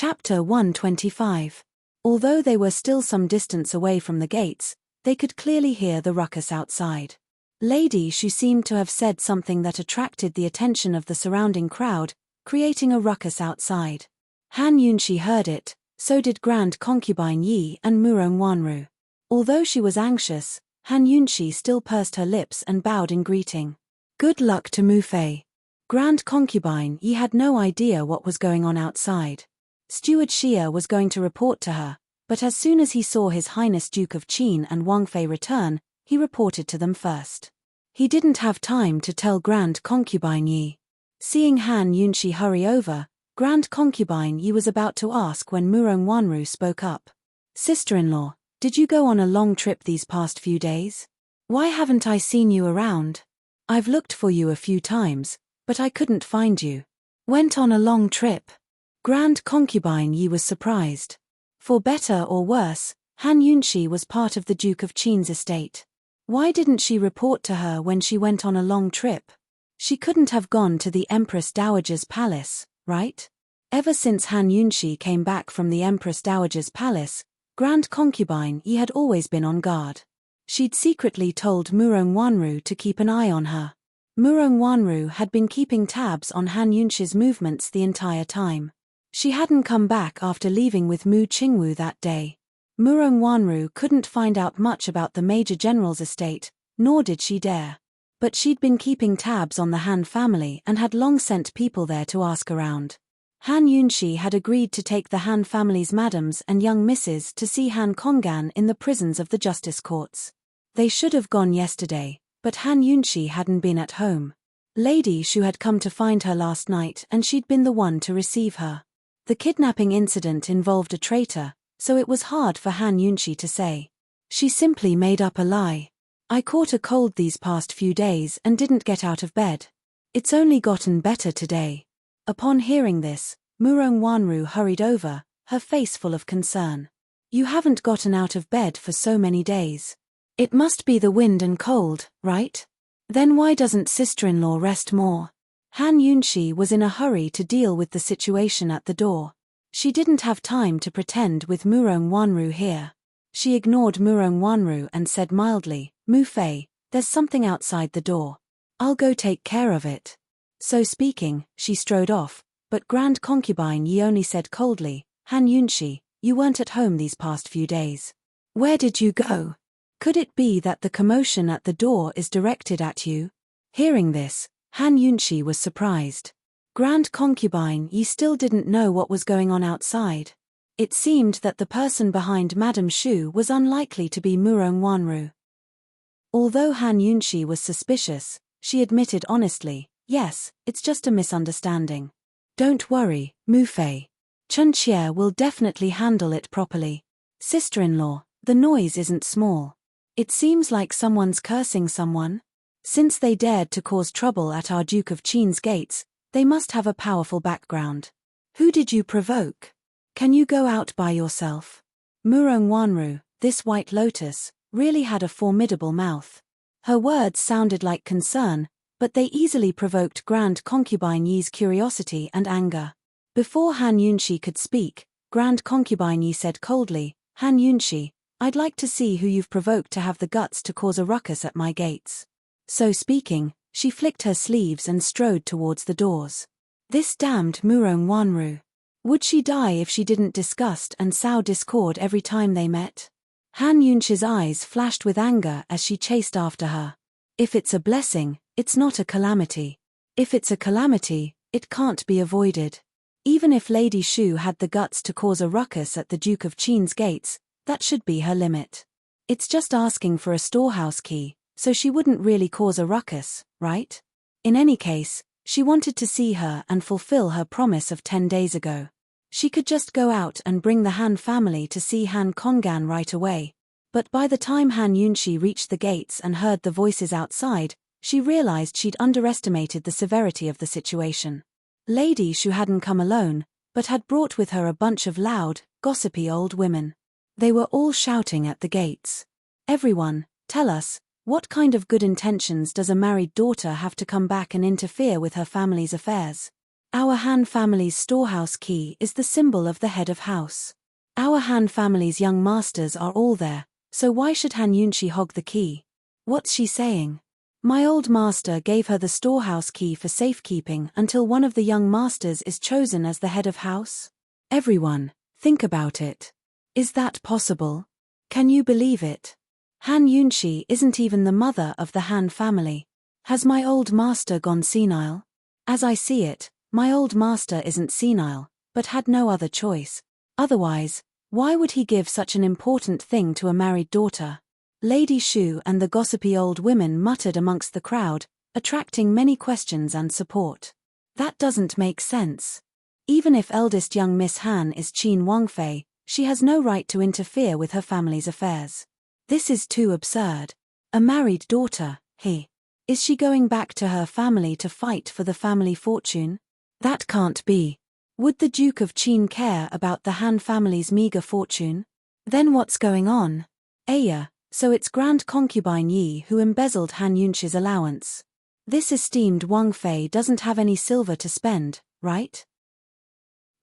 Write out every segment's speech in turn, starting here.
Chapter 125. Although they were still some distance away from the gates, they could clearly hear the ruckus outside. Lady Shu seemed to have said something that attracted the attention of the surrounding crowd, creating a ruckus outside. Han Yunshi heard it, so did Grand Concubine Yi and Murong Wanru. Although she was anxious, Han Yunshi still pursed her lips and bowed in greeting. Good luck to Mu Fei. Grand Concubine Yi had no idea what was going on outside. Steward Xia was going to report to her, but as soon as he saw His Highness Duke of Qin and Wang Fei return, he reported to them first. He didn't have time to tell Grand Concubine Yi. Seeing Han Yunshi hurry over, Grand Concubine Yi was about to ask when Murong Wanru spoke up. Sister-in-law, did you go on a long trip these past few days? Why haven't I seen you around? I've looked for you a few times, but I couldn't find you. Went on a long trip. Grand Concubine Yi was surprised. For better or worse, Han Yunshi was part of the Duke of Qin's estate. Why didn't she report to her when she went on a long trip? She couldn't have gone to the Empress Dowager's palace, right? Ever since Han Yunshi came back from the Empress Dowager's palace, Grand Concubine Yi had always been on guard. She'd secretly told Murong Wanru to keep an eye on her. Murong Wanru had been keeping tabs on Han Yunshi's movements the entire time. She hadn't come back after leaving with Mu Qingwu that day. Murong Wanru couldn't find out much about the Major General's estate, nor did she dare. But she'd been keeping tabs on the Han family and had long sent people there to ask around. Han Yunshi had agreed to take the Han family's madams and young misses to see Han Kongan in the prisons of the justice courts. They should have gone yesterday, but Han Yunshi hadn't been at home. Lady Shu had come to find her last night and she'd been the one to receive her. The kidnapping incident involved a traitor, so it was hard for Han Yunshi to say. She simply made up a lie. I caught a cold these past few days and didn't get out of bed. It's only gotten better today. Upon hearing this, Murong Wanru hurried over, her face full of concern. You haven't gotten out of bed for so many days. It must be the wind and cold, right? Then why doesn't sister-in-law rest more? Han Yunshi was in a hurry to deal with the situation at the door. She didn't have time to pretend with Murong Wanru here. She ignored Murong Wanru and said mildly, Mu Fei, there's something outside the door. I'll go take care of it. So speaking, she strode off, but Grand Concubine Yi only said coldly, Han Yunshi, you weren't at home these past few days. Where did you go? Could it be that the commotion at the door is directed at you? Hearing this, Han Yunshi was surprised. Grand Concubine Yi still didn't know what was going on outside. It seemed that the person behind Madame Shu was unlikely to be Murong Wanru. Although Han Yunshi was suspicious, she admitted honestly, yes, it's just a misunderstanding. Don't worry, Mu Fei. Chen Xie will definitely handle it properly. Sister-in-law, the noise isn't small. It seems like someone's cursing someone. Since they dared to cause trouble at our Duke of Qin's gates, they must have a powerful background. Who did you provoke? Can you go out by yourself? Murong Wanru, this white lotus, really had a formidable mouth. Her words sounded like concern, but they easily provoked Grand Concubine Yi's curiosity and anger. Before Han Yunshi could speak, Grand Concubine Yi said coldly, Han Yunshi, I'd like to see who you've provoked to have the guts to cause a ruckus at my gates. So speaking, she flicked her sleeves and strode towards the doors. This damned Murong Wanru. Would she die if she didn't disgust and sow discord every time they met? Han Yunshi's eyes flashed with anger as she chased after her. If it's a blessing, it's not a calamity. If it's a calamity, it can't be avoided. Even if Lady Shu had the guts to cause a ruckus at the Duke of Qin's gates, that should be her limit. It's just asking for a storehouse key, so she wouldn't really cause a ruckus, right? In any case, she wanted to see her and fulfill her promise of 10 days ago. She could just go out and bring the Han family to see Han Kongan right away. But by the time Han Yunshi reached the gates and heard the voices outside, she realized she'd underestimated the severity of the situation. Lady Shu hadn't come alone, but had brought with her a bunch of loud, gossipy old women. They were all shouting at the gates. Everyone, tell us, what kind of good intentions does a married daughter have to come back and interfere with her family's affairs? Our Han family's storehouse key is the symbol of the head of house. Our Han family's young masters are all there, so why should Han Yunshi hog the key? What's she saying? My old master gave her the storehouse key for safekeeping until one of the young masters is chosen as the head of house? Everyone, think about it. Is that possible? Can you believe it? Han Yunshi isn't even the mother of the Han family. Has my old master gone senile? As I see it, my old master isn't senile, but had no other choice. Otherwise, why would he give such an important thing to a married daughter? Lady Shu and the gossipy old women muttered amongst the crowd, attracting many questions and support. That doesn't make sense. Even if eldest young Miss Han is Qin Wangfei, she has no right to interfere with her family's affairs. This is too absurd. A married daughter, is she going back to her family to fight for the family fortune? That can't be. Would the Duke of Qin care about the Han family's meager fortune? Then what's going on? So it's Grand Concubine Yi who embezzled Han Yunshi's allowance. This esteemed Wang Fei doesn't have any silver to spend, right?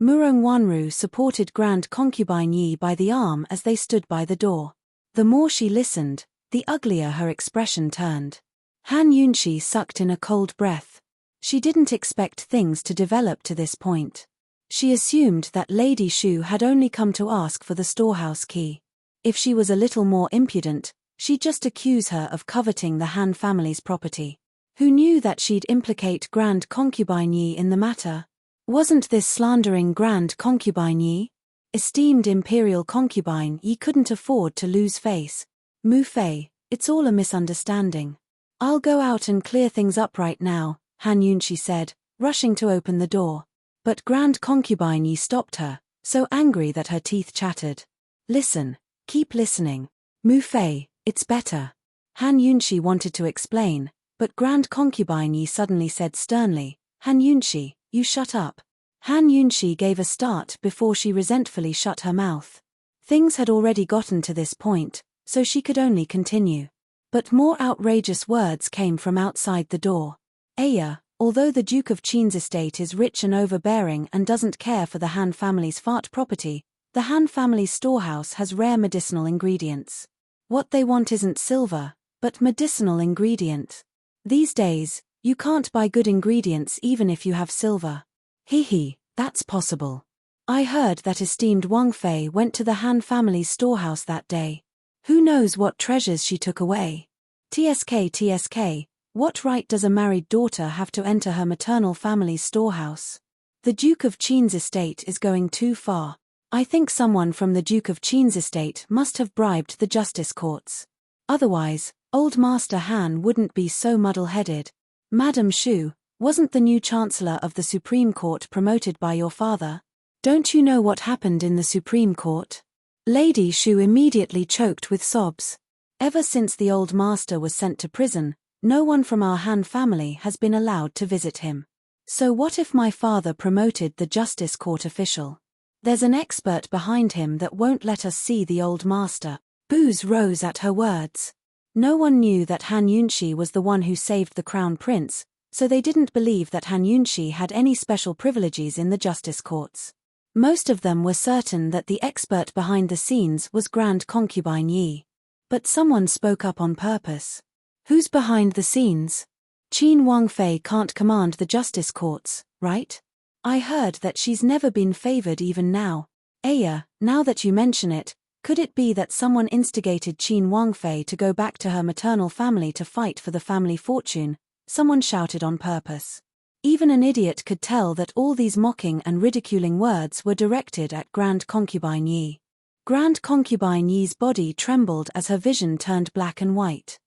Murong Wanru supported Grand Concubine Yi by the arm as they stood by the door. The more she listened, the uglier her expression turned. Han Yunshi sucked in a cold breath. She didn't expect things to develop to this point. She assumed that Lady Shu had only come to ask for the storehouse key. If she was a little more impudent, she'd just accuse her of coveting the Han family's property. Who knew that she'd implicate Grand Concubine Yi in the matter? Wasn't this slandering Grand Concubine Yi? Esteemed Imperial Concubine Yi couldn't afford to lose face. Mu Fei, it's all a misunderstanding. I'll go out and clear things up right now, Han Yunshi said, rushing to open the door. But Grand Concubine Yi stopped her, so angry that her teeth chattered. Listen, keep listening. Mu Fei, it's better. Han Yunshi wanted to explain, but Grand Concubine Yi suddenly said sternly, Han Yunshi, you shut up. Han Yunshi gave a start before she resentfully shut her mouth. Things had already gotten to this point, so she could only continue. But more outrageous words came from outside the door. Although the Duke of Qin's estate is rich and overbearing and doesn't care for the Han family's fart property, the Han family's storehouse has rare medicinal ingredients. What they want isn't silver, but medicinal ingredient. These days, you can't buy good ingredients even if you have silver. That's possible. I heard that esteemed Wang Fei went to the Han family's storehouse that day. Who knows what treasures she took away? TSK, what right does a married daughter have to enter her maternal family's storehouse? The Duke of Qin's estate is going too far. I think someone from the Duke of Qin's estate must have bribed the justice courts. Otherwise, old Master Han wouldn't be so muddle-headed. Madam Shu, wasn't the new Chancellor of the Supreme Court promoted by your father? Don't you know what happened in the Supreme Court? Lady Shu immediately choked with sobs. Ever since the old master was sent to prison, no one from our Han family has been allowed to visit him. So what if my father promoted the justice court official? There's an expert behind him that won't let us see the old master. Boos rose at her words. No one knew that Han Yunshi was the one who saved the crown prince, so they didn't believe that Han Yunshi had any special privileges in the justice courts. Most of them were certain that the expert behind the scenes was Grand Concubine Yi. But someone spoke up on purpose. Who's behind the scenes? Qin Wangfei can't command the justice courts, right? I heard that she's never been favored even now. Now that you mention it, could it be that someone instigated Qin Wangfei to go back to her maternal family to fight for the family fortune? Someone shouted on purpose. Even an idiot could tell that all these mocking and ridiculing words were directed at Grand Concubine Yi. Grand Concubine Yi's body trembled as her vision turned black and white.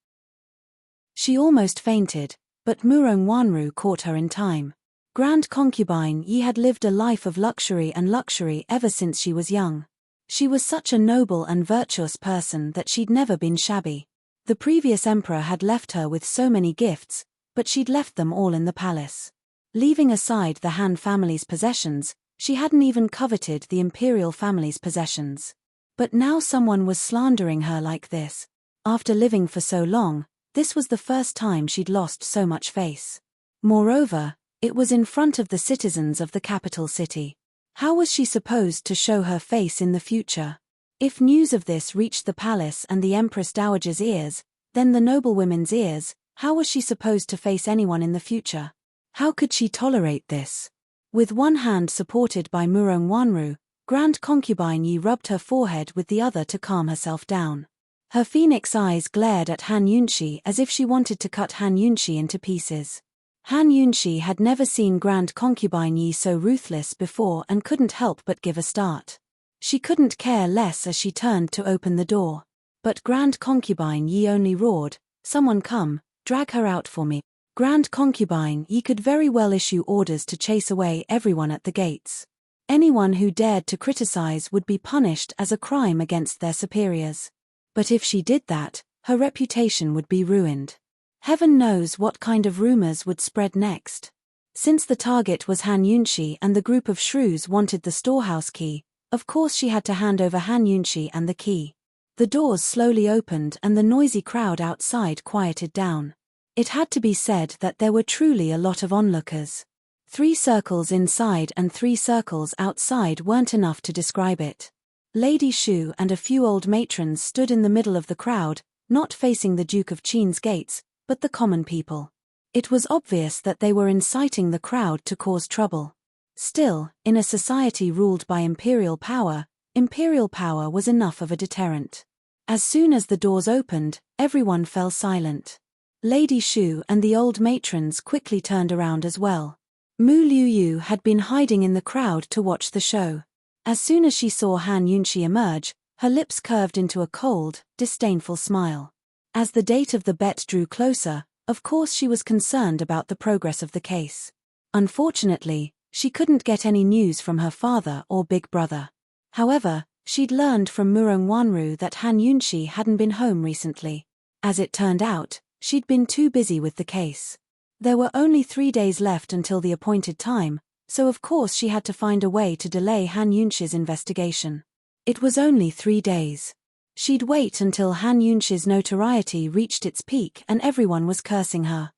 She almost fainted, but Murong Wanru caught her in time. Grand Concubine Yi had lived a life of luxury ever since she was young. She was such a noble and virtuous person that she'd never been shabby. The previous emperor had left her with so many gifts, but she'd left them all in the palace. Leaving aside the Han family's possessions, she hadn't even coveted the imperial family's possessions. But now someone was slandering her like this. After living for so long, this was the first time she'd lost so much face. Moreover, It was in front of the citizens of the capital city. How was she supposed to show her face in the future? If news of this reached the palace and the Empress Dowager's ears, then the noblewomen's ears, how was she supposed to face anyone in the future? How could she tolerate this? With one hand supported by Murong Wanru, Grand Concubine Yi rubbed her forehead with the other to calm herself down. Her phoenix eyes glared at Han Yunshi as if she wanted to cut Han Yunshi into pieces. Han Yunshi had never seen Grand Concubine Yi so ruthless before and couldn't help but give a start. She couldn't care less as she turned to open the door. But Grand Concubine Yi only roared, "Someone come, drag her out for me." Grand Concubine Yi could very well issue orders to chase away everyone at the gates. Anyone who dared to criticize would be punished as a crime against their superiors. But if she did that, her reputation would be ruined. Heaven knows what kind of rumors would spread next. Since the target was Han Yunshi and the group of shrews wanted the storehouse key, of course she had to hand over Han Yunshi and the key. The doors slowly opened and the noisy crowd outside quieted down. It had to be said that there were truly a lot of onlookers. 3 circles inside and 3 circles outside weren't enough to describe it. Lady Shu and a few old matrons stood in the middle of the crowd, not facing the Duke of Qin's gates, but the common people. It was obvious that they were inciting the crowd to cause trouble. Still, in a society ruled by imperial power was enough of a deterrent. As soon as the doors opened, everyone fell silent. Lady Shu and the old matrons quickly turned around as well. Mu Liuyu had been hiding in the crowd to watch the show. As soon as she saw Han Yunshi emerge, her lips curved into a cold, disdainful smile. As the date of the bet drew closer, of course she was concerned about the progress of the case. Unfortunately, she couldn't get any news from her father or big brother. However, she'd learned from Murong Wanru that Han Yunshi hadn't been home recently. As it turned out, she'd been too busy with the case. There were only 3 days left until the appointed time, so of course she had to find a way to delay Han Yunshi's investigation. It was only 3 days. She'd wait until Han Yunshi's notoriety reached its peak and everyone was cursing her.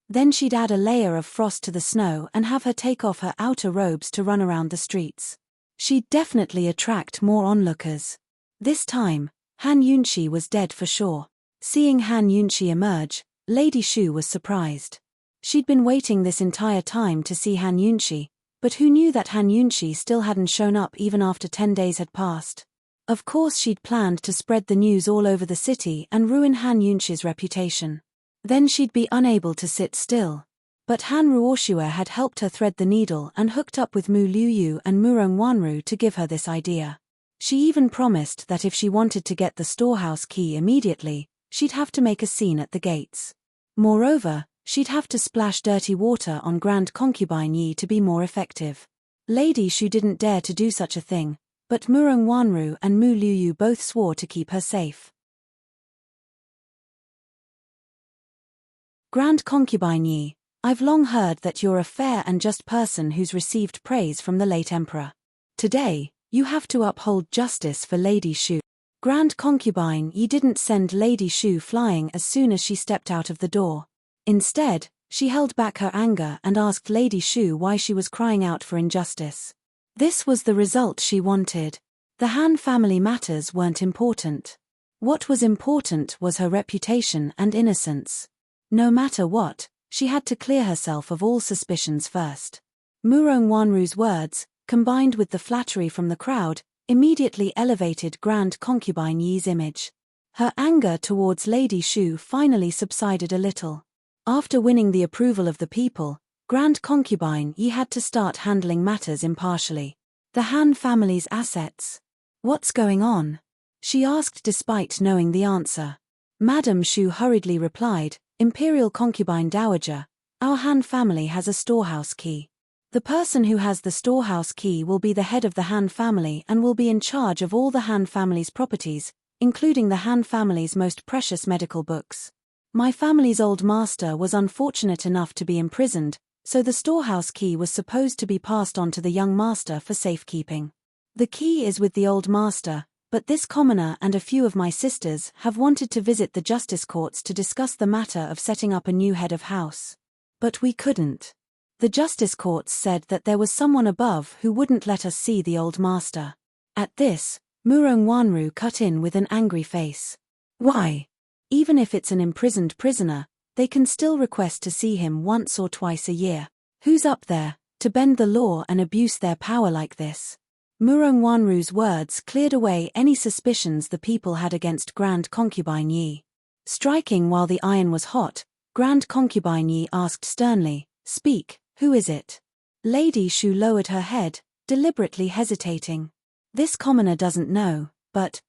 Then she'd add a layer of frost to the snow and have her take off her outer robes to run around the streets. She'd definitely attract more onlookers. This time, Han Yunshi was dead for sure. Seeing Han Yunshi emerge, Lady Shu was surprised. She'd been waiting this entire time to see Han Yunshi, but who knew that Han Yunshi still hadn't shown up even after 10 days had passed? Of course she'd planned to spread the news all over the city and ruin Han Yunshi's reputation. Then she'd be unable to sit still. But Han Ruoshua had helped her thread the needle and hooked up with Mu Liuyu and Murong Wanru to give her this idea. She even promised that if she wanted to get the storehouse key immediately, she'd have to make a scene at the gates. Moreover, she'd have to splash dirty water on Grand Concubine Yi to be more effective. Lady Shu didn't dare to do such a thing, but Murong Wanru and Mu Liuyu both swore to keep her safe. Grand Concubine Yi, I've long heard that you're a fair and just person who's received praise from the late emperor. Today, you have to uphold justice for Lady Shu. Grand Concubine Yi didn't send Lady Shu flying as soon as she stepped out of the door. Instead, she held back her anger and asked Lady Shu why she was crying out for injustice. This was the result she wanted. The Han family matters weren't important. What was important was her reputation and innocence. No matter what, she had to clear herself of all suspicions first. Murong Wanru's words, combined with the flattery from the crowd, immediately elevated Grand Concubine Yi's image. Her anger towards Lady Shu finally subsided a little. After winning the approval of the people, Grand Concubine Yi had to start handling matters impartially. The Han family's assets. What's going on? She asked despite knowing the answer. Madame Shu hurriedly replied, Imperial Concubine Dowager, our Han family has a storehouse key. The person who has the storehouse key will be the head of the Han family and will be in charge of all the Han family's properties, including the Han family's most precious medical books. My family's old master was unfortunate enough to be imprisoned, so the storehouse key was supposed to be passed on to the young master for safekeeping. The key is with the old master, but this commoner and a few of my sisters have wanted to visit the justice courts to discuss the matter of setting up a new head of house. But we couldn't. The justice courts said that there was someone above who wouldn't let us see the old master. At this, Murong Wanru cut in with an angry face. Why? Even if it's an imprisoned prisoner, they can still request to see him once or twice a year. Who's up there, to bend the law and abuse their power like this? Murong Wanru's words cleared away any suspicions the people had against Grand Concubine Yi. Striking while the iron was hot, Grand Concubine Yi asked sternly, "Speak, who is it?" Lady Shu lowered her head, deliberately hesitating. "This commoner doesn't know, but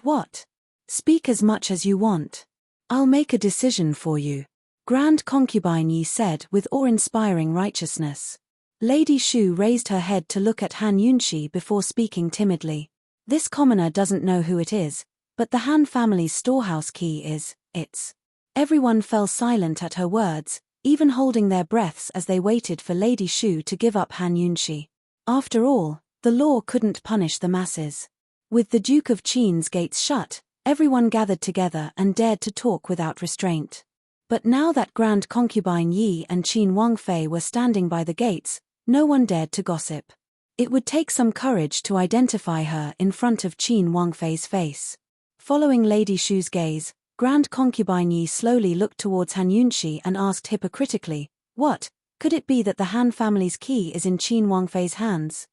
what? Speak as much as you want. I'll make a decision for you," Grand Concubine Yi said with awe-inspiring righteousness. Lady Shu raised her head to look at Han Yunshi before speaking timidly. "This commoner doesn't know who it is, but the Han family's storehouse key is, it's." Everyone fell silent at her words, even holding their breaths as they waited for Lady Shu to give up Han Yunshi. After all, the law couldn't punish the masses. With the Duke of Qin's gates shut, everyone gathered together and dared to talk without restraint. But now that Grand Concubine Yi and Qin Wangfei were standing by the gates, no one dared to gossip. It would take some courage to identify her in front of Qin Wangfei's face. Following Lady Shu's gaze, Grand Concubine Yi slowly looked towards Han Yunshi and asked hypocritically, "What, could it be that the Han family's key is in Qin Wangfei's hands?"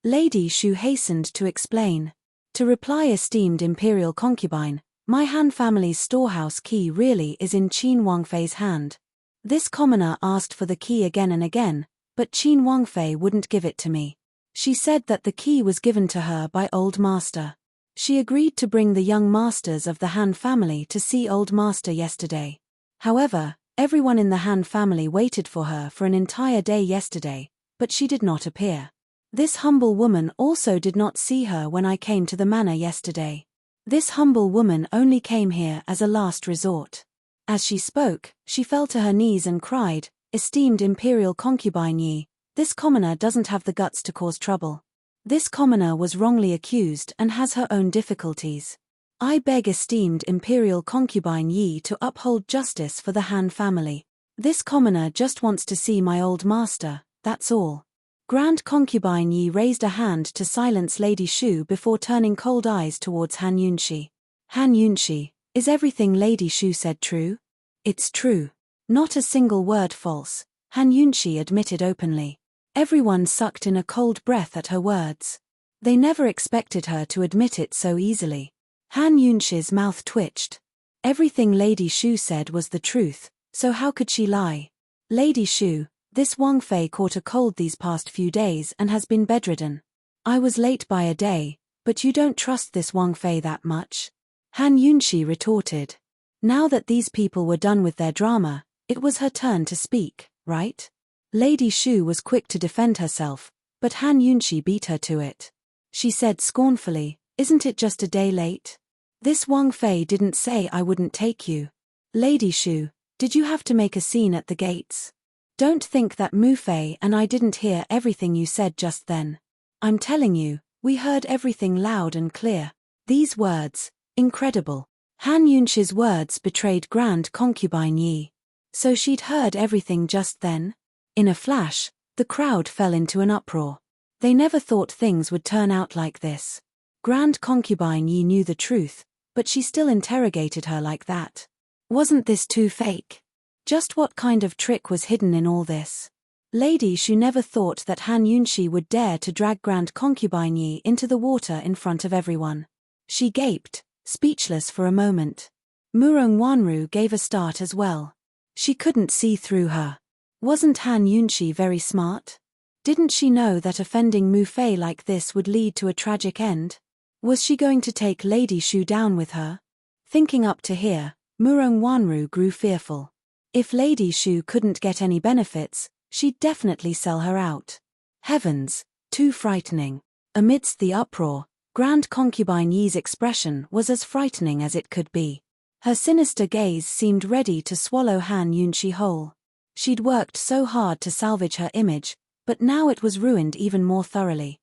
Lady Shu hastened to explain. "To reply, esteemed imperial concubine, my Han family's storehouse key really is in Qin Wangfei's hand. This commoner asked for the key again and again, but Qin Wangfei wouldn't give it to me. She said that the key was given to her by Old Master. She agreed to bring the young masters of the Han family to see Old Master yesterday. However, everyone in the Han family waited for her for an entire day yesterday, but she did not appear. This humble woman also did not see her when I came to the manor yesterday. This humble woman only came here as a last resort." As she spoke, she fell to her knees and cried, "Esteemed imperial concubine Yi, this commoner doesn't have the guts to cause trouble. This commoner was wrongly accused and has her own difficulties. I beg esteemed imperial concubine Yi to uphold justice for the Han family. This commoner just wants to see my old master, that's all." Grand Concubine Yi raised a hand to silence Lady Shu before turning cold eyes towards Han Yunshi. "Han Yunshi, is everything Lady Shu said true?" "It's true. Not a single word false," Han Yunshi admitted openly. Everyone sucked in a cold breath at her words. They never expected her to admit it so easily. Han Yunshi's mouth twitched. Everything Lady Shu said was the truth, so how could she lie? "Lady Shu, this Wang Fei caught a cold these past few days and has been bedridden. I was late by a day, but you don't trust this Wang Fei that much?" Han Yunshi retorted. Now that these people were done with their drama, it was her turn to speak, right? Lady Shu was quick to defend herself, but Han Yunshi beat her to it. She said scornfully, "Isn't it just a day late? This Wang Fei didn't say I wouldn't take you. Lady Shu, did you have to make a scene at the gates? Don't think that Mu Fei and I didn't hear everything you said just then. I'm telling you, we heard everything loud and clear." These words, incredible. Han Yunshi's words betrayed Grand Concubine Yi. So she'd heard everything just then? In a flash, the crowd fell into an uproar. They never thought things would turn out like this. Grand Concubine Yi knew the truth, but she still interrogated her like that. Wasn't this too fake? Just what kind of trick was hidden in all this? Lady Shu never thought that Han Yunshi would dare to drag Grand Concubine Yi into the water in front of everyone. She gaped, speechless for a moment. Murong Wanru gave a start as well. She couldn't see through her. Wasn't Han Yunshi very smart? Didn't she know that offending Mu Fei like this would lead to a tragic end? Was she going to take Lady Shu down with her? Thinking up to here, Murong Wanru grew fearful. If Lady Shu couldn't get any benefits, she'd definitely sell her out. Heavens, too frightening. Amidst the uproar, Grand Concubine Yi's expression was as frightening as it could be. Her sinister gaze seemed ready to swallow Han Yunshi whole. She'd worked so hard to salvage her image, but now it was ruined even more thoroughly.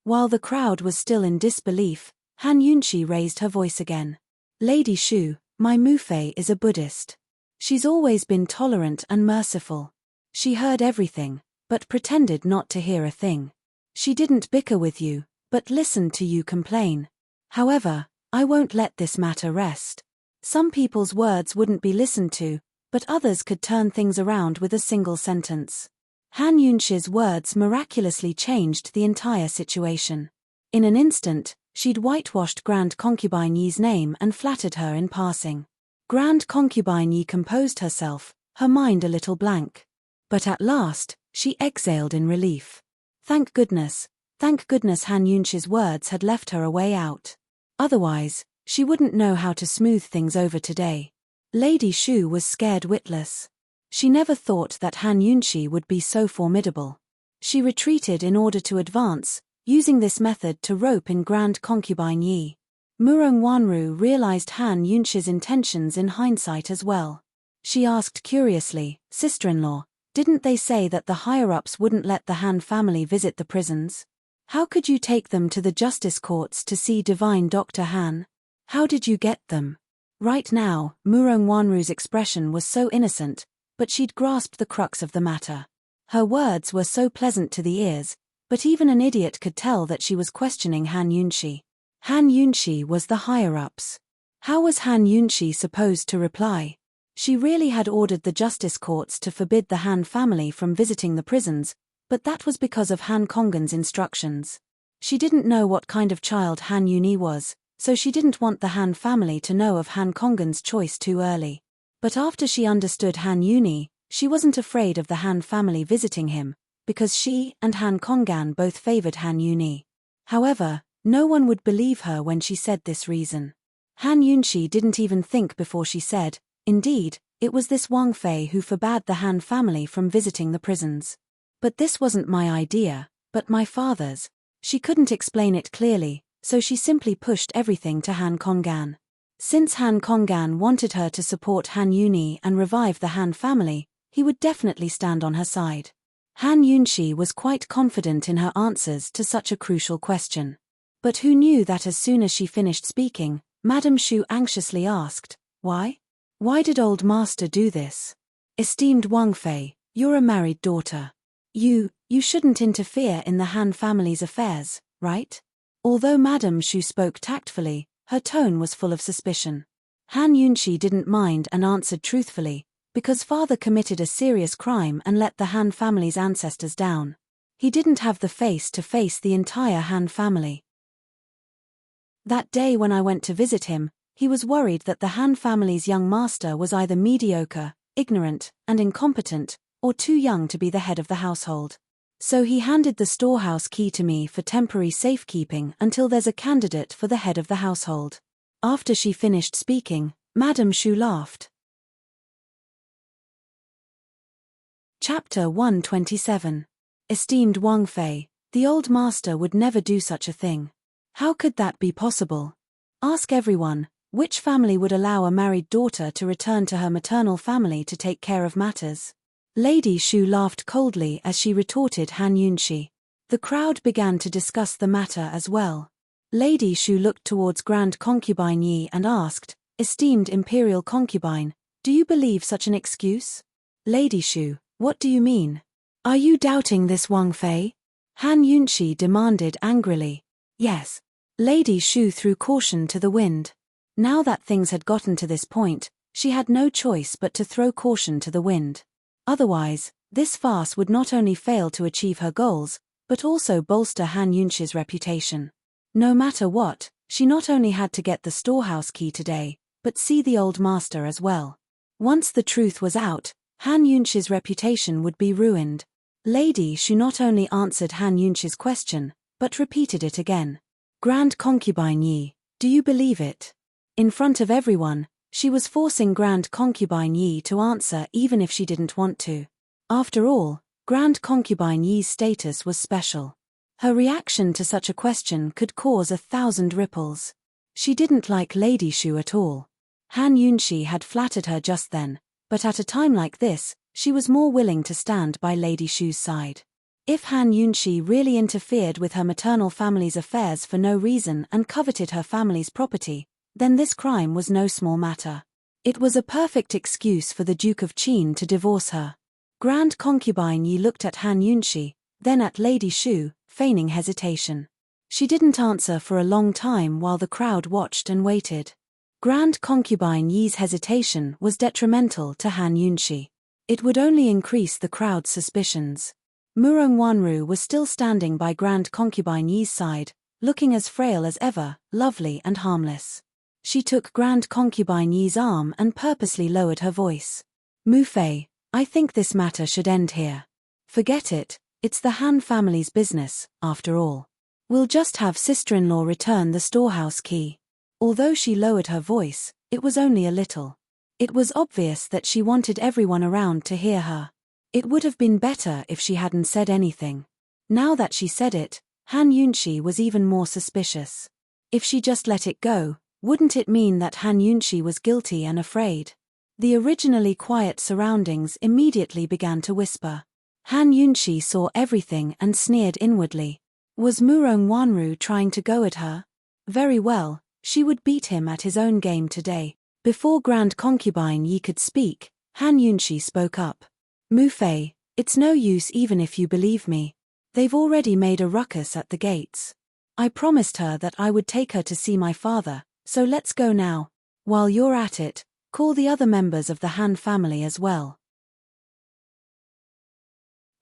While the crowd was still in disbelief, Han Yunshi raised her voice again. "Lady Shu, my Mu Fei is a Buddhist. She's always been tolerant and merciful. She heard everything, but pretended not to hear a thing. She didn't bicker with you, but listened to you complain. However, I won't let this matter rest. Some people's words wouldn't be listened to, but others could turn things around with a single sentence. Han Yunxi's words miraculously changed the entire situation. In an instant, she'd whitewashed Grand Concubine Yi's name and flattered her in passing. Grand Concubine Yi composed herself, her mind a little blank. But at last, she exhaled in relief. Thank goodness Han Yunxi's words had left her a way out. Otherwise, she wouldn't know how to smooth things over today. Lady Shu was scared witless. She never thought that Han Yunxi would be so formidable. She retreated in order to advance, using this method to rope in Grand Concubine Yi. Murong Wanru realized Han Yunxi's intentions in hindsight as well. She asked curiously, "Sister-in-law, didn't they say that the higher-ups wouldn't let the Han family visit the prisons? How could you take them to the justice courts to see divine Dr. Han? How did you get them?" Right now, Murong Wanru's expression was so innocent, but she'd grasped the crux of the matter. Her words were so pleasant to the ears, but even an idiot could tell that she was questioning Han Yunxi. Han Yunxi was the higher-ups. How was Han Yunxi supposed to reply? She really had ordered the justice courts to forbid the Han family from visiting the prisons, but that was because of Han Konggan's instructions. She didn't know what kind of child Han Yuni was, so she didn't want the Han family to know of Han Konggan's choice too early. But after she understood Han Yuni, she wasn't afraid of the Han family visiting him, because she and Han Konggan both favored Han Yuni. However, no one would believe her when she said this reason. Han Yunxi didn't even think before she said, "Indeed, it was this Wang Fei who forbade the Han family from visiting the prisons. But this wasn't my idea, but my father's." She couldn't explain it clearly, so she simply pushed everything to Han Konggan. Since Han Konggan wanted her to support Han Yuni and revive the Han family, he would definitely stand on her side. Han Yunxi was quite confident in her answers to such a crucial question. But who knew that as soon as she finished speaking, Madame Shu anxiously asked, "Why? Why did old master do this? Esteemed Wang Fei, you're a married daughter. You shouldn't interfere in the Han family's affairs, right?" Although Madame Shu spoke tactfully, her tone was full of suspicion. Han Yunxi didn't mind and answered truthfully, because father committed a serious crime and let the Han family's ancestors down. He didn't have the face to face the entire Han family. That day when I went to visit him, he was worried that the Han family's young master was either mediocre, ignorant, and incompetent, or too young to be the head of the household. So he handed the storehouse key to me for temporary safekeeping until there's a candidate for the head of the household. After she finished speaking, Madame Shu laughed. Chapter 127. Esteemed Wang Fei, the old master would never do such a thing. How could that be possible? Ask everyone, which family would allow a married daughter to return to her maternal family to take care of matters? Lady Shu laughed coldly as she retorted Han Yunxi. The crowd began to discuss the matter as well. Lady Shu looked towards Grand Concubine Yi and asked, "Esteemed Imperial Concubine, do you believe such an excuse?" "Lady Shu, what do you mean? Are you doubting this Wang Fei?" Han Yunxi demanded angrily. Yes. Lady Shu threw caution to the wind. Now that things had gotten to this point, she had no choice but to throw caution to the wind. Otherwise, this farce would not only fail to achieve her goals, but also bolster Han Yunxi's reputation. No matter what, she not only had to get the storehouse key today, but see the old master as well. Once the truth was out, Han Yunxi's reputation would be ruined. Lady Shu not only answered Han Yunxi's question, but repeated it again. "Grand Concubine Yi, do you believe it?" In front of everyone, she was forcing Grand Concubine Yi to answer even if she didn't want to. After all, Grand Concubine Yi's status was special. Her reaction to such a question could cause 1,000 ripples. She didn't like Lady Shu at all. Han Yunxi had flattered her just then, but at a time like this, she was more willing to stand by Lady Shu's side. If Han Yunxi really interfered with her maternal family's affairs for no reason and coveted her family's property, then this crime was no small matter. It was a perfect excuse for the Duke of Qin to divorce her. Grand Concubine Yi looked at Han Yunshi, then at Lady Shu, feigning hesitation. She didn't answer for a long time while the crowd watched and waited. Grand Concubine Yi's hesitation was detrimental to Han Yunshi. It would only increase the crowd's suspicions. Murong Wanru was still standing by Grand Concubine Yi's side, looking as frail as ever, lovely and harmless. She took Grand Concubine Yi's arm and purposely lowered her voice. Mu Fei, I think this matter should end here. Forget it, it's the Han family's business, after all. We'll just have sister-in-law return the storehouse key. Although she lowered her voice, it was only a little. It was obvious that she wanted everyone around to hear her. It would have been better if she hadn't said anything. Now that she said it, Han Yunshi was even more suspicious. If she just let it go, wouldn't it mean that Han Yunshi was guilty and afraid? The originally quiet surroundings immediately began to whisper. Han Yunshi saw everything and sneered inwardly. Was Murong Wanru trying to go at her? Very well, she would beat him at his own game today. Before Grand Concubine Yi could speak, Han Yunshi spoke up. Mu Fei, it's no use even if you believe me. They've already made a ruckus at the gates. I promised her that I would take her to see my father, so let's go now. While you're at it, call the other members of the Han family as well.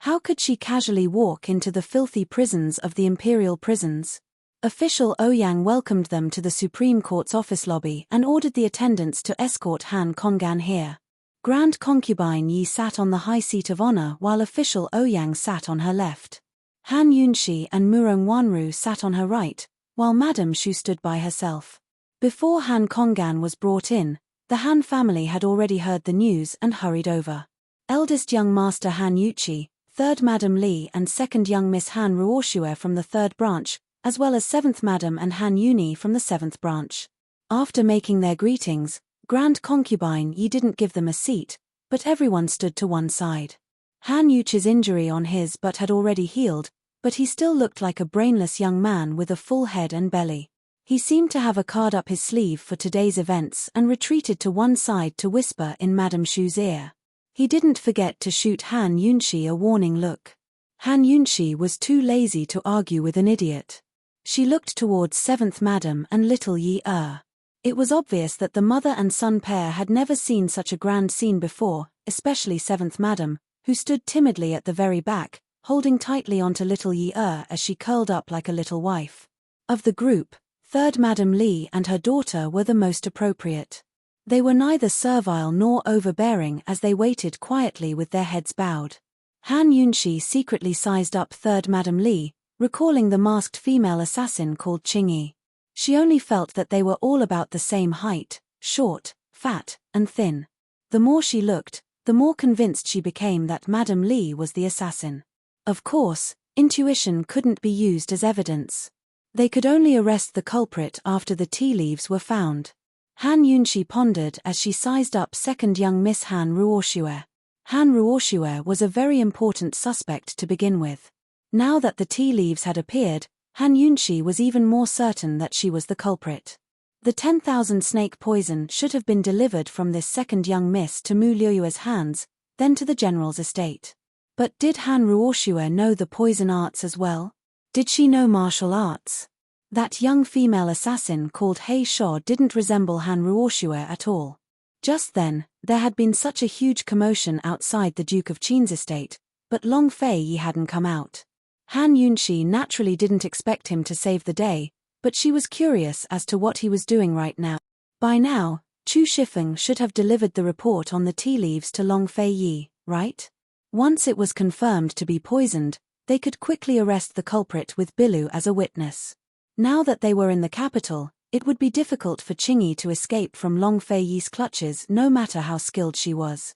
How could she casually walk into the filthy prisons of the imperial prisons? Official Ouyang welcomed them to the Supreme Court's office lobby and ordered the attendants to escort Han Kongan here. Grand Concubine Yi sat on the high seat of honor while official Ouyang sat on her left. Han Yunshi and Murong Wanru sat on her right, while Madame Shu stood by herself. Before Han Kongan was brought in, the Han family had already heard the news and hurried over. Eldest young Master Han Yuchi, third Madam Li and second young Miss Han Ruoshue from the third branch, as well as 7th Madam and Han Yuni from the 7th branch. After making their greetings, Grand Concubine Yi didn't give them a seat, but everyone stood to one side. Han Yuchi's injury on his butt had already healed, but he still looked like a brainless young man with a full head and belly. He seemed to have a card up his sleeve for today's events and retreated to one side to whisper in Madame Shu's ear. He didn't forget to shoot Han Yunshi a warning look. Han Yunshi was too lazy to argue with an idiot. She looked towards 7th Madam and little Yi Er. It was obvious that the mother and son pair had never seen such a grand scene before, especially 7th Madam, who stood timidly at the very back, holding tightly onto little Yi Er as she curled up like a little wife. Of the group, 3rd Madam Li and her daughter were the most appropriate. They were neither servile nor overbearing as they waited quietly with their heads bowed. Han Yunshi secretly sized up 3rd Madam Li, recalling the masked female assassin called Qingyi. She only felt that they were all about the same height, short, fat, and thin. The more she looked, the more convinced she became that Madam Li was the assassin. Of course, intuition couldn't be used as evidence. They could only arrest the culprit after the tea leaves were found. Han Yunshi pondered as she sized up second young Miss Han Ruoshue. Han Ruoshue was a very important suspect to begin with. Now that the tea leaves had appeared, Han Yunshi was even more certain that she was the culprit. The 10,000 snake poison should have been delivered from this second young miss to Mu Liuyue's hands, then to the general's estate. But did Han Ruoshue know the poison arts as well? Did she know martial arts? That young female assassin called Hei Shou didn't resemble Han Ruoshue at all. Just then, there had been such a huge commotion outside the Duke of Qin's estate, but Long Fei Yi hadn't come out. Han Yunshi naturally didn't expect him to save the day, but she was curious as to what he was doing right now. By now, Chu Shifeng should have delivered the report on the tea leaves to Long Fei Yi, right? Once it was confirmed to be poisoned, they could quickly arrest the culprit with Bilu as a witness. Now that they were in the capital, it would be difficult for Qingyi to escape from Long Fei Yi's clutches no matter how skilled she was.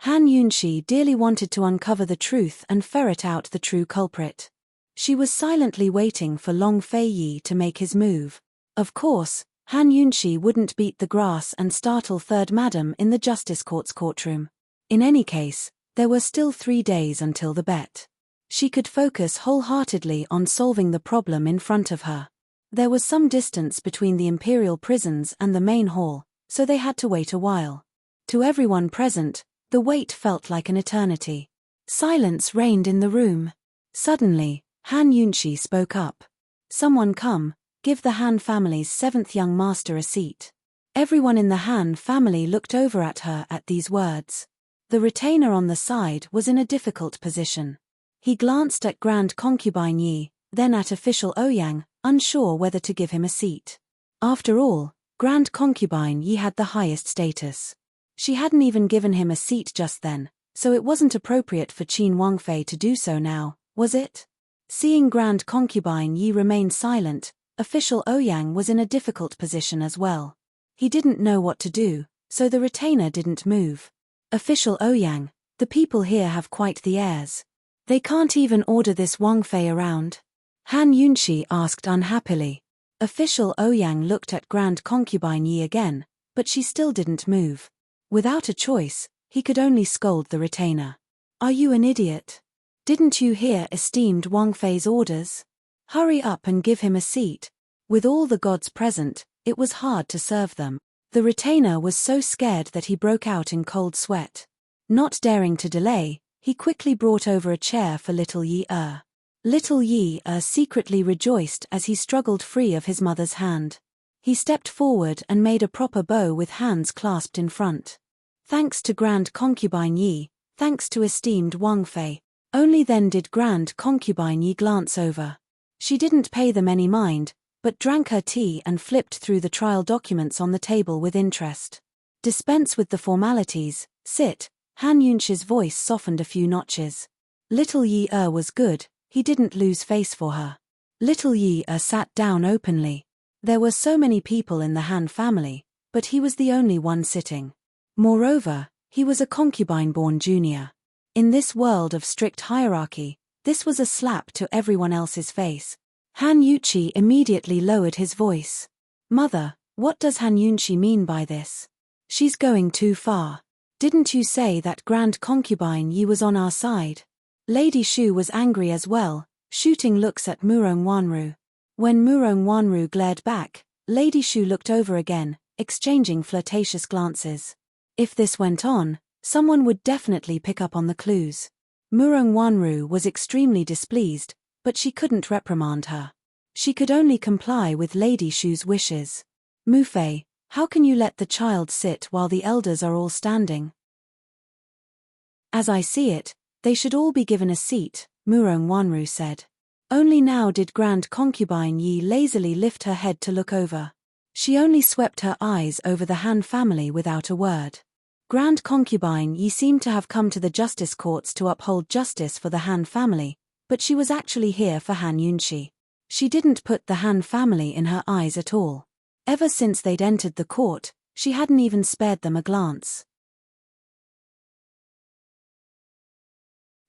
Han Yunshi dearly wanted to uncover the truth and ferret out the true culprit. She was silently waiting for Long Fei Yi to make his move. Of course, Han Yunshi wouldn't beat the grass and startle 3rd Madam in the Justice Court's courtroom. In any case, there were still 3 days until the bet. She could focus wholeheartedly on solving the problem in front of her. There was some distance between the imperial prisons and the main hall, so they had to wait a while. To everyone present, the wait felt like an eternity. Silence reigned in the room. Suddenly, Han Yunshi spoke up. "Someone come, give the Han family's 7th young master a seat." Everyone in the Han family looked over at her at these words. The retainer on the side was in a difficult position. He glanced at Grand Concubine Yi, then at official Ouyang, unsure whether to give him a seat. After all, Grand Concubine Yi had the highest status. She hadn't even given him a seat just then, so it wasn't appropriate for Qin Wangfei to do so now, was it? Seeing Grand Concubine Yi remain silent, official Ouyang was in a difficult position as well. He didn't know what to do, so the retainer didn't move. "Official Ouyang, the people here have quite the airs. They can't even order this Wangfei around?" Han Yunshi asked unhappily. Official Ouyang looked at Grand Concubine Yi again, but she still didn't move. Without a choice, he could only scold the retainer. "Are you an idiot? Didn't you hear esteemed Wangfei's orders? Hurry up and give him a seat." With all the gods present, it was hard to serve them. The retainer was so scared that he broke out in cold sweat. Not daring to delay, he quickly brought over a chair for little Yi-er. Little Yi-er secretly rejoiced as he struggled free of his mother's hand. He stepped forward and made a proper bow with hands clasped in front. "Thanks to Grand Concubine Yi, thanks to esteemed Wangfei." Only then did Grand Concubine Yi glance over. She didn't pay them any mind, but drank her tea and flipped through the trial documents on the table with interest. "Dispense with the formalities, sit." Han Yunshi's voice softened a few notches. Little Yi-er was good, he didn't lose face for her. Little Yi-er sat down openly. There were so many people in the Han family, but he was the only one sitting. Moreover, he was a concubine-born junior. In this world of strict hierarchy, this was a slap to everyone else's face. Han Yuchi immediately lowered his voice. "Mother, what does Han Yunshi mean by this? She's going too far. Didn't you say that Grand Concubine Yi was on our side?" Lady Shu was angry as well, shooting looks at Murong Wanru. When Murong Wanru glared back, Lady Shu looked over again, exchanging flirtatious glances. If this went on, someone would definitely pick up on the clues. Murong Wanru was extremely displeased, but she couldn't reprimand her. She could only comply with Lady Shu's wishes. "Mufei, how can you let the child sit while the elders are all standing?" "As I see it, they should all be given a seat," Murong Wanru said. Only now did Grand Concubine Yi lazily lift her head to look over. She only swept her eyes over the Han family without a word. Grand Concubine Yi seemed to have come to the justice courts to uphold justice for the Han family, but she was actually here for Han Yunshi. She didn't put the Han family in her eyes at all. Ever since they'd entered the court, she hadn't even spared them a glance.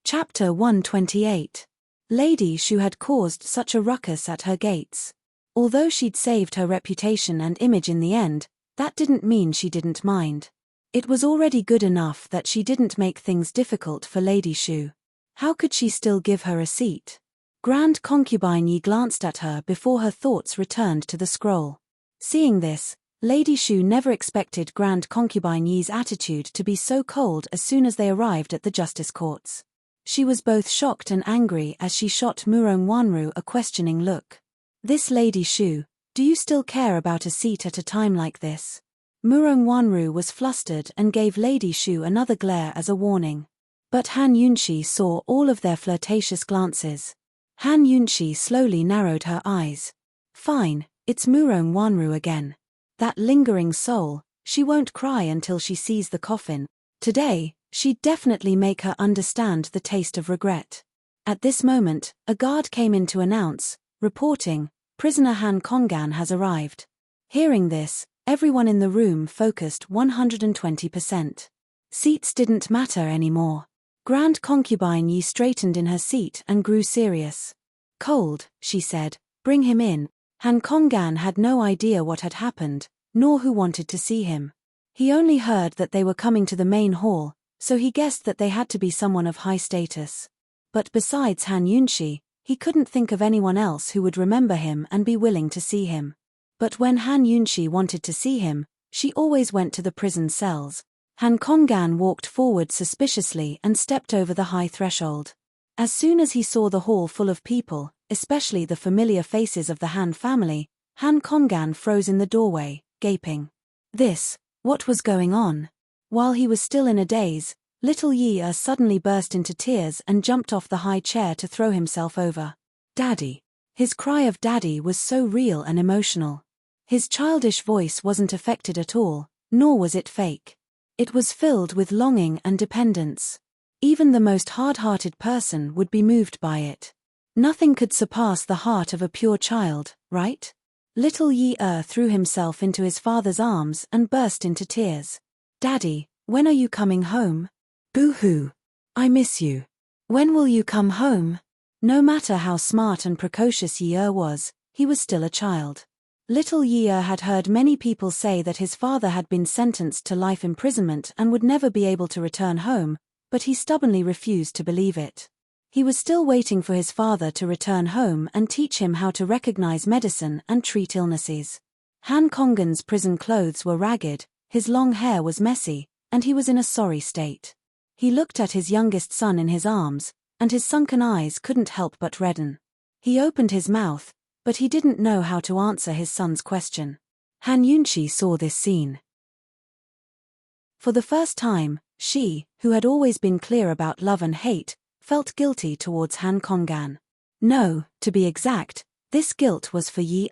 Chapter 128. Lady Shu had caused such a ruckus at her gates. Although she'd saved her reputation and image in the end, that didn't mean she didn't mind. It was already good enough that she didn't make things difficult for Lady Shu. How could she still give her a seat? Grand Concubine Yi glanced at her before her thoughts returned to the scroll. Seeing this, Lady Shu never expected Grand Concubine Yi's attitude to be so cold as soon as they arrived at the justice courts. She was both shocked and angry as she shot Murong Wanru a questioning look. "This Lady Shu, do you still care about a seat at a time like this?" Murong Wanru was flustered and gave Lady Shu another glare as a warning. But Han Yunshi saw all of their flirtatious glances. Han Yunshi slowly narrowed her eyes. "Fine, it's Murong Wanru again. That lingering soul, she won't cry until she sees the coffin. Today, she'd definitely make her understand the taste of regret." At this moment, a guard came in to announce, reporting, "Prisoner Han Kongan has arrived." Hearing this, everyone in the room focused 120%. Seats didn't matter anymore. Grand Concubine Yi straightened in her seat and grew serious. "Cold," she said, "bring him in." Han Kongan had no idea what had happened, nor who wanted to see him. He only heard that they were coming to the main hall, so he guessed that they had to be someone of high status. But besides Han Yunshi, he couldn't think of anyone else who would remember him and be willing to see him. But when Han Yunshi wanted to see him, She always went to the prison cells. Han Konggan walked forward suspiciously and stepped over the high threshold. As soon as he saw the hall full of people, especially the familiar faces of the Han family, Han Konggan froze in the doorway, gaping. What was going on? While he was still in a daze, little Yi suddenly burst into tears and jumped off the high chair to throw himself over. Daddy! His cry of daddy was so real and emotional. His childish voice wasn't affected at all, nor was it fake. It was filled with longing and dependence. Even the most hard-hearted person would be moved by it. Nothing could surpass the heart of a pure child, right? Little Yi threw himself into his father's arms and burst into tears. Daddy, when are you coming home? Boo-hoo. I miss you. When will you come home? No matter how smart and precocious Yi was, he was still a child. Little Yi had heard many people say that his father had been sentenced to life imprisonment and would never be able to return home, but he stubbornly refused to believe it. He was still waiting for his father to return home and teach him how to recognize medicine and treat illnesses. Han Konggan's prison clothes were ragged, his long hair was messy, and he was in a sorry state. He looked at his youngest son in his arms, and his sunken eyes couldn't help but redden. He opened his mouth, but he didn't know how to answer his son's question. Han Yunchi saw this scene. For the first time, she, who had always been clear about love and hate, felt guilty towards Han Konggan. No, to be exact, this guilt was for Yi.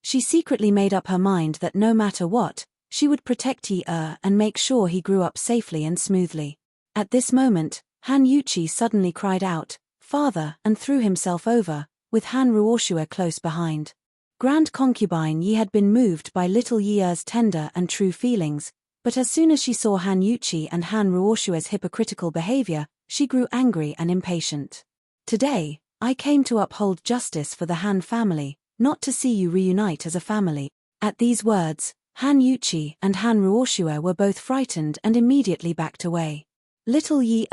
She secretly made up her mind that no matter what, she would protect Yi and make sure he grew up safely and smoothly. At this moment, Han Yuchi suddenly cried out, "Father," and threw himself over, with Han Ruoshua close behind. Grand concubine Yi had been moved by little Yi's tender and true feelings, but as soon as she saw Han Yuchi and Han Ruoshua's hypocritical behavior, she grew angry and impatient. Today, I came to uphold justice for the Han family, not to see you reunite as a family. At these words, Han Yuchi and Han Ruoshua were both frightened and immediately backed away. Little Yi,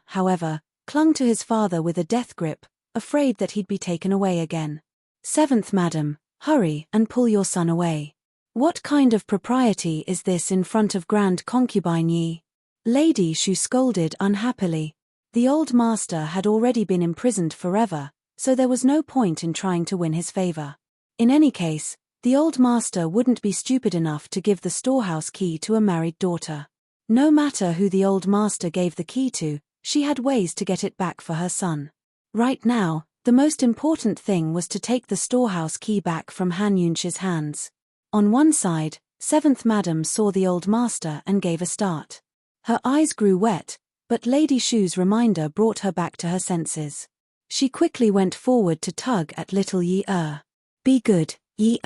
however, clung to his father with a death grip, afraid that he'd be taken away again. "Seventh Madam, hurry and pull your son away. What kind of propriety is this in front of Grand Concubine Yi?" Lady Shu scolded unhappily. The old master had already been imprisoned forever, so there was no point in trying to win his favor. In any case, the old master wouldn't be stupid enough to give the storehouse key to a married daughter. No matter who the old master gave the key to, she had ways to get it back for her son. Right now, the most important thing was to take the storehouse key back from Han Yunchi's hands. On one side, Seventh Madam saw the old master and gave a start. Her eyes grew wet, but Lady Shu's reminder brought her back to her senses. She quickly went forward to tug at little Yi. "Be good, Yi.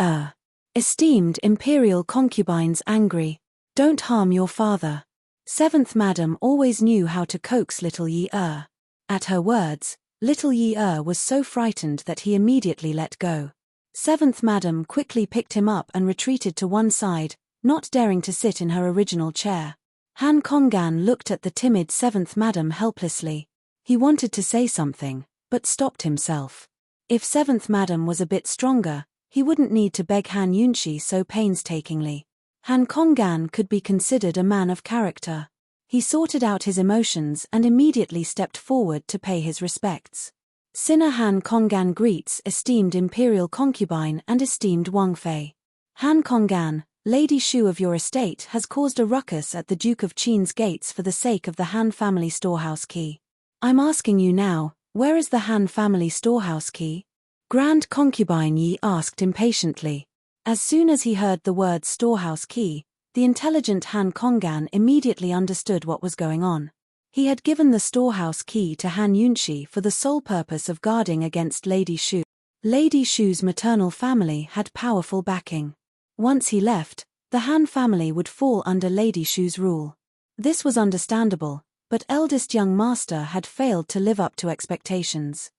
Esteemed imperial concubines angry. Don't harm your father." Seventh Madam always knew how to coax little Yi. At her words, little Yi was so frightened that he immediately let go. Seventh Madam quickly picked him up and retreated to one side, not daring to sit in her original chair. Han Konggan looked at the timid Seventh Madam helplessly. He wanted to say something, but stopped himself. If Seventh Madam was a bit stronger, he wouldn't need to beg Han Yunchi so painstakingly. Han Konggan could be considered a man of character. He sorted out his emotions and immediately stepped forward to pay his respects. "Sinner Han Konggan greets esteemed imperial concubine and esteemed Wang Fei. Han Konggan, Lady Shu of your estate has caused a ruckus at the Duke of Qin's gates for the sake of the Han family storehouse key. I'm asking you now, where is the Han family storehouse key?" Grand concubine Yi asked impatiently. As soon as he heard the word storehouse key, the intelligent Han Konggan immediately understood what was going on. He had given the storehouse key to Han Yunchi for the sole purpose of guarding against Lady Shu. Lady Shu's maternal family had powerful backing. Once he left, the Han family would fall under Lady Shu's rule. This was understandable, but eldest young master had failed to live up to expectations.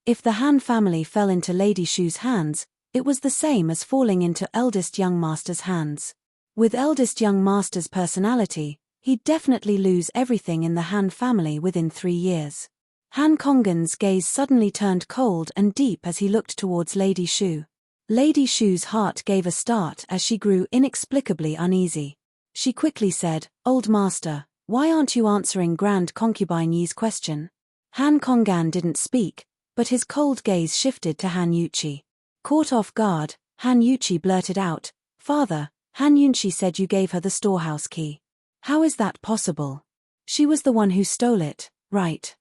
If the Han family fell into Lady Shu's hands, it was the same as falling into eldest young master's hands. With eldest young master's personality, he'd definitely lose everything in the Han family within 3 years. Han Konggan's gaze suddenly turned cold and deep as he looked towards Lady Shu. Lady Shu's heart gave a start as she grew inexplicably uneasy. She quickly said, "Old master, why aren't you answering Grand Concubine Yi's question?" Han Kongan didn't speak, but his cold gaze shifted to Han Yuchi. Caught off guard, Han Yuchi blurted out, "Father, Han Yunchi said you gave her the storehouse key. How is that possible? She was the one who stole it, right?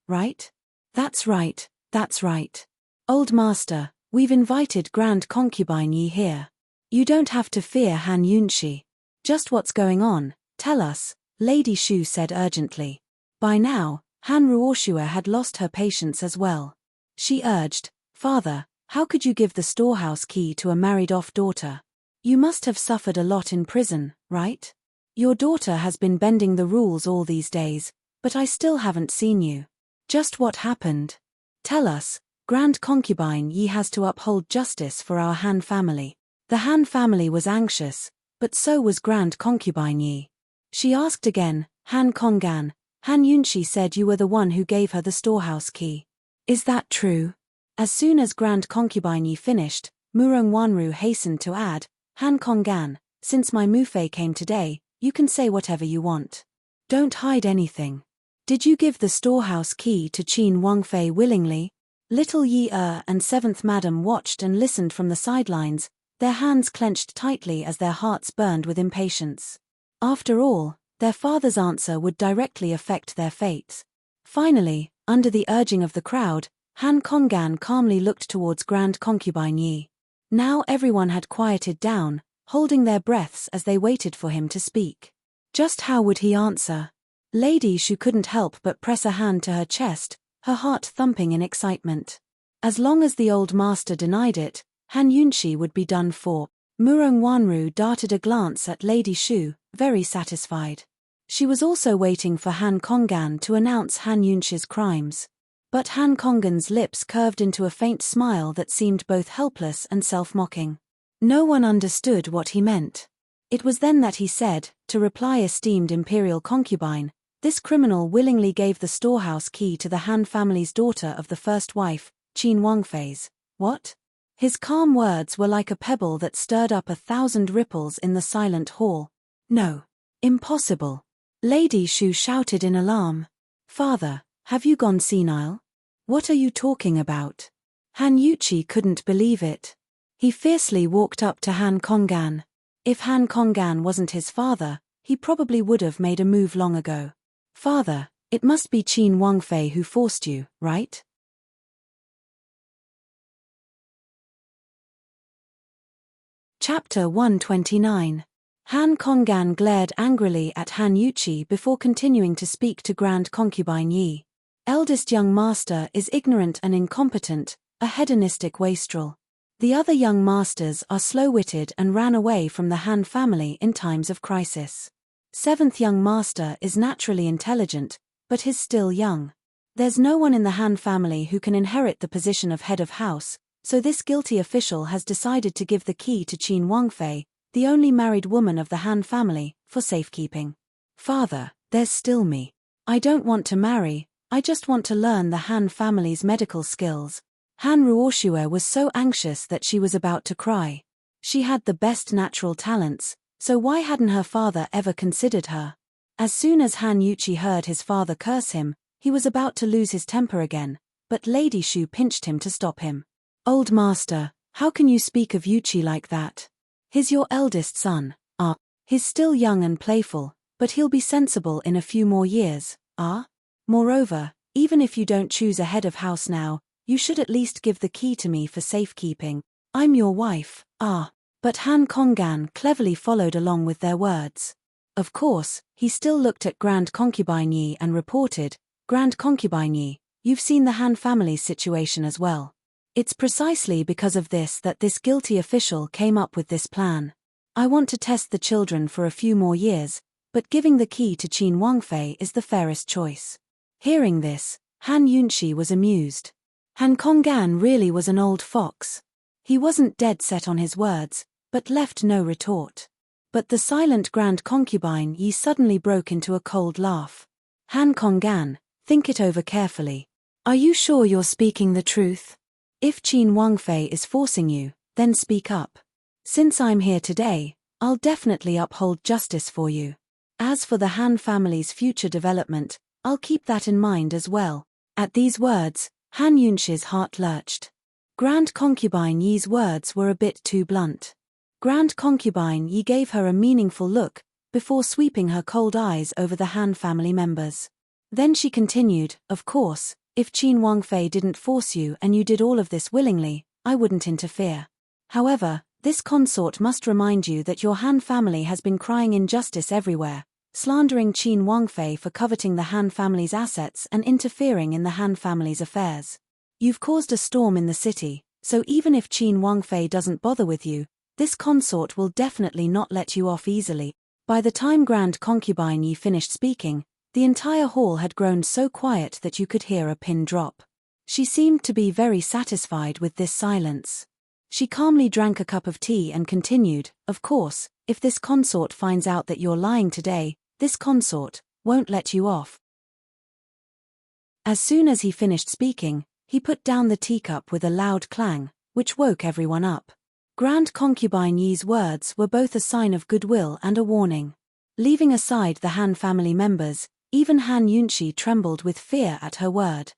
That's right, that's right. Old master, we've invited Grand Concubine Yi here. You don't have to fear Han Yunchi. Just what's going on, tell us," Lady Shu said urgently. By now, Han Ruoshua had lost her patience as well. She urged, "Father, how could you give the storehouse key to a married-off daughter? You must have suffered a lot in prison, right? Your daughter has been bending the rules all these days, but I still haven't seen you. Just what happened? Tell us. Grand Concubine Yi has to uphold justice for our Han family." The Han family was anxious, but so was Grand Concubine Yi. She asked again, "Han Kongan, Han Yunchi said you were the one who gave her the storehouse key. Is that true?" As soon as Grand Concubine Yi finished, Murong Wanru hastened to add, "Han Kongan, since my Mufei came today, you can say whatever you want. Don't hide anything. Did you give the storehouse key to Qin Wangfei willingly?" Little Yi and Seventh Madam watched and listened from the sidelines, their hands clenched tightly as their hearts burned with impatience. After all, their father's answer would directly affect their fates. Finally, under the urging of the crowd, Han Kongan calmly looked towards Grand Concubine Yi. Now everyone had quieted down, holding their breaths as they waited for him to speak. Just how would he answer? Lady Shu couldn't help but press a hand to her chest, her heart thumping in excitement. As long as the old master denied it, Han Yunchi would be done for. Murong Wanru darted a glance at Lady Shu, very satisfied. She was also waiting for Han Kongan to announce Han Yunchi's crimes. But Han Kongan's lips curved into a faint smile that seemed both helpless and self-mocking. No one understood what he meant. It was then that he said, to reply, "Esteemed imperial concubine, this criminal willingly gave the storehouse key to the Han family's daughter of the first wife, Qin Wangfei's." What? His calm words were like a pebble that stirred up 1,000 ripples in the silent hall. "No. Impossible." Lady Shu shouted in alarm. "Father, have you gone senile? What are you talking about?" Han Yuchi couldn't believe it. He fiercely walked up to Han Kongan. If Han Kongan wasn't his father, he probably would have made a move long ago. "Father, it must be Qin Wangfei who forced you, right?" Chapter 129. Han Kongan glared angrily at Han Yuchi before continuing to speak to Grand Concubine Yi. "Eldest young master is ignorant and incompetent, a hedonistic wastrel. The other young masters are slow-witted and ran away from the Han family in times of crisis. Seventh young master is naturally intelligent, but is still young. There's no one in the Han family who can inherit the position of head of house, so this guilty official has decided to give the key to Qin Wangfei, the only married woman of the Han family, for safekeeping. Father, there's still me. I don't want to marry, I just want to learn the Han family's medical skills." Han Ruoshua was so anxious that she was about to cry. She had the best natural talents, so why hadn't her father ever considered her? As soon as Han Yuchi heard his father curse him, he was about to lose his temper again, but Lady Shu pinched him to stop him. "Old master, how can you speak of Yuchi like that? He's your eldest son. He's still young and playful, but he'll be sensible in a few more years. Moreover, even if you don't choose a head of house now, you should at least give the key to me for safekeeping. I'm your wife. But Han Kongan cleverly followed along with their words. Of course, he still looked at Grand Concubine Yi and reported, "Grand Concubine Yi, you've seen the Han family's situation as well. It's precisely because of this that this guilty official came up with this plan. I want to test the children for a few more years, but giving the key to Qin Wangfei is the fairest choice." Hearing this, Han Yunchi was amused. Han Kongan really was an old fox. He wasn't dead set on his words, but left no retort. But the silent Grand Concubine Yi suddenly broke into a cold laugh. "Han Kongan, think it over carefully. Are you sure you're speaking the truth? If Qin Wangfei is forcing you, Then speak up. Since I'm here today, I'll definitely uphold justice for you. As for the Han family's future development, I'll keep that in mind as well. At these words, Han Yunxi's heart lurched. Grand Concubine Yi's words were a bit too blunt. Grand Concubine Yi gave her a meaningful look, before sweeping her cold eyes over the Han family members. Then she continued, of course, if Qin Wangfei didn't force you and you did all of this willingly, I wouldn't interfere. However, this consort must remind you that your Han family has been crying injustice everywhere, slandering Qin Wangfei for coveting the Han family's assets and interfering in the Han family's affairs. You've caused a storm in the city, so even if Qin Wangfei doesn't bother with you, this consort will definitely not let you off easily. By the time Grand Concubine Yi finished speaking, the entire hall had grown so quiet that you could hear a pin drop. She seemed to be very satisfied with this silence. She calmly drank a cup of tea and continued, of course, if this consort finds out that you're lying today, this consort won't let you off. As soon as he finished speaking, he put down the teacup with a loud clang, which woke everyone up. Grand Concubine Yi's words were both a sign of goodwill and a warning. Leaving aside the Han family members, even Han Yunxi trembled with fear at her word.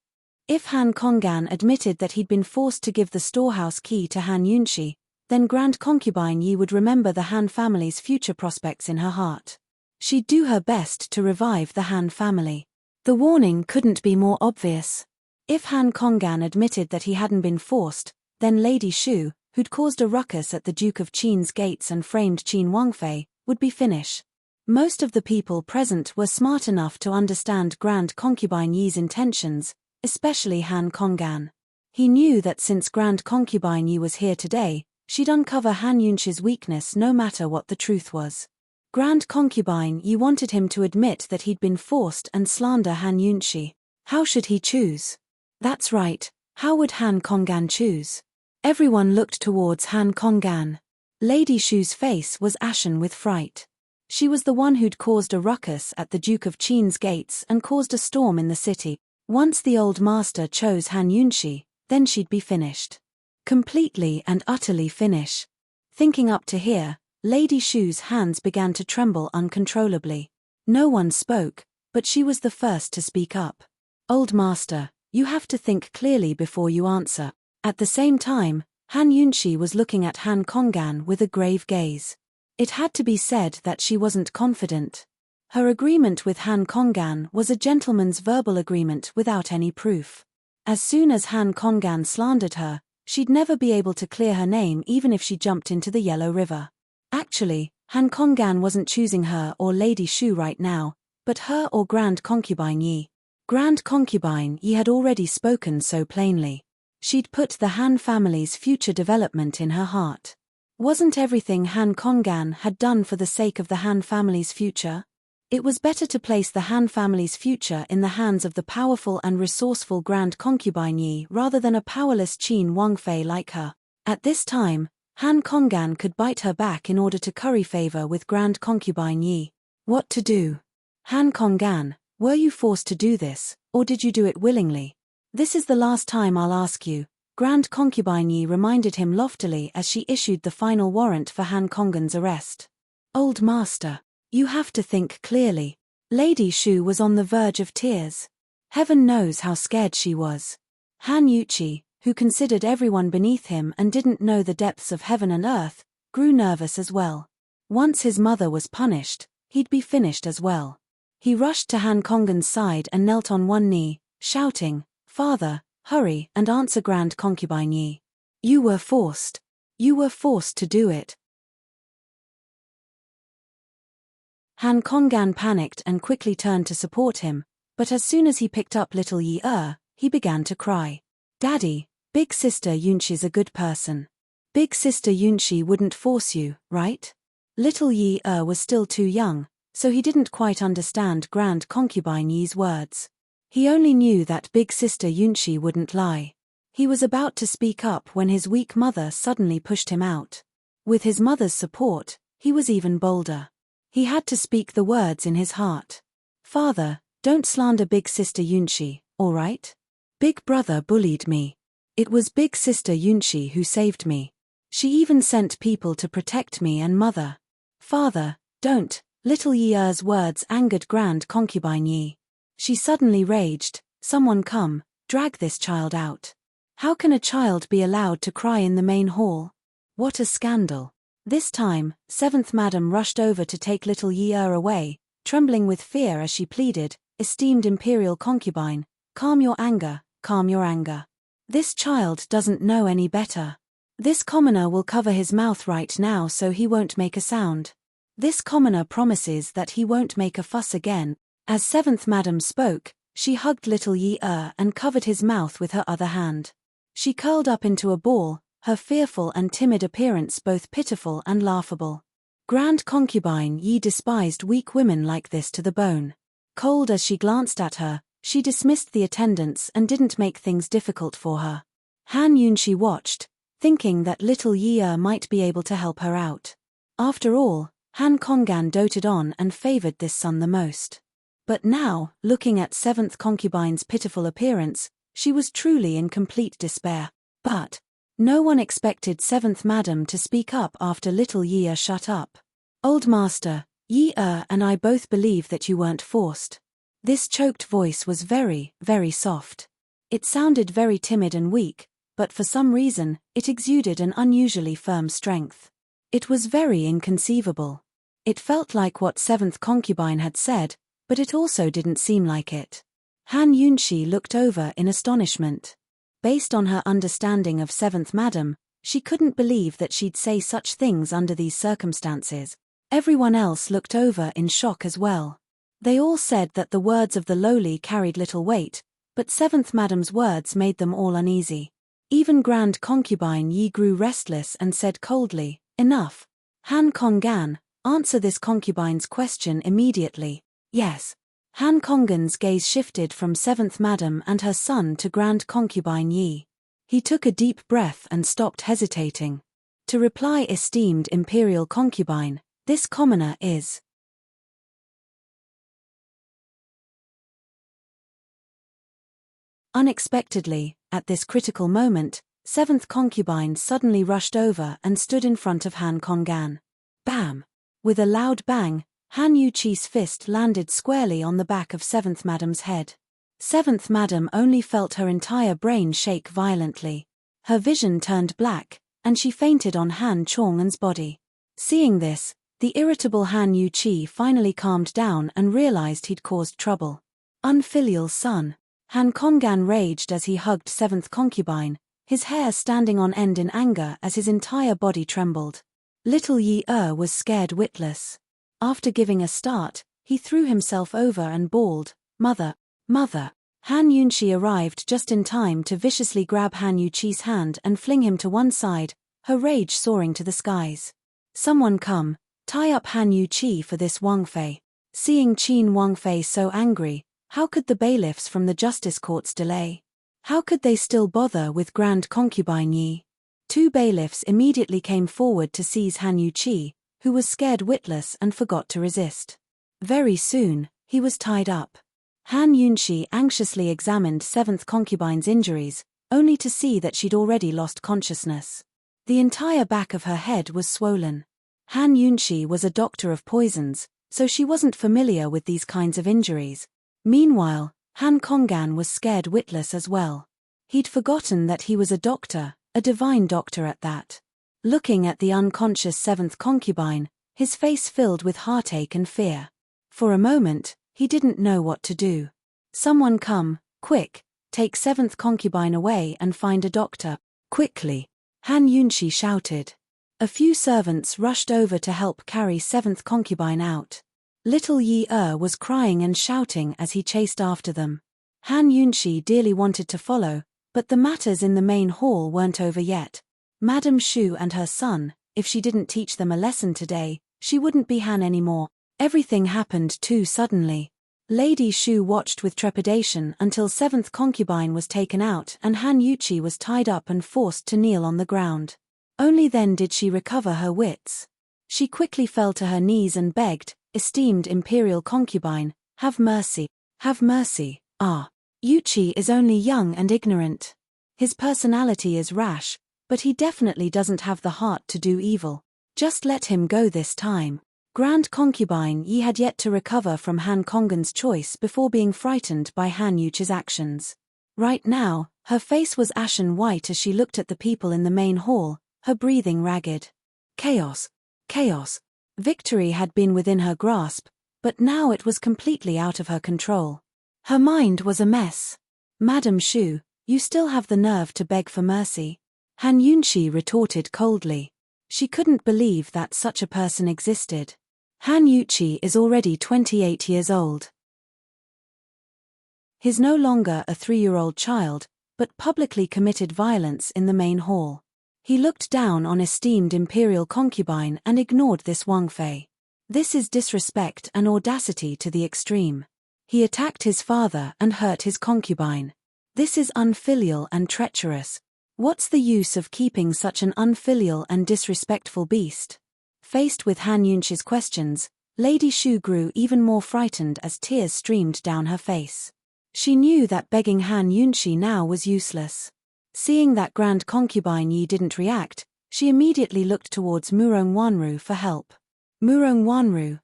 If Han Konggan admitted that he'd been forced to give the storehouse key to Han Yunxi, then Grand Concubine Yi would remember the Han family's future prospects in her heart. She'd do her best to revive the Han family. The warning couldn't be more obvious. If Han Konggan admitted that he hadn't been forced, then Lady Shu, who'd caused a ruckus at the Duke of Qin's gates and framed Qin Wangfei, would be finished. Most of the people present were smart enough to understand Grand Concubine Yi's intentions, especially Han Konggan. He knew that since Grand Concubine Yi was here today, she'd uncover Han Yunxi's weakness no matter what the truth was. Grand Concubine Yi wanted him to admit that he'd been forced and slander Han Yunxi. How should he choose? That's right, how would Han Konggan choose? Everyone looked towards Han Konggan. Lady Shu's face was ashen with fright. She was the one who'd caused a ruckus at the Duke of Qin's gates and caused a storm in the city. Once the old master chose Han Yunxi, then she'd be finished. Completely and utterly finish. Thinking up to here, Lady Shu's hands began to tremble uncontrollably. No one spoke, but she was the first to speak up. Old master, you have to think clearly before you answer. At the same time, Han Yunxi was looking at Han Konggan with a grave gaze. It had to be said that she wasn't confident. Her agreement with Han Konggan was a gentleman's verbal agreement without any proof. As soon as Han Konggan slandered her, she'd never be able to clear her name even if she jumped into the Yellow River. Actually, Han Konggan wasn't choosing her or Lady Shu right now, but her or Grand Concubine Yi. Grand Concubine Yi had already spoken so plainly. She'd put the Han family's future development in her heart. Wasn't everything Han Konggan had done for the sake of the Han family's future? It was better to place the Han family's future in the hands of the powerful and resourceful Grand Concubine Yi rather than a powerless Qin Wangfei like her. At this time, Han Konggan could bite her back in order to curry favor with Grand Concubine Yi. What to do? Han Konggan, were you forced to do this, or did you do it willingly? This is the last time I'll ask you, Grand Concubine Yi reminded him loftily as she issued the final warrant for Han Konggan's arrest. Old master, you have to think clearly. Lady Shu was on the verge of tears. Heaven knows how scared she was. Han Yunxi, who considered everyone beneath him and didn't know the depths of heaven and earth, grew nervous as well. Once his mother was punished, he'd be finished as well. He rushed to Han Konggan's side and knelt on one knee, shouting, "Father, hurry and answer Grand Concubine Yi. You were forced. You were forced to do it." Han Konggan panicked and quickly turned to support him, but as soon as he picked up little Yi he began to cry. "Daddy, Big Sister Yunxi's a good person. Big Sister Yunxi wouldn't force you, right?" Little Yi was still too young, so he didn't quite understand Grand Concubine Yi's words. He only knew that Big Sister Yunxi wouldn't lie. He was about to speak up when his weak mother suddenly pushed him out. With his mother's support, he was even bolder. He had to speak the words in his heart. "Father, don't slander Big Sister Yunxi, all right? Big brother bullied me. It was Big Sister Yunxi who saved me. She even sent people to protect me and mother. Father, don't. Little Yi Er's words angered Grand Concubine Yi. She suddenly raged, someone come, drag this child out. How can a child be allowed to cry in the main hall? What a scandal. This time, 7th Madam rushed over to take little Yi Er away, trembling with fear as she pleaded, esteemed imperial concubine, calm your anger, calm your anger. This child doesn't know any better. This commoner will cover his mouth right now so he won't make a sound. This commoner promises that he won't make a fuss again. As 7th Madam spoke, she hugged little Yi Er and covered his mouth with her other hand. She curled up into a ball, her fearful and timid appearance both pitiful and laughable. Grand Concubine Yi despised weak women like this to the bone. Cold as she glanced at her, she dismissed the attendants and didn't make things difficult for her. Han Yunshi watched, thinking that little Yi Er might be able to help her out. After all, Han Kongan doted on and favored this son the most. But now, looking at 7th Concubine's pitiful appearance, she was truly in complete despair. But no one expected 7th Madam to speak up after little Yi Er shut up. Old Master, Yi Er and I both believe that you weren't forced. This choked voice was very, very soft. It sounded very timid and weak, but for some reason, it exuded an unusually firm strength. It was very inconceivable. It felt like what 7th Concubine had said, but it also didn't seem like it. Han Yunshi looked over in astonishment. Based on her understanding of 7th Madam, she couldn't believe that she'd say such things under these circumstances. Everyone else looked over in shock as well. They all said that the words of the lowly carried little weight, but 7th Madam's words made them all uneasy. Even Grand Concubine Yi grew restless and said coldly, enough. Han Kongan, answer this concubine's question immediately. Yes. Han Kongan's gaze shifted from 7th Madam and her son to Grand Concubine Yi. He took a deep breath and stopped hesitating. To reply, esteemed imperial concubine, this commoner is. Unexpectedly, at this critical moment, 7th Concubine suddenly rushed over and stood in front of Han Kongan. Bam! With a loud bang, Han Yuqi's fist landed squarely on the back of 7th Madam's head. 7th Madam only felt her entire brain shake violently. Her vision turned black, and she fainted on Han Chong'an's body. Seeing this, the irritable Han Yuqi finally calmed down and realized he'd caused trouble. Unfilial son. Han Kongan raged as he hugged 7th Concubine, his hair standing on end in anger as his entire body trembled. Little Yi Er was scared witless. After giving a start, he threw himself over and bawled, "Mother, mother!" Han Yunshi arrived just in time to viciously grab Han Yuqi's hand and fling him to one side, her rage soaring to the skies. Someone come, tie up Han Yuqi for this Wang Fei. Seeing Qin Wang Fei so angry, how could the bailiffs from the justice courts delay? How could they still bother with Grand Concubine Yi? 2 bailiffs immediately came forward to seize Han Yuqi, who was scared witless and forgot to resist. Very soon, he was tied up. Han Yunshi anxiously examined 7th Concubine's injuries, only to see that she'd already lost consciousness. The entire back of her head was swollen. Han Yunshi was a doctor of poisons, so she wasn't familiar with these kinds of injuries. Meanwhile, Han Kongan was scared witless as well. He'd forgotten that he was a doctor, a divine doctor at that. Looking at the unconscious 7th Concubine, his face filled with heartache and fear. For a moment, he didn't know what to do. Someone come, quick, take 7th Concubine away and find a doctor, quickly, Han Yunshi shouted. A few servants rushed over to help carry 7th Concubine out. Little Yi Er was crying and shouting as he chased after them. Han Yunshi dearly wanted to follow, but the matters in the main hall weren't over yet. Madame Shu and her son, if she didn't teach them a lesson today, she wouldn't be Han anymore. Everything happened too suddenly. Lady Shu watched with trepidation until 7th Concubine was taken out and Han Yuqi was tied up and forced to kneel on the ground. Only then did she recover her wits. She quickly fell to her knees and begged, "Esteemed imperial concubine, have mercy, have mercy. Yuqi is only young and ignorant. His personality is rash, But he definitely doesn't have the heart to do evil. Just let him go this time. Grand concubine Yi had yet to recover from Han Kongan's choice before being frightened by Han Yuchi's actions. Right now, her face was ashen white as she looked at the people in the main hall, her breathing ragged. Chaos. Chaos. Victory had been within her grasp, but now it was completely out of her control. Her mind was a mess. Madam Shu, you still have the nerve to beg for mercy? Han Yunshi retorted coldly. She couldn't believe that such a person existed. Han Yuchi is already 28 years old. He's no longer a 3-year-old child, but publicly committed violence in the main hall. He looked down on esteemed imperial concubine and ignored this Wang Fei. This is disrespect and audacity to the extreme. He attacked his father and hurt his concubine. This is unfilial and treacherous. What's the use of keeping such an unfilial and disrespectful beast? Faced with Han Yunshi's questions, Lady Shu grew even more frightened as tears streamed down her face. She knew that begging Han Yunshi now was useless. Seeing that Grand Concubine Yi didn't react, she immediately looked towards Murong Wanru for help. Murong Wanru,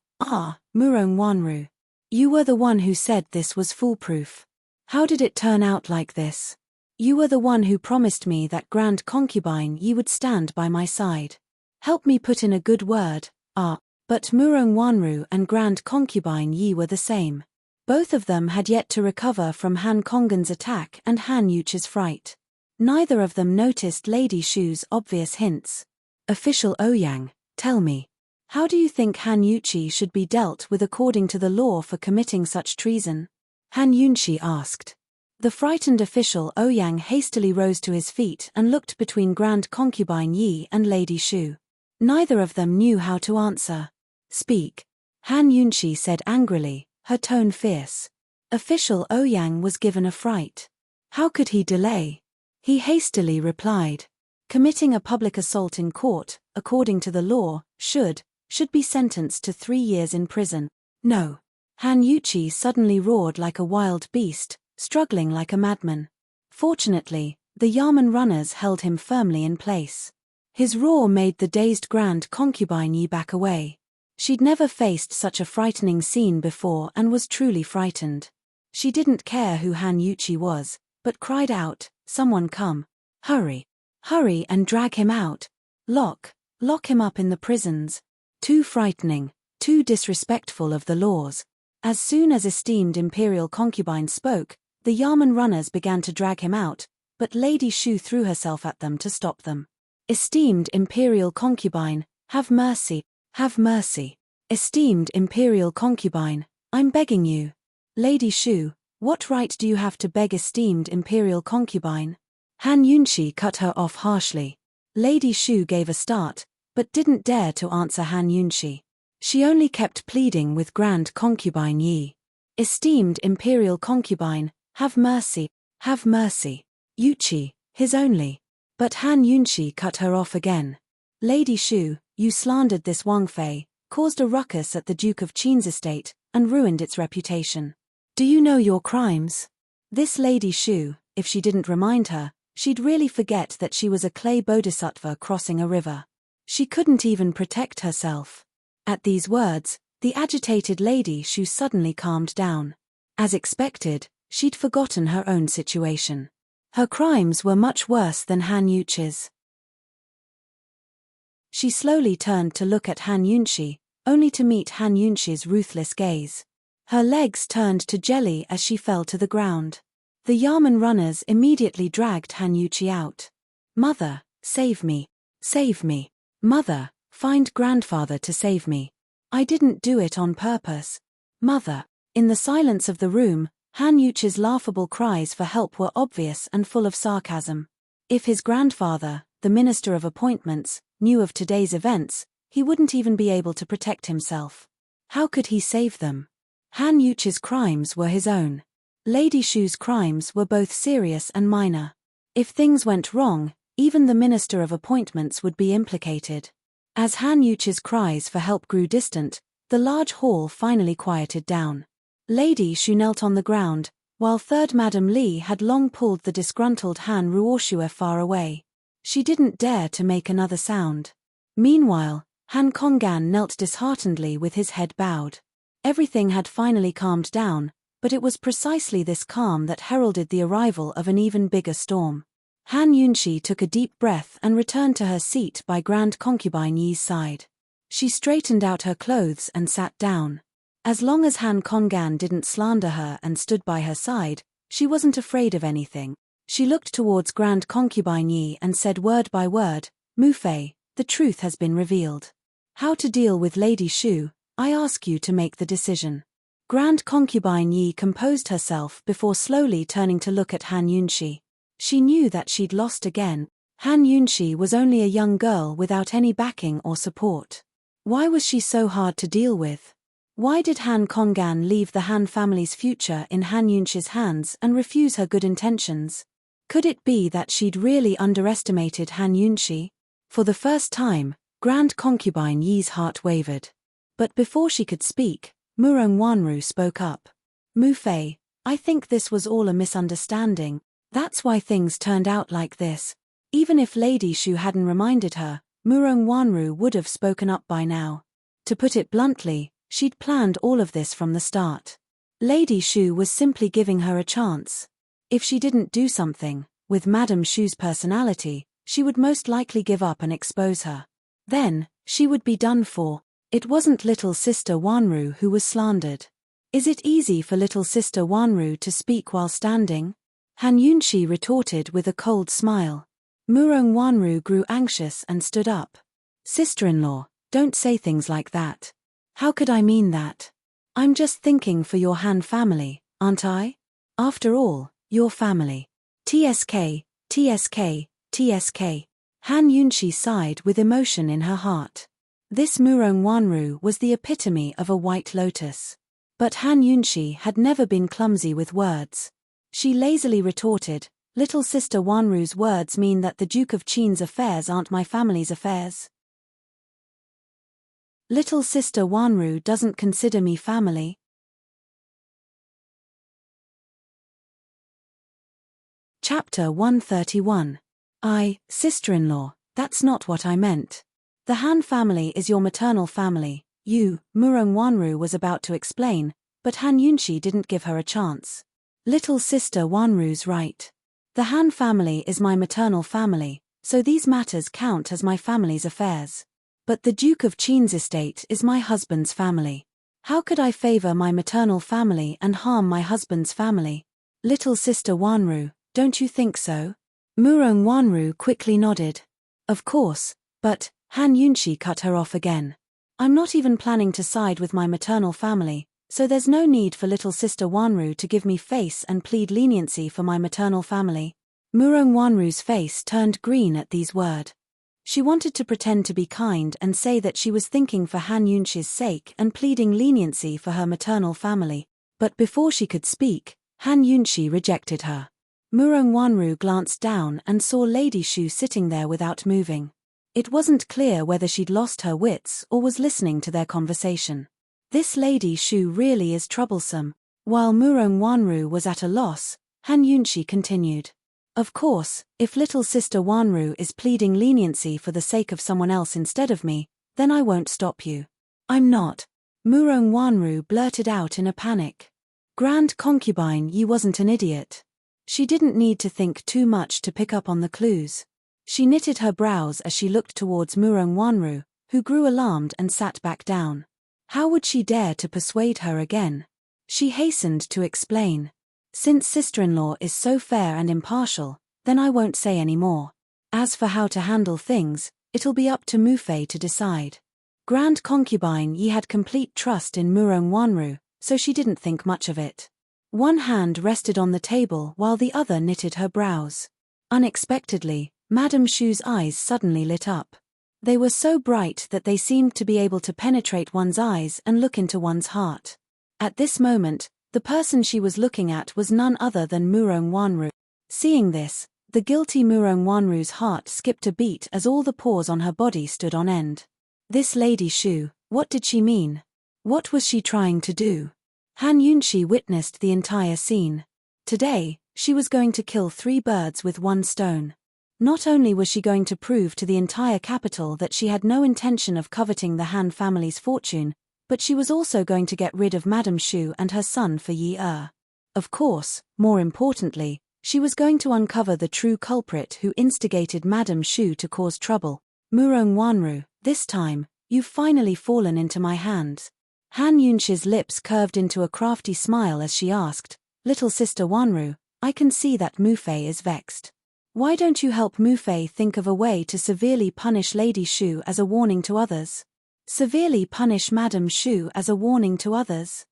Murong Wanru. You were the one who said this was foolproof. How did it turn out like this? You were the one who promised me that Grand Concubine Yi would stand by my side. Help me put in a good word. But Murong Wanru and Grand Concubine Yi were the same. Both of them had yet to recover from Han Kongan's attack and Han Yuchi's fright. Neither of them noticed Lady Shu's obvious hints. Official Ouyang, tell me, how do you think Han Yuchi should be dealt with according to the law for committing such treason? Han Yunshi asked. The frightened official Ouyang hastily rose to his feet and looked between Grand Concubine Yi and Lady Shu. Neither of them knew how to answer. Speak. Han Yunshi said angrily, her tone fierce. Official Ouyang was given a fright. How could he delay? He hastily replied. Committing a public assault in court, according to the law, should be sentenced to 3 years in prison. No. Han Yuchi suddenly roared like a wild beast, struggling like a madman. Fortunately, the Yamen runners held him firmly in place. His roar made the dazed Grand Concubine Yi back away. She'd never faced such a frightening scene before and was truly frightened. She didn't care who Han Yuchi was, but cried out, "Someone come. Hurry. Hurry and drag him out. Lock him up in the prisons." Too frightening, too disrespectful of the laws. As soon as esteemed imperial concubine spoke, the Yamen runners began to drag him out, but Lady Shu threw herself at them to stop them. Esteemed imperial concubine, have mercy, have mercy. Esteemed imperial concubine, I'm begging you. Lady Shu, what right do you have to beg esteemed imperial concubine? Han Yunshi cut her off harshly. Lady Shu gave a start, but didn't dare to answer Han Yunshi. She only kept pleading with Grand Concubine Yi. Esteemed imperial concubine, have mercy, have mercy. Yuchi, his only. But Han Yunshi cut her off again. Lady Shu, you slandered this Wang Fei, caused a ruckus at the Duke of Qin's estate, and ruined its reputation. Do you know your crimes? This Lady Shu, if she didn't remind her, she'd really forget that she was a clay bodhisattva crossing a river. She couldn't even protect herself. At these words, the agitated Lady Shu suddenly calmed down. As expected, she'd forgotten her own situation. Her crimes were much worse than Han Yuchi's. She slowly turned to look at Han Yunshi, only to meet Han Yunshi's ruthless gaze. Her legs turned to jelly as she fell to the ground. The Yamen runners immediately dragged Han Yuchi out. Mother, save me. Save me. Mother, find grandfather to save me. I didn't do it on purpose. Mother. In the silence of the room, Han Yuchi's laughable cries for help were obvious and full of sarcasm. If his grandfather, the Minister of Appointments, knew of today's events, he wouldn't even be able to protect himself. How could he save them? Han Yuchi's crimes were his own. Lady Shu's crimes were both serious and minor. If things went wrong, even the Minister of Appointments would be implicated. As Han Yuchi's cries for help grew distant, the large hall finally quieted down. Lady Shu knelt on the ground, while Third Madam Li had long pulled the disgruntled Han Ruoshue far away. She didn't dare to make another sound. Meanwhile, Han Kongan knelt disheartenedly with his head bowed. Everything had finally calmed down, but it was precisely this calm that heralded the arrival of an even bigger storm. Han Yunshi took a deep breath and returned to her seat by Grand Concubine Yi's side. She straightened out her clothes and sat down. As long as Han Kongan didn't slander her and stood by her side, she wasn't afraid of anything. She looked towards Grand Concubine Yi and said word by word, "Mu Fei, the truth has been revealed. How to deal with Lady Shu, I ask you to make the decision." Grand Concubine Yi composed herself before slowly turning to look at Han Yunshi. She knew that she'd lost again. Han Yunshi was only a young girl without any backing or support. Why was she so hard to deal with? Why did Han Kongan leave the Han family's future in Han Yunshi's hands and refuse her good intentions? Could it be that she'd really underestimated Han Yunshi? For the first time, Grand Concubine Yi's heart wavered. But before she could speak, Murong Wanru spoke up. "Mu Fei, I think this was all a misunderstanding. That's why things turned out like this." Even if Lady Shu hadn't reminded her, Murong Wanru would have spoken up by now. To put it bluntly, she'd planned all of this from the start. Lady Shu was simply giving her a chance. If she didn't do something, with Madame Shu's personality, she would most likely give up and expose her. Then, she would be done for. It wasn't little sister Wanru who was slandered. Is it easy for little sister Wanru to speak while standing? Han Yunshi retorted with a cold smile. Murong Wanru grew anxious and stood up. "Sister-in-law, don't say things like that." "How could I mean that? I'm just thinking for your Han family, aren't I? After all, your family." TSK, TSK, TSK. Han Yunshi sighed with emotion in her heart. This Murong Wanru was the epitome of a white lotus. But Han Yunshi had never been clumsy with words. She lazily retorted, "Little sister Wanru's words mean that the Duke of Qin's affairs aren't my family's affairs. Little sister Wanru doesn't consider me family." Chapter 131. Sister-in-law, that's not what I meant. The Han family is your maternal family, Murong Wanru was about to explain, but Han Yunshi didn't give her a chance. "Little sister Wanru's right. The Han family is my maternal family, so these matters count as my family's affairs. But the Duke of Qin's estate is my husband's family. How could I favor my maternal family and harm my husband's family? Little sister Wanru, don't you think so?" Murong Wanru quickly nodded. "Of course, but," Han Yunshi cut her off again. "I'm not even planning to side with my maternal family, so there's no need for little sister Wanru to give me face and plead leniency for my maternal family." Murong Wanru's face turned green at these words. She wanted to pretend to be kind and say that she was thinking for Han Yunshi's sake and pleading leniency for her maternal family, but before she could speak, Han Yunshi rejected her. Murong Wanru glanced down and saw Lady Shu sitting there without moving. It wasn't clear whether she'd lost her wits or was listening to their conversation. This Lady Shu really is troublesome. While Murong Wanru was at a loss, Han Yunshi continued. "Of course, if little sister Wanru is pleading leniency for the sake of someone else instead of me, then I won't stop you." "I'm not." Murong Wanru blurted out in a panic. Grand Concubine Yi wasn't an idiot. She didn't need to think too much to pick up on the clues. She knitted her brows as she looked towards Murong Wanru, who grew alarmed and sat back down. How would she dare to persuade her again? She hastened to explain. "Since sister-in-law is so fair and impartial, then I won't say any more. As for how to handle things, it'll be up to Mu Fei to decide." Grand Concubine Yi had complete trust in Murong Wanru, so she didn't think much of it. One hand rested on the table while the other knitted her brows. Unexpectedly, Madame Shu's eyes suddenly lit up. They were so bright that they seemed to be able to penetrate one's eyes and look into one's heart. At this moment, the person she was looking at was none other than Murong Wanru. Seeing this, the guilty Murong Wanru's heart skipped a beat as all the pores on her body stood on end. This Lady Shu, what did she mean? What was she trying to do? Han Yunshi witnessed the entire scene. Today, she was going to kill 3 birds with 1 stone. Not only was she going to prove to the entire capital that she had no intention of coveting the Han family's fortune, but she was also going to get rid of Madame Shu and her son for Yi. Of course, more importantly, she was going to uncover the true culprit who instigated Madame Shu to cause trouble. Murong Wanru, this time, you've finally fallen into my hands. Han Yunxi's lips curved into a crafty smile as she asked, Little sister Wanru, I can see that Mufei is vexed. Why don't you help Mufei think of a way to severely punish Lady Shu as a warning to others? Severely punish Madame Shu as a warning to others?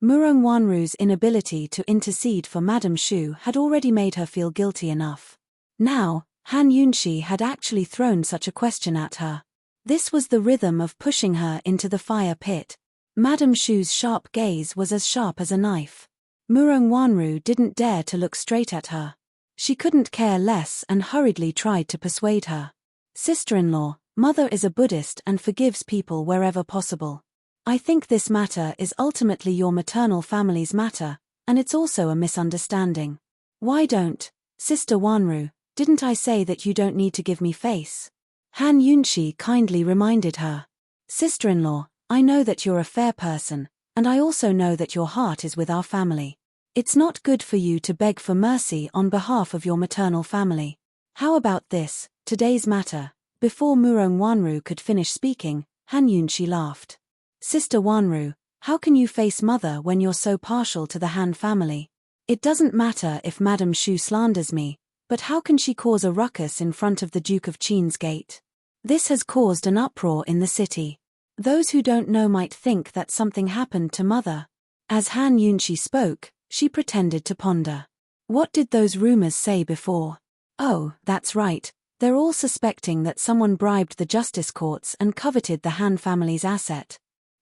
Murong Wanru's inability to intercede for Madame Shu had already made her feel guilty enough. Now, Han Yunxi had actually thrown such a question at her. This was the rhythm of pushing her into the fire pit. Madame Shu's sharp gaze was as sharp as a knife. Murong Wanru didn't dare to look straight at her. She couldn't care less and hurriedly tried to persuade her. Sister-in-law, Mother is a Buddhist and forgives people wherever possible. I think this matter is ultimately your maternal family's matter, and it's also a misunderstanding. Why don't, Sister Wanru, didn't I say that you don't need to give me face? Han Yunxi kindly reminded her. Sister-in-law, I know that you're a fair person, and I also know that your heart is with our family. It's not good for you to beg for mercy on behalf of your maternal family. How about this, today's matter? Before Murong Wanru could finish speaking, Han Yunxi laughed. Sister Wanru, how can you face Mother when you're so partial to the Han family? It doesn't matter if Madame Shu slanders me, but how can she cause a ruckus in front of the Duke of Qin's gate? This has caused an uproar in the city. Those who don't know might think that something happened to Mother. As Han Yunxi spoke, she pretended to ponder. What did those rumors say before? Oh, that's right. They're all suspecting that someone bribed the justice courts and coveted the Han family's asset.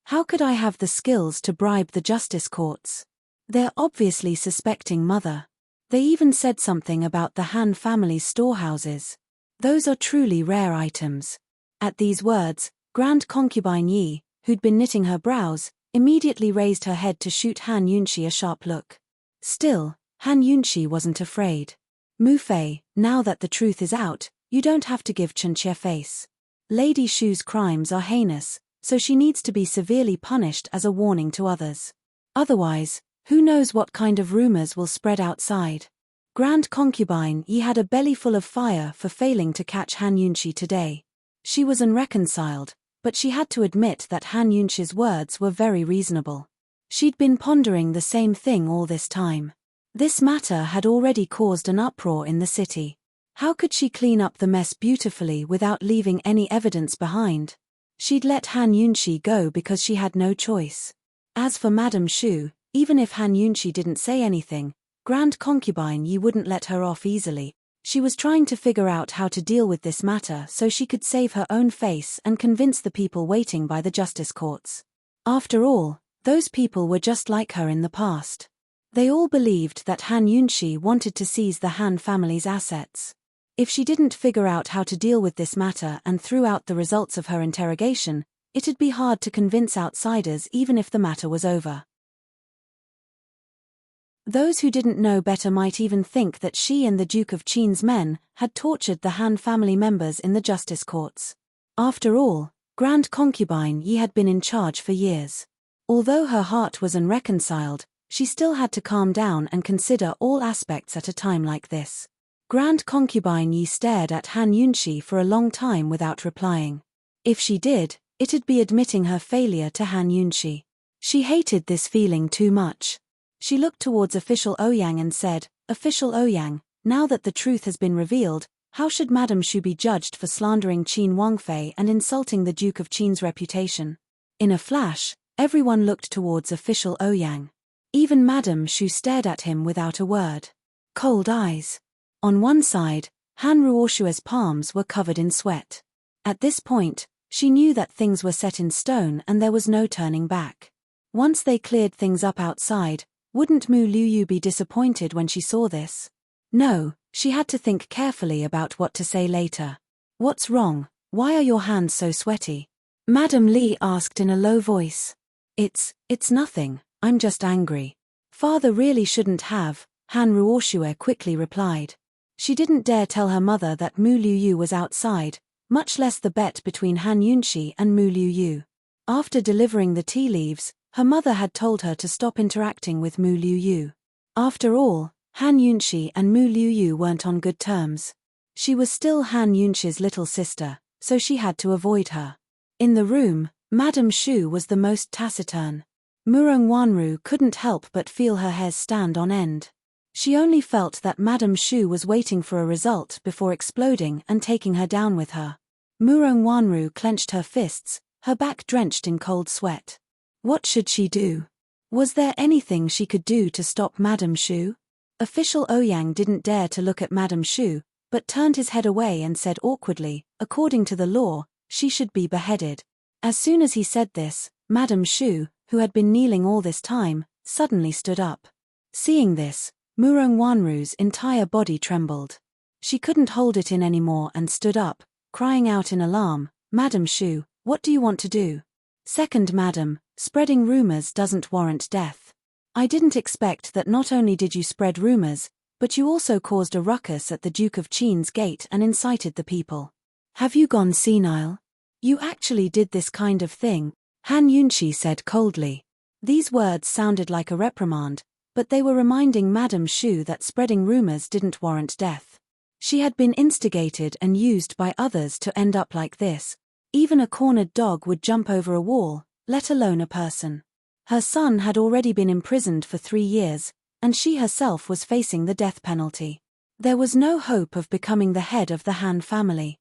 How could I have the skills to bribe the justice courts? They're obviously suspecting Mother. They even said something about the Han family's storehouses. Those are truly rare items. At these words, Grand Concubine Yi, who'd been knitting her brows, immediately raised her head to shoot Han Yunxi a sharp look. Still, Han Yunxi wasn't afraid. Mufei, now that the truth is out, you don't have to give Chunqie face. Lady Shu's crimes are heinous, so she needs to be severely punished as a warning to others. Otherwise, who knows what kind of rumors will spread outside. Grand Concubine Yi had a belly full of fire for failing to catch Han Yunxi today. She was unreconciled, but she had to admit that Han Yunxi's words were very reasonable. She'd been pondering the same thing all this time. This matter had already caused an uproar in the city. How could she clean up the mess beautifully without leaving any evidence behind? She'd let Han Yunxi go because she had no choice. As for Madame Shu, even if Han Yunxi didn't say anything, Grand Concubine Yi wouldn't let her off easily. She was trying to figure out how to deal with this matter so she could save her own face and convince the people waiting by the justice courts. After all, those people were just like her in the past. They all believed that Han Yunxi wanted to seize the Han family's assets. If she didn't figure out how to deal with this matter and threw out the results of her interrogation, it'd be hard to convince outsiders even if the matter was over. Those who didn't know better might even think that she and the Duke of Qin's men had tortured the Han family members in the justice courts. After all, Grand Concubine Yi had been in charge for years. Although her heart was unreconciled, she still had to calm down and consider all aspects at a time like this. Grand Concubine Yi stared at Han Yunxi for a long time without replying. If she did, it'd be admitting her failure to Han Yunxi. She hated this feeling too much. She looked towards Official Ouyang and said, Official Ouyang, now that the truth has been revealed, how should Madame Shu be judged for slandering Qin Wangfei and insulting the Duke of Qin's reputation? In a flash, everyone looked towards Official Ouyang. Even Madame Shu stared at him without a word. Cold eyes. On one side, Han Ruoshue's palms were covered in sweat. At this point, she knew that things were set in stone and there was no turning back. Once they cleared things up outside, wouldn't Mu Liuyu be disappointed when she saw this? No, she had to think carefully about what to say later. What's wrong? Why are your hands so sweaty? Madame Li asked in a low voice. It's nothing, I'm just angry. Father really shouldn't have, Han Ruoshue quickly replied. She didn't dare tell her mother that Mu Liuyu was outside, much less the bet between Han Yunxi and Mu Liuyu. After delivering the tea leaves, her mother had told her to stop interacting with Mu Liuyu. After all, Han Yunxi and Mu Liuyu weren't on good terms. She was still Han Yunxi's little sister, so she had to avoid her. In the room, Madame Shu was the most taciturn. Murong Wanru couldn't help but feel her hairs stand on end. She only felt that Madame Shu was waiting for a result before exploding and taking her down with her. Murong Wanru clenched her fists, her back drenched in cold sweat. What should she do? Was there anything she could do to stop Madame Shu? Official Ouyang didn't dare to look at Madame Shu, but turned his head away and said awkwardly, according to the law, she should be beheaded. As soon as he said this, Madame Shu, who had been kneeling all this time, suddenly stood up. Seeing this, Murong Wanru's entire body trembled. She couldn't hold it in anymore and stood up, crying out in alarm, "Madame Shu, what do you want to do?" "Second madam, spreading rumors doesn't warrant death. I didn't expect that not only did you spread rumors, but you also caused a ruckus at the Duke of Qin's gate and incited the people. Have you gone senile? You actually did this kind of thing," Han Yunxi said coldly. These words sounded like a reprimand, but they were reminding Madame Shu that spreading rumors didn't warrant death. She had been instigated and used by others to end up like this. Even a cornered dog would jump over a wall, let alone a person. Her son had already been imprisoned for 3 years, and she herself was facing the death penalty. There was no hope of becoming the head of the Han family.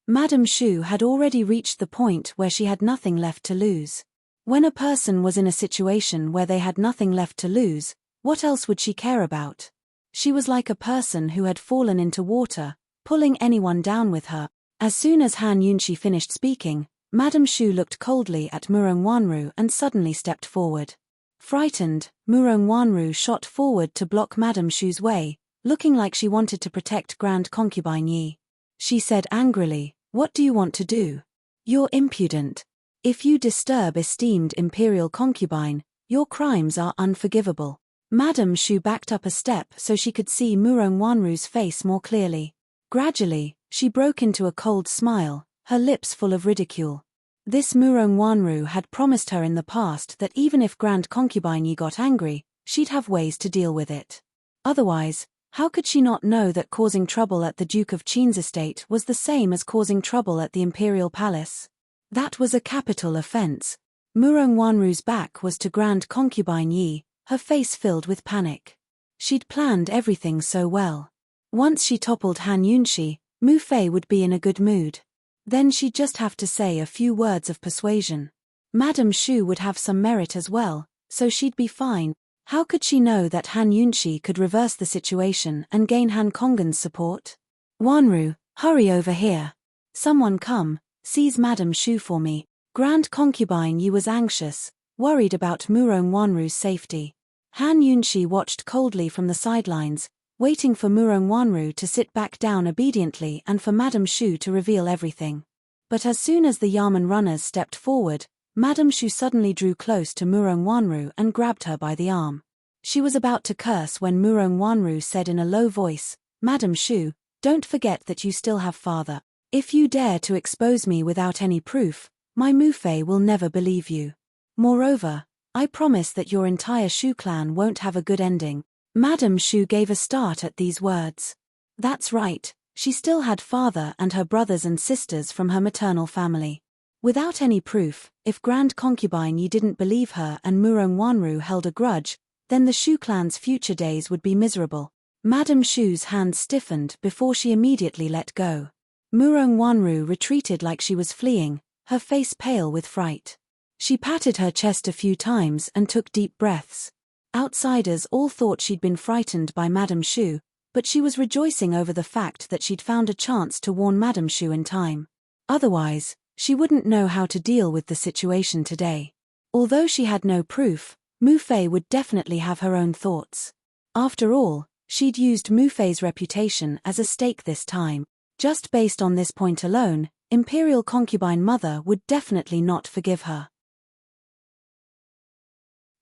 Madame Shu had already reached the point where she had nothing left to lose. When a person was in a situation where they had nothing left to lose, what else would she care about? She was like a person who had fallen into water, pulling anyone down with her. As soon as Han Yunxi finished speaking, Madame Shu looked coldly at Murong Wanru and suddenly stepped forward. Frightened, Murong Wanru shot forward to block Madame Shu's way, looking like she wanted to protect Grand Concubine Yi. She said angrily, "What do you want to do? You're impudent. If you disturb esteemed imperial concubine, your crimes are unforgivable." Madame Shu backed up a step so she could see Murong Wanru's face more clearly. Gradually, she broke into a cold smile, her lips full of ridicule. This Murong Wanru had promised her in the past that even if Grand Concubine Yi got angry, she'd have ways to deal with it. Otherwise, how could she not know that causing trouble at the Duke of Qin's estate was the same as causing trouble at the imperial palace? That was a capital offense. Murong Wanru's back was to Grand Concubine Yi, her face filled with panic. She'd planned everything so well. Once she toppled Han Yunxi, Mu Fei would be in a good mood. Then she'd just have to say a few words of persuasion. Madame Shu would have some merit as well, so she'd be fine. How could she know that Han Yunxi could reverse the situation and gain Han Konggen's support? "Wanru, hurry over here. Someone come, seize Madame Shu for me." Grand Concubine Yi was anxious, worried about Murong Wanru's safety. Han Yunxi watched coldly from the sidelines, waiting for Murong Wanru to sit back down obediently and for Madame Shu to reveal everything. But as soon as the Yamen runners stepped forward, Madame Shu suddenly drew close to Murong Wanru and grabbed her by the arm. She was about to curse when Murong Wanru said in a low voice, "Madame Shu, don't forget that you still have father. If you dare to expose me without any proof, my Mu Fei will never believe you. Moreover, I promise that your entire Shu clan won't have a good ending." Madame Shu gave a start at these words. That's right, she still had father and her brothers and sisters from her maternal family. Without any proof, if Grand Concubine Yi didn't believe her and Murong Wanru held a grudge, then the Shu clan's future days would be miserable. Madame Shu's hands stiffened before she immediately let go. Murong Wanru retreated like she was fleeing, her face pale with fright. She patted her chest a few times and took deep breaths. Outsiders all thought she'd been frightened by Madame Shu, but she was rejoicing over the fact that she'd found a chance to warn Madame Shu in time. Otherwise, she wouldn't know how to deal with the situation today. Although she had no proof, Mu Fei would definitely have her own thoughts. After all, she'd used Mu Fei's reputation as a stake this time. Just based on this point alone, Imperial Concubine Mother would definitely not forgive her.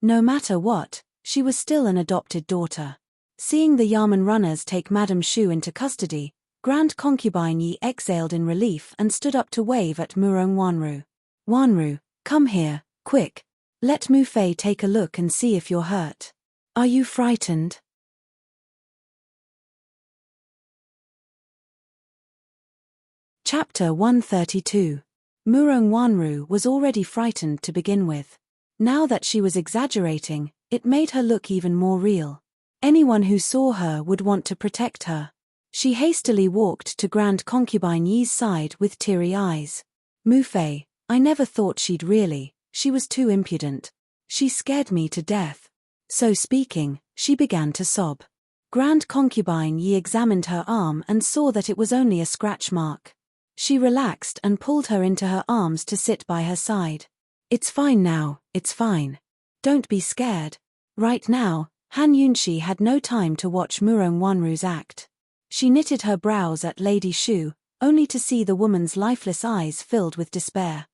No matter what, she was still an adopted daughter. Seeing the Yamen runners take Madame Shu into custody, Grand Concubine Yi exhaled in relief and stood up to wave at Murong Wanru. Wanru, come here, quick. Let Mu Fei take a look and see if you're hurt. Are you frightened? Chapter 132. Murong Wanru was already frightened to begin with. Now that she was exaggerating, it made her look even more real. Anyone who saw her would want to protect her. She hastily walked to Grand Concubine Yi's side with teary eyes. Mu Fei, I never thought she'd really. She was too impudent. She scared me to death. So speaking, she began to sob. Grand Concubine Yi examined her arm and saw that it was only a scratch mark. She relaxed and pulled her into her arms to sit by her side. It's fine now, it's fine. Don't be scared. Right now, Han Yunxi had no time to watch Murong Wanru's act. She knitted her brows at Lady Shu, only to see the woman's lifeless eyes filled with despair.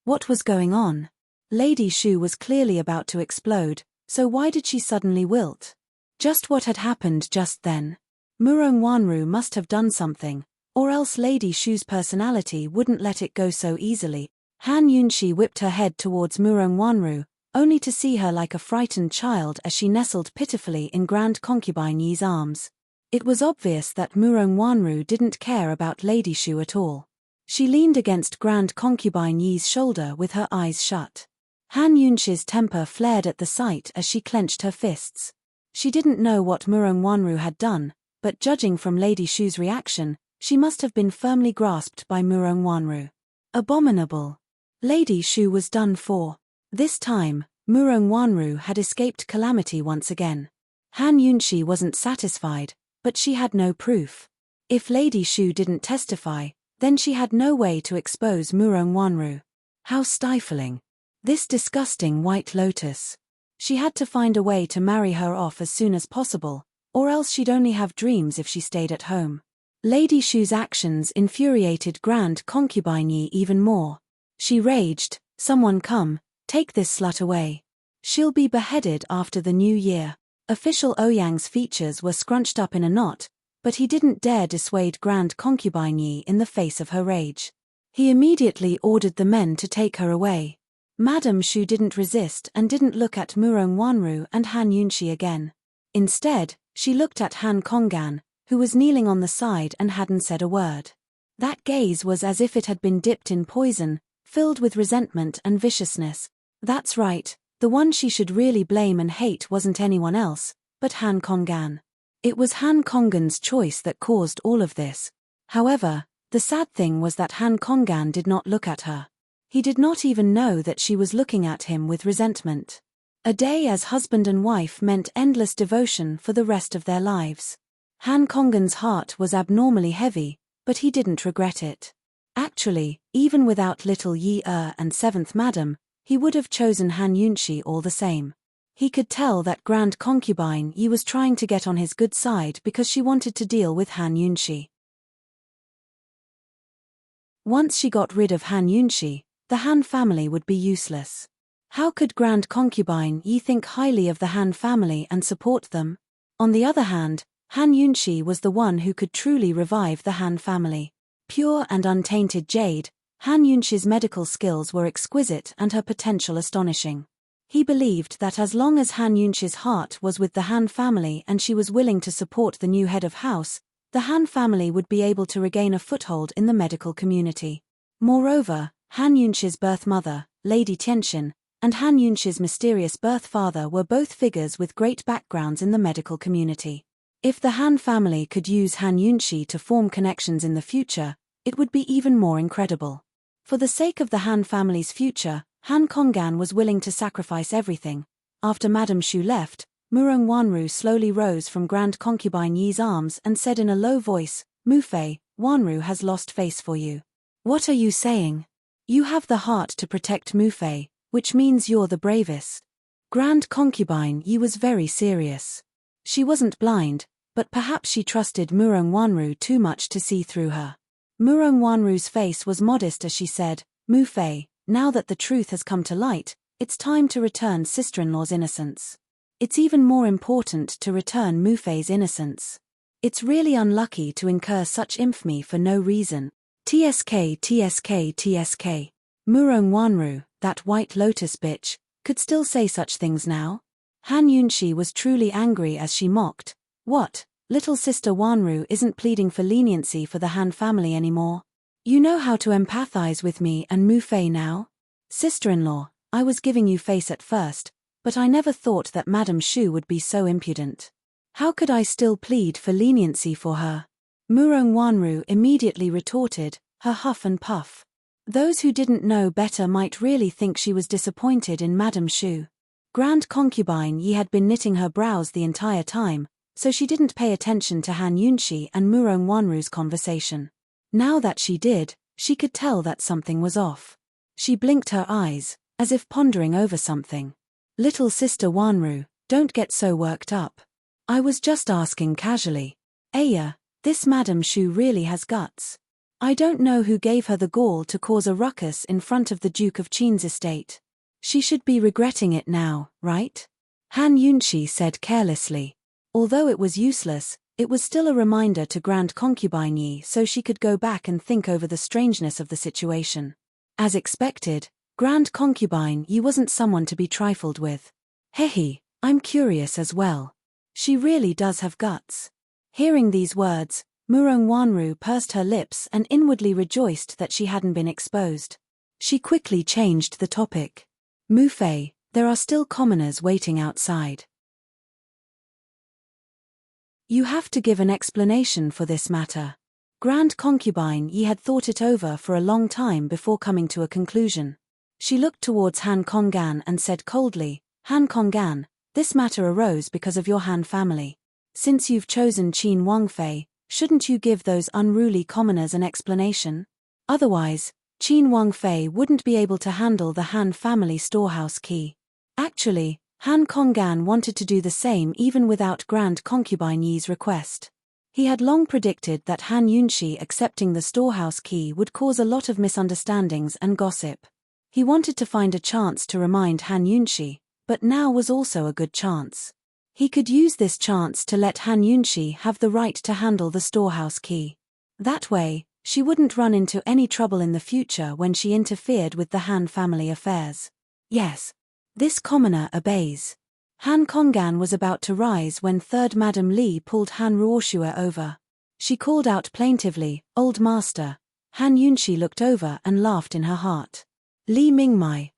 What was going on? Lady Shu was clearly about to explode, so why did she suddenly wilt? Just what had happened just then? Murong Wanru must have done something, or else Lady Shu's personality wouldn't let it go so easily. Han Yunxi whipped her head towards Murong Wanru, only to see her like a frightened child as she nestled pitifully in Grand Concubine Yi's arms. It was obvious that Murong Wanru didn't care about Lady Shu at all. She leaned against Grand Concubine Yi's shoulder with her eyes shut. Han Yunxi's temper flared at the sight as she clenched her fists. She didn't know what Murong Wanru had done, but judging from Lady Shu's reaction, she must have been firmly grasped by Murong Wanru. Abominable. Lady Shu was done for. This time, Murong Wanru had escaped calamity once again. Han Yunxi wasn't satisfied, but she had no proof. If Lady Shu didn't testify, then she had no way to expose Murong Wanru. How stifling. This disgusting white lotus. She had to find a way to marry her off as soon as possible, or else she'd only have dreams if she stayed at home. Lady Shu's actions infuriated Grand Concubine Yi even more. She raged, someone come, take this slut away. She'll be beheaded after the new year. Official Ouyang's features were scrunched up in a knot, but he didn't dare dissuade Grand Concubine Yi in the face of her rage. He immediately ordered the men to take her away. Madame Shu didn't resist and didn't look at Murong Wanru and Han Yunxi again. Instead, she looked at Han Konggan, who was kneeling on the side and hadn't said a word. That gaze was as if it had been dipped in poison, filled with resentment and viciousness. That's right, the one she should really blame and hate wasn't anyone else, but Han Konggan. It was Han Konggan's choice that caused all of this. However, the sad thing was that Han Konggan did not look at her. He did not even know that she was looking at him with resentment. A day as husband and wife meant endless devotion for the rest of their lives. Han Konggan's heart was abnormally heavy, but he didn't regret it. Actually, even without little Yi and seventh madam, he would have chosen Han Yunxi all the same. He could tell that Grand Concubine Yi was trying to get on his good side because she wanted to deal with Han Yunxi. Once she got rid of Han Yunxi, the Han family would be useless. How could Grand Concubine Yi think highly of the Han family and support them? On the other hand, Han Yunxi was the one who could truly revive the Han family. Pure and untainted jade, Han Yunxi's medical skills were exquisite and her potential astonishing. He believed that as long as Han Yunxi's heart was with the Han family and she was willing to support the new head of house, the Han family would be able to regain a foothold in the medical community. Moreover, Han Yunxi's birth mother, Lady Tianxin, and Han Yunxi's mysterious birth father were both figures with great backgrounds in the medical community. If the Han family could use Han Yunxi to form connections in the future, it would be even more incredible. For the sake of the Han family's future, Han Konggan was willing to sacrifice everything. After Madame Shu left, Murong Wanru slowly rose from Grand Concubine Yi's arms and said in a low voice, Mu Fei, Wanru has lost face for you. What are you saying? You have the heart to protect Mu Fei, which means you're the bravest. Grand Concubine Yi was very serious. She wasn't blind, but perhaps she trusted Murong Wanru too much to see through her. Murong Wanru's face was modest as she said, Mu Fei, now that the truth has come to light, it's time to return sister-in-law's innocence. It's even more important to return Mufei's innocence. It's really unlucky to incur such infamy for no reason. TSK TSK TSK. Murong Wanru, that white lotus bitch, could still say such things now? Han Yunshi was truly angry as she mocked. What? Little sister Wanru isn't pleading for leniency for the Han family anymore. You know how to empathize with me and Mufei now? Sister-in-law, I was giving you face at first, but I never thought that Madame Shu would be so impudent. How could I still plead for leniency for her? Murong Wanru immediately retorted, her huff and puff. Those who didn't know better might really think she was disappointed in Madame Shu. Grand concubine Yi had been knitting her brows the entire time, so she didn't pay attention to Han Yunshi and Murong Wanru's conversation. Now that she did, she could tell that something was off. She blinked her eyes, as if pondering over something. Little sister Wanru, don't get so worked up. I was just asking casually. Aya, this Madame Shu really has guts. I don't know who gave her the gall to cause a ruckus in front of the Duke of Qin's estate. She should be regretting it now, right? Han Yunshi said carelessly. Although it was useless, it was still a reminder to Grand Concubine Yi so she could go back and think over the strangeness of the situation. As expected, Grand Concubine Yi wasn't someone to be trifled with. Hehe, I'm curious as well. She really does have guts. Hearing these words, Murong Wanru pursed her lips and inwardly rejoiced that she hadn't been exposed. She quickly changed the topic. Mufei, there are still commoners waiting outside. You have to give an explanation for this matter. Grand Concubine Yi had thought it over for a long time before coming to a conclusion. She looked towards Han Konggan and said coldly, Han Konggan, this matter arose because of your Han family. Since you've chosen Qin Wangfei, shouldn't you give those unruly commoners an explanation? Otherwise, Qin Wangfei wouldn't be able to handle the Han family storehouse key. Actually, Han Konggan wanted to do the same even without Grand Concubine Yi's request. He had long predicted that Han Yunshi accepting the storehouse key would cause a lot of misunderstandings and gossip. He wanted to find a chance to remind Han Yunshi, but now was also a good chance. He could use this chance to let Han Yunshi have the right to handle the storehouse key. That way, she wouldn't run into any trouble in the future when she interfered with the Han family affairs. Yes. This commoner obeys. Han Konggan was about to rise when third Madame Li pulled Han Ruoshua over. She called out plaintively, Old Master. Han Yunshi looked over and laughed in her heart. Li Mingmai,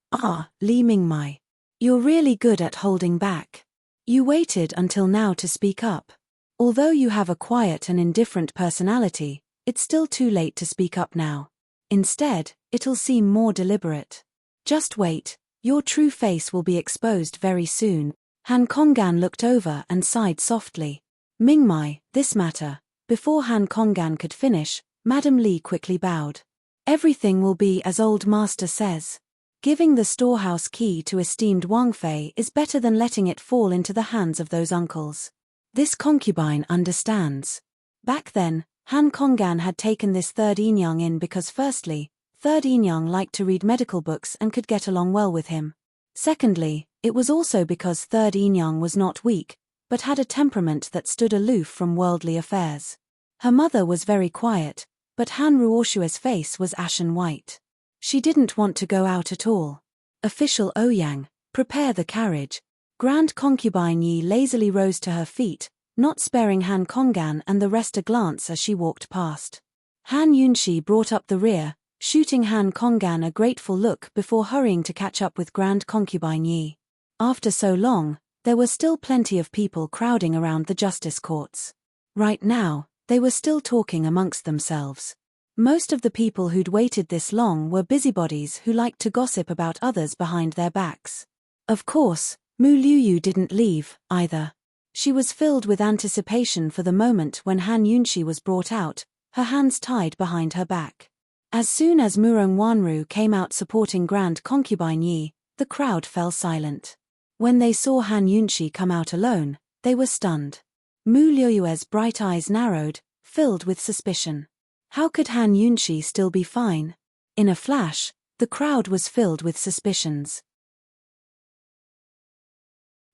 Li Mingmai. You're really good at holding back. You waited until now to speak up. Although you have a quiet and indifferent personality, it's still too late to speak up now. Instead, it'll seem more deliberate. Just wait. Your true face will be exposed very soon. Han Konggan looked over and sighed softly. Mingmai, this matter. Before Han Konggan could finish, Madame Li quickly bowed. Everything will be as Old Master says. Giving the storehouse key to esteemed Wangfei is better than letting it fall into the hands of those uncles. This concubine understands. Back then, Han Konggan had taken this third Enyang in because firstly, third Enyang liked to read medical books and could get along well with him. Secondly, it was also because third Enyang was not weak, but had a temperament that stood aloof from worldly affairs. Her mother was very quiet, but Han Ruoshua's face was ashen white. She didn't want to go out at all. Official Ouyang, prepare the carriage. Grand Concubine Yi lazily rose to her feet, not sparing Han Konggan and the rest a glance as she walked past. Han Yunshi brought up the rear, shooting Han Konggan a grateful look before hurrying to catch up with Grand Concubine Yi. After so long, there were still plenty of people crowding around the justice courts. Right now, they were still talking amongst themselves. Most of the people who'd waited this long were busybodies who liked to gossip about others behind their backs. Of course, Mu Liuyu didn't leave, either. She was filled with anticipation for the moment when Han Yunshi was brought out, her hands tied behind her back. As soon as Murong Wanru came out supporting Grand Concubine Yi, the crowd fell silent. When they saw Han Yunshi come out alone, they were stunned. Mu Liuyue's bright eyes narrowed, filled with suspicion. How could Han Yunshi still be fine? In a flash, the crowd was filled with suspicions.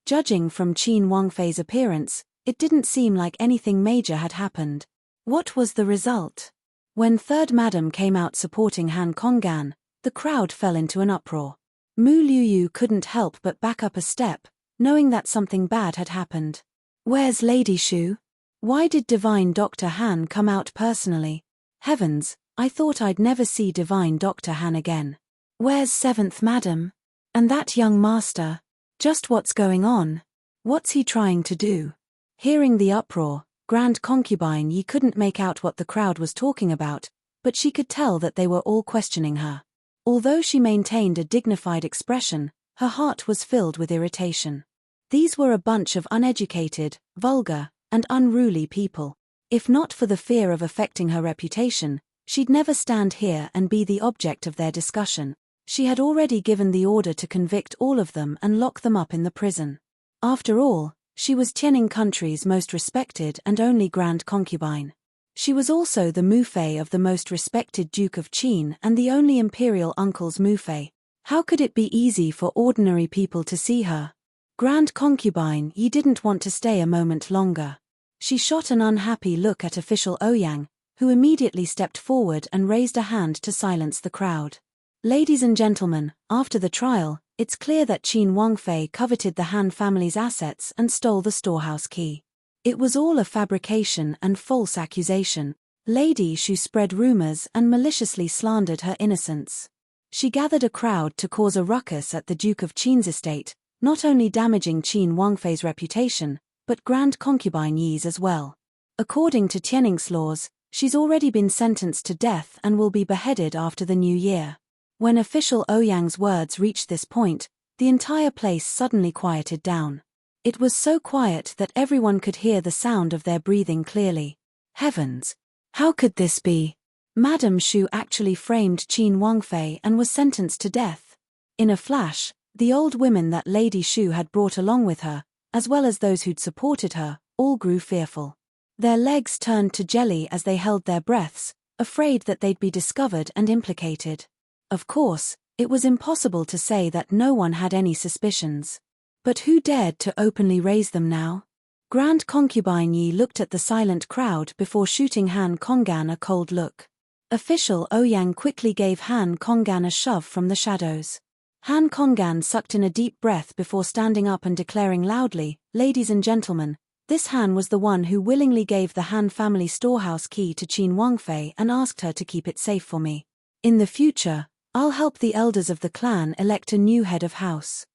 Judging from Qin Wangfei's appearance, it didn't seem like anything major had happened. What was the result? When third madam came out supporting Han Konggan, the crowd fell into an uproar. Mu Liuyu couldn't help but back up a step, knowing that something bad had happened. Where's Lady Shu? Why did Divine Dr. Han come out personally? Heavens, I thought I'd never see Divine Dr. Han again. Where's seventh madam? And that young master? Just what's going on? What's he trying to do? Hearing the uproar, Grand Concubine Yi couldn't make out what the crowd was talking about, but she could tell that they were all questioning her. Although she maintained a dignified expression, her heart was filled with irritation. These were a bunch of uneducated, vulgar, and unruly people. If not for the fear of affecting her reputation, she'd never stand here and be the object of their discussion. She had already given the order to convict all of them and lock them up in the prison. After all, she was Tianing country's most respected and only Grand Concubine. She was also the Mufei of the most respected Duke of Qin and the only imperial uncle's Mufei. How could it be easy for ordinary people to see her? Grand Concubine Yi didn't want to stay a moment longer. She shot an unhappy look at official Ouyang, who immediately stepped forward and raised a hand to silence the crowd. Ladies and gentlemen, after the trial, it's clear that Qin Wangfei coveted the Han family's assets and stole the storehouse key. It was all a fabrication and false accusation. Lady Shu spread rumors and maliciously slandered her innocence. She gathered a crowd to cause a ruckus at the Duke of Qin's estate, not only damaging Qin Wangfei's reputation, but Grand Concubine Yi's as well. According to Tianing's laws, she's already been sentenced to death and will be beheaded after the new year. When official Ouyang's words reached this point, the entire place suddenly quieted down. It was so quiet that everyone could hear the sound of their breathing clearly. Heavens! How could this be? Madame Shu actually framed Qin Wangfei and was sentenced to death. In a flash, the old women that Lady Shu had brought along with her, as well as those who'd supported her, all grew fearful. Their legs turned to jelly as they held their breaths, afraid that they'd be discovered and implicated. Of course, it was impossible to say that no one had any suspicions. But who dared to openly raise them now? Grand Concubine Yi looked at the silent crowd before shooting Han Konggan a cold look. Official Ouyang quickly gave Han Konggan a shove from the shadows. Han Konggan sucked in a deep breath before standing up and declaring loudly, "Ladies and gentlemen, this Han was the one who willingly gave the Han family storehouse key to Qin Wangfei and asked her to keep it safe for me. In the future, I'll help the elders of the clan elect a new head of house."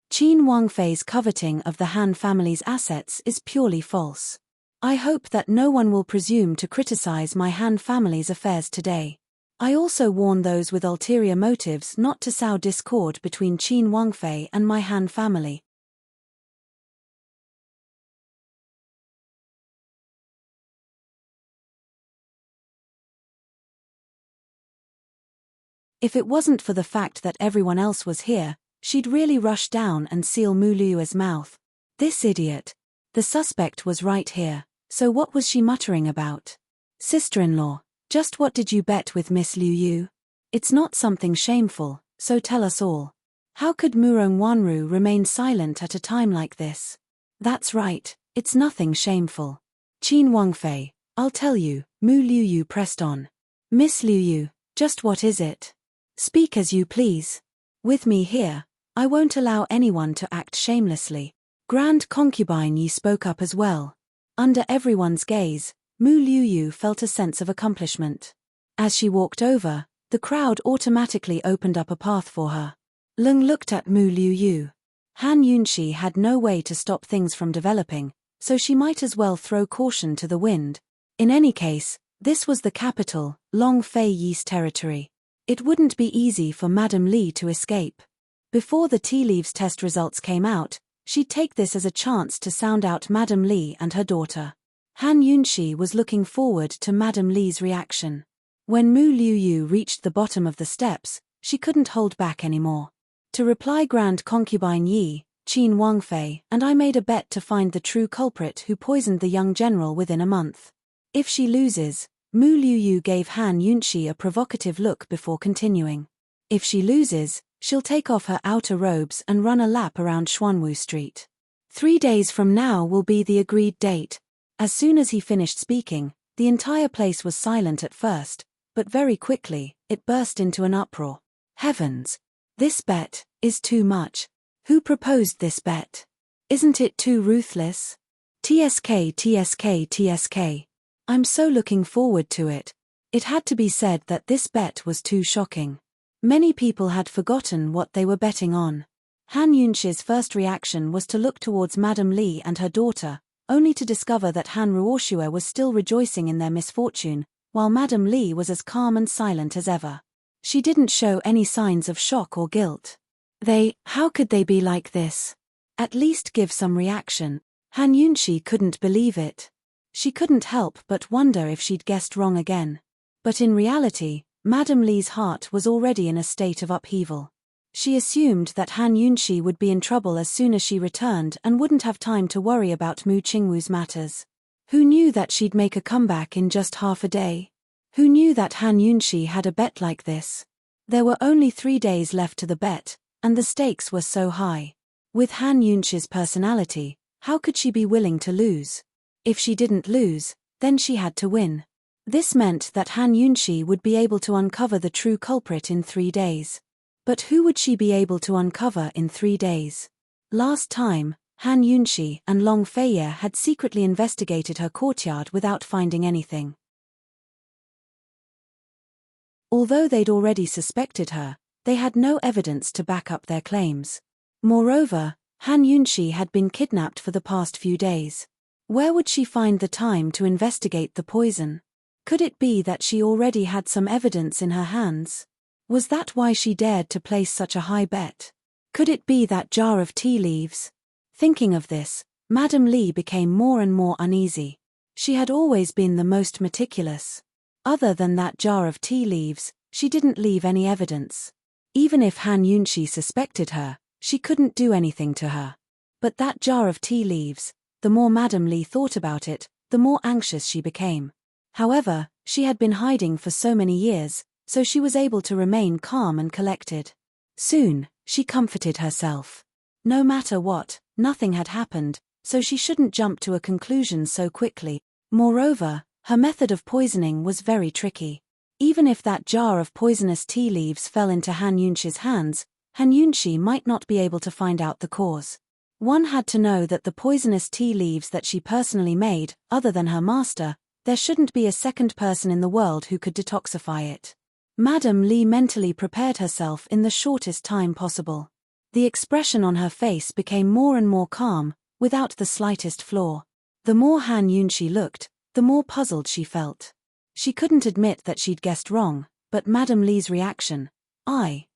Qin Wangfei's coveting of the Han family's assets is purely false. I hope that no one will presume to criticize my Han family's affairs today. I also warn those with ulterior motives not to sow discord between Qin Wangfei and my Han family. If it wasn't for the fact that everyone else was here, she'd really rush down and seal Mu Liu's mouth. This idiot. The suspect was right here, so what was she muttering about? Sister-in-law, just what did you bet with Miss Liu? It's not something shameful, so tell us all. How could Murong Wanru remain silent at a time like this? That's right, it's nothing shameful. Qin Wangfei, I'll tell you, Mu Liu pressed on. Miss Liu, just what is it? Speak as you please. With me here, I won't allow anyone to act shamelessly. Grand Concubine Yi spoke up as well. Under everyone's gaze, Mu Liu felt a sense of accomplishment. As she walked over, the crowd automatically opened up a path for her. Lung looked at Mu Liu. Han Yunxi had no way to stop things from developing, so she might as well throw caution to the wind. In any case, this was the capital, Long Fei Yi's territory. It wouldn't be easy for Madame Li to escape. Before the tea leaves test results came out, she'd take this as a chance to sound out Madame Li and her daughter. Han Yunxi was looking forward to Madame Li's reaction. When Mu Liu reached the bottom of the steps, she couldn't hold back anymore. To reply Grand Concubine Yi, Qin Wangfei and I made a bet to find the true culprit who poisoned the young general within a month. If she loses, Mu Liu gave Han Yunxi a provocative look before continuing. If she loses, She'll take off her outer robes and run a lap around Xuanwu Street. 3 days from now will be the agreed date. As soon as he finished speaking, the entire place was silent at first, but very quickly, it burst into an uproar. Heavens! This bet is too much. Who proposed this bet? Isn't it too ruthless? TSK, TSK, TSK. I'm so looking forward to it. It had to be said that this bet was too shocking. Many people had forgotten what they were betting on. Han Yunxi's first reaction was to look towards Madame Li and her daughter, only to discover that Han Ruoxue was still rejoicing in their misfortune, while Madame Li was as calm and silent as ever. She didn't show any signs of shock or guilt. How could they be like this? At least give some reaction. Han Yunxi couldn't believe it. She couldn't help but wonder if she'd guessed wrong again. But in reality, Madame Li's heart was already in a state of upheaval. She assumed that Han Yunxi would be in trouble as soon as she returned and wouldn't have time to worry about Mu Qingwu's matters. Who knew that she'd make a comeback in just half a day? Who knew that Han Yunxi had a bet like this? There were only 3 days left to the bet, and the stakes were so high. With Han Yunxi's personality, how could she be willing to lose? If she didn't lose, then she had to win. This meant that Han Yunxi would be able to uncover the true culprit in 3 days. But who would she be able to uncover in 3 days? Last time, Han Yunxi and Long Feiye had secretly investigated her courtyard without finding anything. Although they'd already suspected her, they had no evidence to back up their claims. Moreover, Han Yunxi had been kidnapped for the past few days. Where would she find the time to investigate the poison? Could it be that she already had some evidence in her hands? Was that why she dared to place such a high bet? Could it be that jar of tea leaves? Thinking of this, Madame Li became more and more uneasy. She had always been the most meticulous. Other than that jar of tea leaves, she didn't leave any evidence. Even if Han Yunxi suspected her, she couldn't do anything to her. But that jar of tea leaves, the more Madame Li thought about it, the more anxious she became. However, she had been hiding for so many years, so she was able to remain calm and collected. Soon, she comforted herself. No matter what, nothing had happened, so she shouldn't jump to a conclusion so quickly. Moreover, her method of poisoning was very tricky. Even if that jar of poisonous tea leaves fell into Han Yunxi's hands, Han Yunxi might not be able to find out the cause. One had to know that the poisonous tea leaves that she personally made, other than her master, there shouldn't be a second person in the world who could detoxify it. Madame Li mentally prepared herself in the shortest time possible. The expression on her face became more and more calm, without the slightest flaw. The more Han Yunxi looked, the more puzzled she felt. She couldn't admit that she'd guessed wrong, but Madame Li's reaction,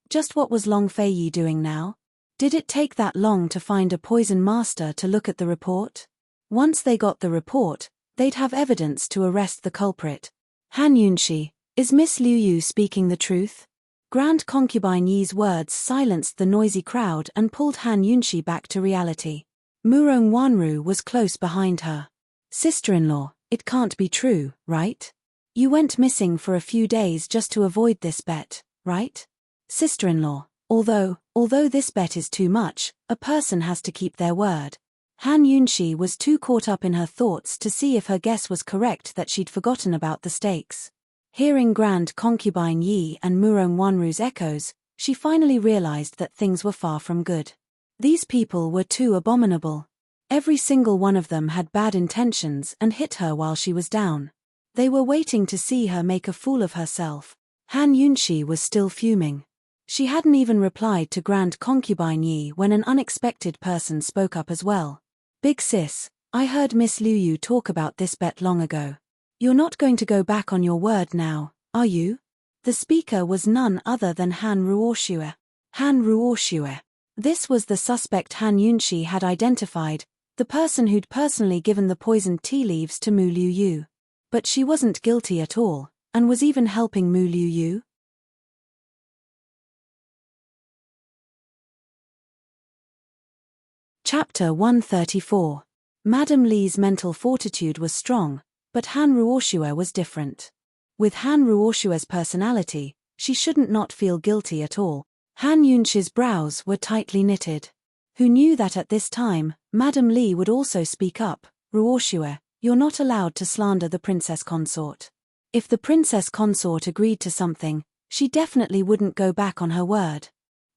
just what was Long Feiye doing now? Did it take that long to find a poison master to look at the report? Once they got the report, they'd have evidence to arrest the culprit. Han Yunxi, is Miss Liu Yu speaking the truth? Grand Concubine Yi's words silenced the noisy crowd and pulled Han Yunxi back to reality. Murong Wanru was close behind her. Sister-in-law, it can't be true, right? You went missing for a few days just to avoid this bet, right? Sister-in-law, although this bet is too much, a person has to keep their word. Han Yunxi was too caught up in her thoughts to see if her guess was correct that she'd forgotten about the stakes. Hearing Grand Concubine Yi and Murong Wanru's echoes, she finally realized that things were far from good. These people were too abominable. Every single one of them had bad intentions and hit her while she was down. They were waiting to see her make a fool of herself. Han Yunxi was still fuming. She hadn't even replied to Grand Concubine Yi when an unexpected person spoke up as well. Big sis, I heard Miss Liu Yu talk about this bet long ago. You're not going to go back on your word now, are you? The speaker was none other than Han Ruoxue. Han Ruoxue. This was the suspect Han Yunxi had identified, the person who'd personally given the poisoned tea leaves to Mu Liu Yu. But she wasn't guilty at all, and was even helping Mu Liu Yu. Chapter 134. Madame Li's mental fortitude was strong, but Han Ruoxue was different. With Han Ruoxue's personality, she shouldn't not feel guilty at all. Han Yunxi's brows were tightly knitted. Who knew that at this time, Madame Li would also speak up? Ruoxue, you're not allowed to slander the princess consort. If the princess consort agreed to something, she definitely wouldn't go back on her word.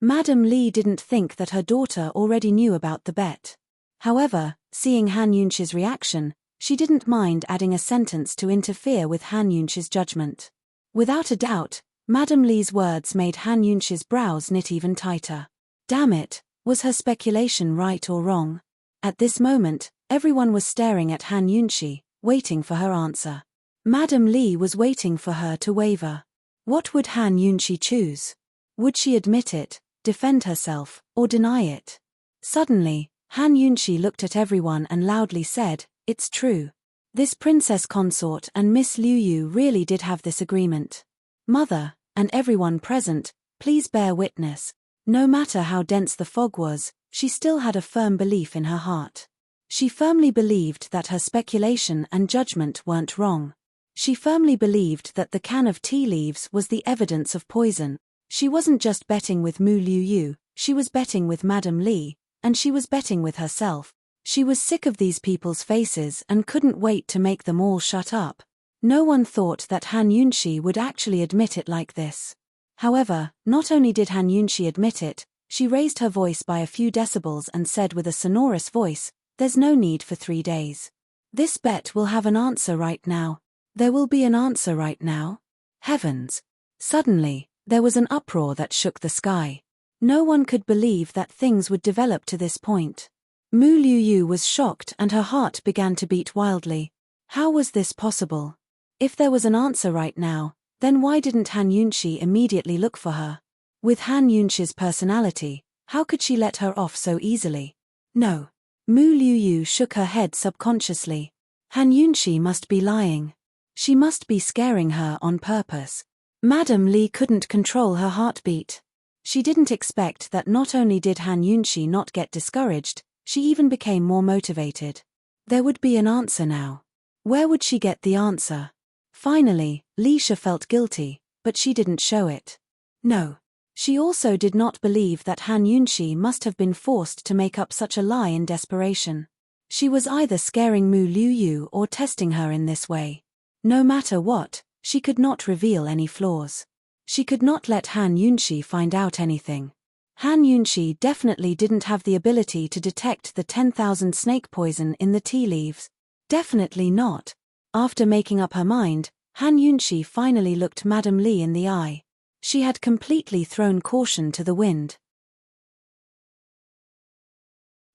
Madame Li didn't think that her daughter already knew about the bet. However, seeing Han Yunxi's reaction, she didn't mind adding a sentence to interfere with Han Yunxi's judgment. Without a doubt, Madame Li's words made Han Yunxi's brows knit even tighter. Damn it, was her speculation right or wrong? At this moment, everyone was staring at Han Yunxi, waiting for her answer. Madame Li was waiting for her to waver. What would Han Yunxi choose? Would she admit it, defend herself, or deny it? Suddenly, Han Yunxi looked at everyone and loudly said, "It's true. This princess consort and Miss Liu Yu really did have this agreement. Mother, and everyone present, please bear witness. No matter how dense the fog was, she still had a firm belief in her heart. She firmly believed that her speculation and judgment weren't wrong. She firmly believed that the can of tea leaves was the evidence of poison. She wasn't just betting with Mu Liu Yu, she was betting with Madame Li, and she was betting with herself. She was sick of these people's faces and couldn't wait to make them all shut up. No one thought that Han Yunxi would actually admit it like this. However, not only did Han Yunxi admit it, she raised her voice by a few decibels and said with a sonorous voice, "There's no need for 3 days. This bet will have an answer right now. There will be an answer right now." Heavens! Suddenly, there was an uproar that shook the sky. No one could believe that things would develop to this point. Mu Liu Yu was shocked and her heart began to beat wildly. How was this possible? If there was an answer right now, then why didn't Han Yunxi immediately look for her? With Han Yunxi's personality, how could she let her off so easily? No. Mu Liu Yu shook her head subconsciously. Han Yunxi must be lying. She must be scaring her on purpose. Madame Li couldn't control her heartbeat. She didn't expect that not only did Han Yunxi not get discouraged, she even became more motivated. There would be an answer now. Where would she get the answer? Finally, Li Sha felt guilty, but she didn't show it. No. She also did not believe that Han Yunxi must have been forced to make up such a lie in desperation. She was either scaring Mu Liu Yu or testing her in this way. No matter what, she could not reveal any flaws. She could not let Han Yunxi find out anything. Han Yunxi definitely didn't have the ability to detect the 10,000 snake poison in the tea leaves. Definitely not. After making up her mind, Han Yunxi finally looked Madame Li in the eye. She had completely thrown caution to the wind.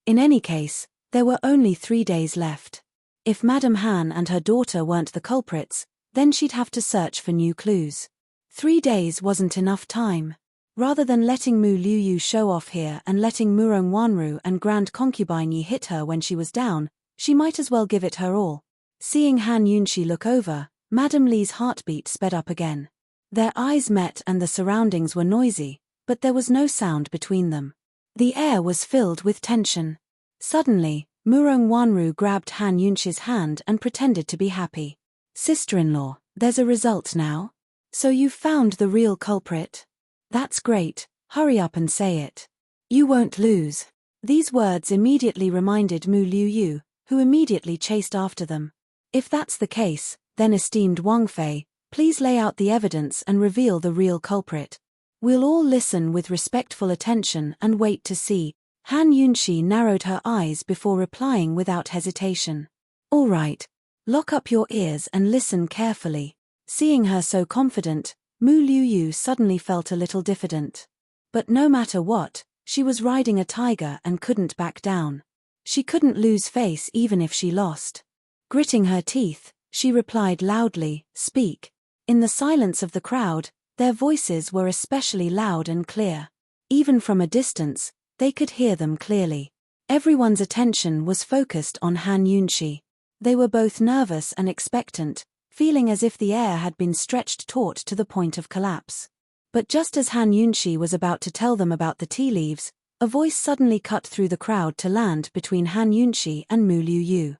In any case, there were only 3 days left. If Madame Han and her daughter weren't the culprits, then she'd have to search for new clues. 3 days wasn't enough time. Rather than letting Mu Liu Yu show off here and letting Murong Wanru and Grand Concubine Yi hit her when she was down, she might as well give it her all. Seeing Han Yunxi look over, Madame Li's heartbeat sped up again. Their eyes met and the surroundings were noisy, but there was no sound between them. The air was filled with tension. Suddenly, Murong Wanru grabbed Han Yunxi's hand and pretended to be happy. "Sister-in-law, there's a result now? So you've found the real culprit? That's great, hurry up and say it. You won't lose." These words immediately reminded Mu Liu Yu, who immediately chased after them. "If that's the case, then esteemed Wang Fei, please lay out the evidence and reveal the real culprit. We'll all listen with respectful attention and wait to see." Han Yunxi narrowed her eyes before replying without hesitation. "All right. Lock up your ears and listen carefully." Seeing her so confident, Mu Liu Yu suddenly felt a little diffident. But no matter what, she was riding a tiger and couldn't back down. She couldn't lose face even if she lost. Gritting her teeth, she replied loudly, "Speak." In the silence of the crowd, their voices were especially loud and clear. Even from a distance, they could hear them clearly. Everyone's attention was focused on Han Yunxi. They were both nervous and expectant, feeling as if the air had been stretched taut to the point of collapse. But just as Han Yunxi was about to tell them about the tea leaves, a voice suddenly cut through the crowd to land between Han Yunxi and Mu Liu Yu.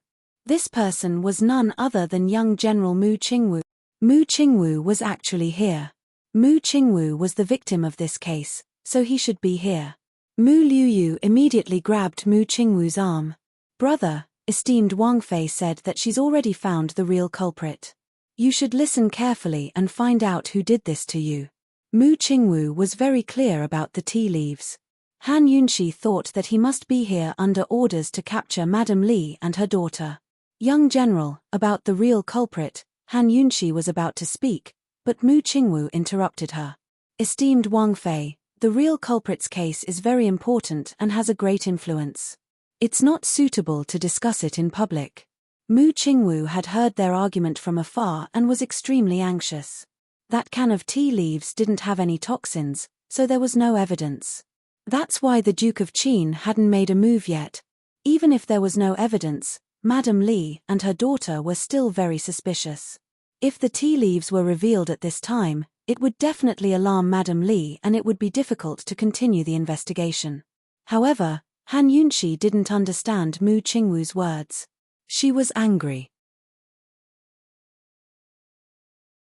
This person was none other than young General Mu Qingwu. Mu Qingwu was actually here. Mu Qingwu was the victim of this case, so he should be here. Mu Liuyu immediately grabbed Mu Qingwu's arm. Brother, esteemed Wang Fei said that she's already found the real culprit. You should listen carefully and find out who did this to you. Mu Qingwu was very clear about the tea leaves. Han Yunxi thought that he must be here under orders to capture Madame Li and her daughter. Young general, about the real culprit, Han Yunxi was about to speak, but Mu Qingwu interrupted her. Esteemed Wang Fei, the real culprit's case is very important and has a great influence. It's not suitable to discuss it in public. Mu Qingwu had heard their argument from afar and was extremely anxious. That can of tea leaves didn't have any toxins, so there was no evidence. That's why the Duke of Qin hadn't made a move yet. Even if there was no evidence, Madame Li and her daughter were still very suspicious. If the tea leaves were revealed at this time, it would definitely alarm Madame Li and it would be difficult to continue the investigation. However, Han Yunxi didn't understand Mu Qingwu's words. She was angry.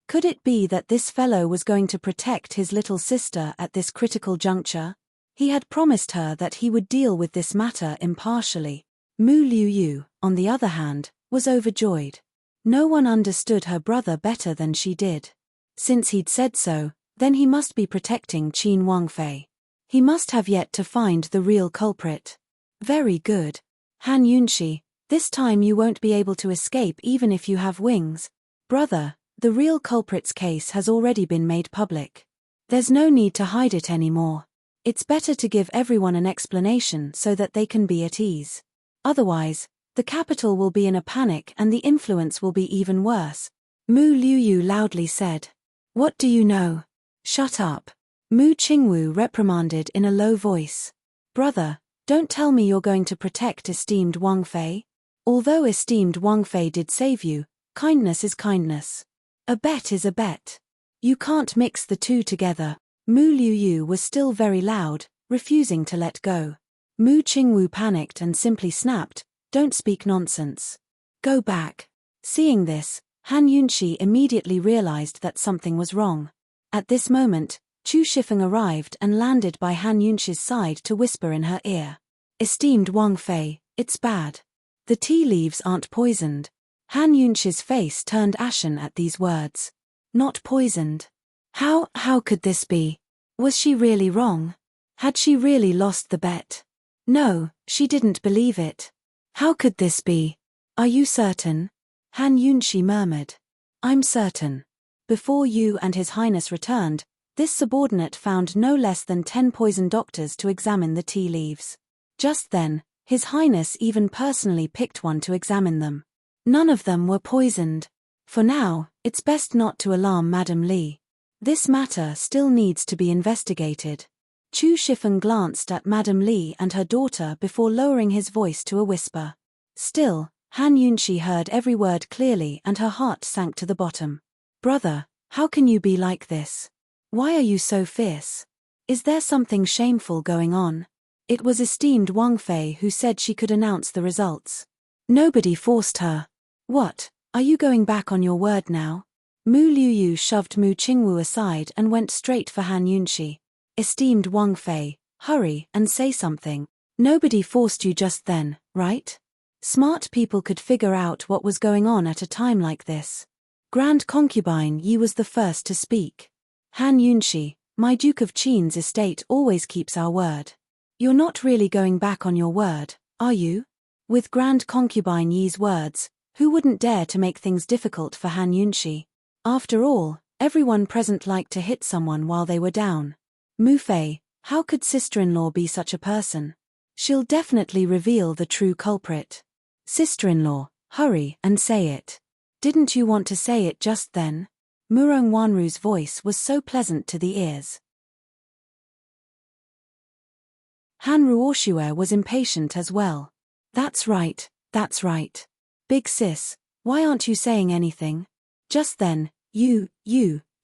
Could it be that this fellow was going to protect his little sister at this critical juncture? He had promised her that he would deal with this matter impartially. Mu Liuyu, on the other hand, was overjoyed. No one understood her brother better than she did. Since he'd said so, then he must be protecting Qin Wangfei. He must have yet to find the real culprit. Very good. Han Yunxi, this time you won't be able to escape even if you have wings. Brother, the real culprit's case has already been made public. There's no need to hide it anymore. It's better to give everyone an explanation so that they can be at ease. Otherwise, the capital will be in a panic and the influence will be even worse. Mu Liuyu loudly said. What do you know? Shut up. Mu Qingwu reprimanded in a low voice. Brother, don't tell me you're going to protect esteemed Wang Fei. Although esteemed Wang Fei did save you, kindness is kindness. A bet is a bet. You can't mix the two together. Mu Liuyu was still very loud, refusing to let go. Mu Qingwu panicked and simply snapped, Don't speak nonsense. Go back. Seeing this, Han Yunxi immediately realized that something was wrong. At this moment, Chu Shifeng arrived and landed by Han Yunxi's side to whisper in her ear. Esteemed Wang Fei, it's bad. The tea leaves aren't poisoned. Han Yunxi's face turned ashen at these words. Not poisoned. How could this be? Was she really wrong? Had she really lost the bet? No, she didn't believe it. How could this be? Are you certain? Han Yunxi murmured. I'm certain. Before you and His Highness returned, this subordinate found no less than 10 poison doctors to examine the tea leaves. Just then, His Highness even personally picked one to examine them. None of them were poisoned. For now, it's best not to alarm Madame Li. This matter still needs to be investigated. Chu Shifeng glanced at Madame Li and her daughter before lowering his voice to a whisper. Still, Han Yunxi heard every word clearly and her heart sank to the bottom. Brother, how can you be like this? Why are you so fierce? Is there something shameful going on? It was esteemed Wang Fei who said she could announce the results. Nobody forced her. What, are you going back on your word now? Mu Liuyu shoved Mu Qingwu aside and went straight for Han Yunxi. Esteemed Wang Fei, hurry and say something. Nobody forced you just then, right? Smart people could figure out what was going on at a time like this. Grand Concubine Yi was the first to speak. Han Yunxi, my Duke of Qin's estate always keeps our word. You're not really going back on your word, are you? With Grand Concubine Yi's words, who wouldn't dare to make things difficult for Han Yunxi? After all, everyone present liked to hit someone while they were down. Mu Fei, how could sister-in-law be such a person? She'll definitely reveal the true culprit. Sister-in-law, hurry and say it. Didn't you want to say it just then? Murong Wanru's voice was so pleasant to the ears. Han Ruoxue was impatient as well. That's right, that's right. Big sis, why aren't you saying anything? Just then, you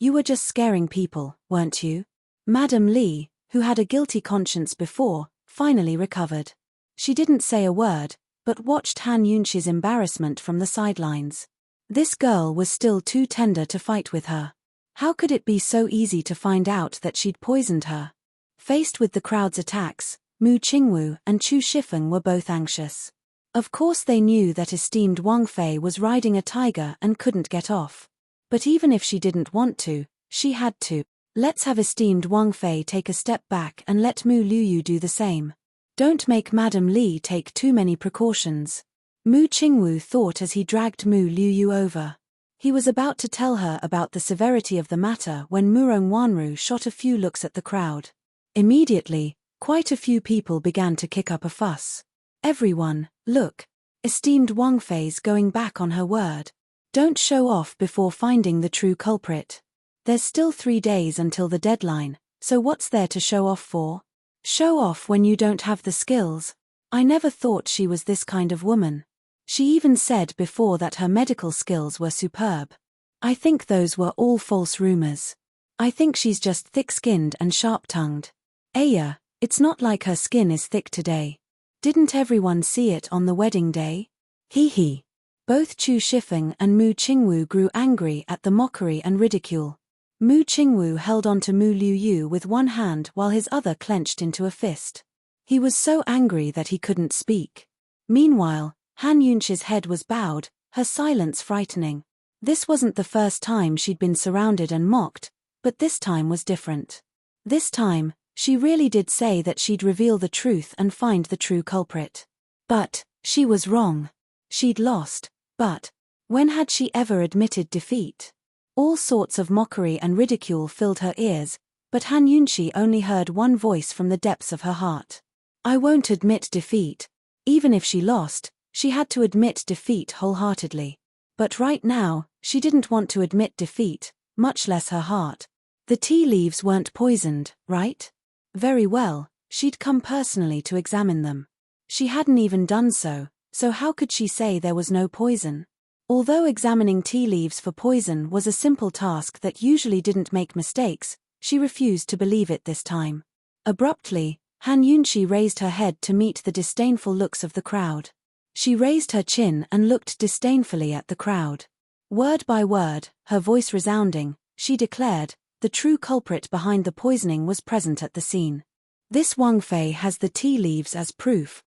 were just scaring people, weren't you? Madame Li, who had a guilty conscience before, finally recovered. She didn't say a word, but watched Han Yunxi's embarrassment from the sidelines. This girl was still too tender to fight with her. How could it be so easy to find out that she'd poisoned her? Faced with the crowd's attacks, Mu Qingwu and Chu Shifeng were both anxious. Of course they knew that esteemed Wang Fei was riding a tiger and couldn't get off. But even if she didn't want to, she had to. Let's have esteemed Wang Fei take a step back and let Mu Liuyu do the same. Don't make Madame Li take too many precautions. Mu Qingwu thought as he dragged Mu Liuyu over. He was about to tell her about the severity of the matter when Murong Wanru shot a few looks at the crowd. Immediately, quite a few people began to kick up a fuss. Everyone, look. Esteemed Wang Fei's going back on her word. Don't show off before finding the true culprit. There's still 3 days until the deadline, so what's there to show off for? Show off when you don't have the skills. I never thought she was this kind of woman. She even said before that her medical skills were superb. I think those were all false rumors. I think she's just thick-skinned and sharp-tongued. Aya, it's not like her skin is thick today. Didn't everyone see it on the wedding day? Hee. Both Chu Shifeng and Mu Qingwu grew angry at the mockery and ridicule. Mu Qingwu held on to Mu Liuyu with one hand while his other clenched into a fist. He was so angry that he couldn't speak. Meanwhile, Han Yunqi's head was bowed, her silence frightening. This wasn't the first time she'd been surrounded and mocked, but this time was different. This time, she really did say that she'd reveal the truth and find the true culprit. But she was wrong. She'd lost, but when had she ever admitted defeat? All sorts of mockery and ridicule filled her ears, but Han Yunqi only heard one voice from the depths of her heart. I won't admit defeat. Even if she lost, she had to admit defeat wholeheartedly. But right now, she didn't want to admit defeat, much less her heart. The tea leaves weren't poisoned, right? Very well, she'd come personally to examine them. She hadn't even done so how could she say there was no poison? Although examining tea leaves for poison was a simple task that usually didn't make mistakes, she refused to believe it this time. Abruptly, Han Yunqi raised her head to meet the disdainful looks of the crowd. She raised her chin and looked disdainfully at the crowd. Word by word, her voice resounding, she declared, the true culprit behind the poisoning was present at the scene. This Wang Fei has the tea leaves as proof.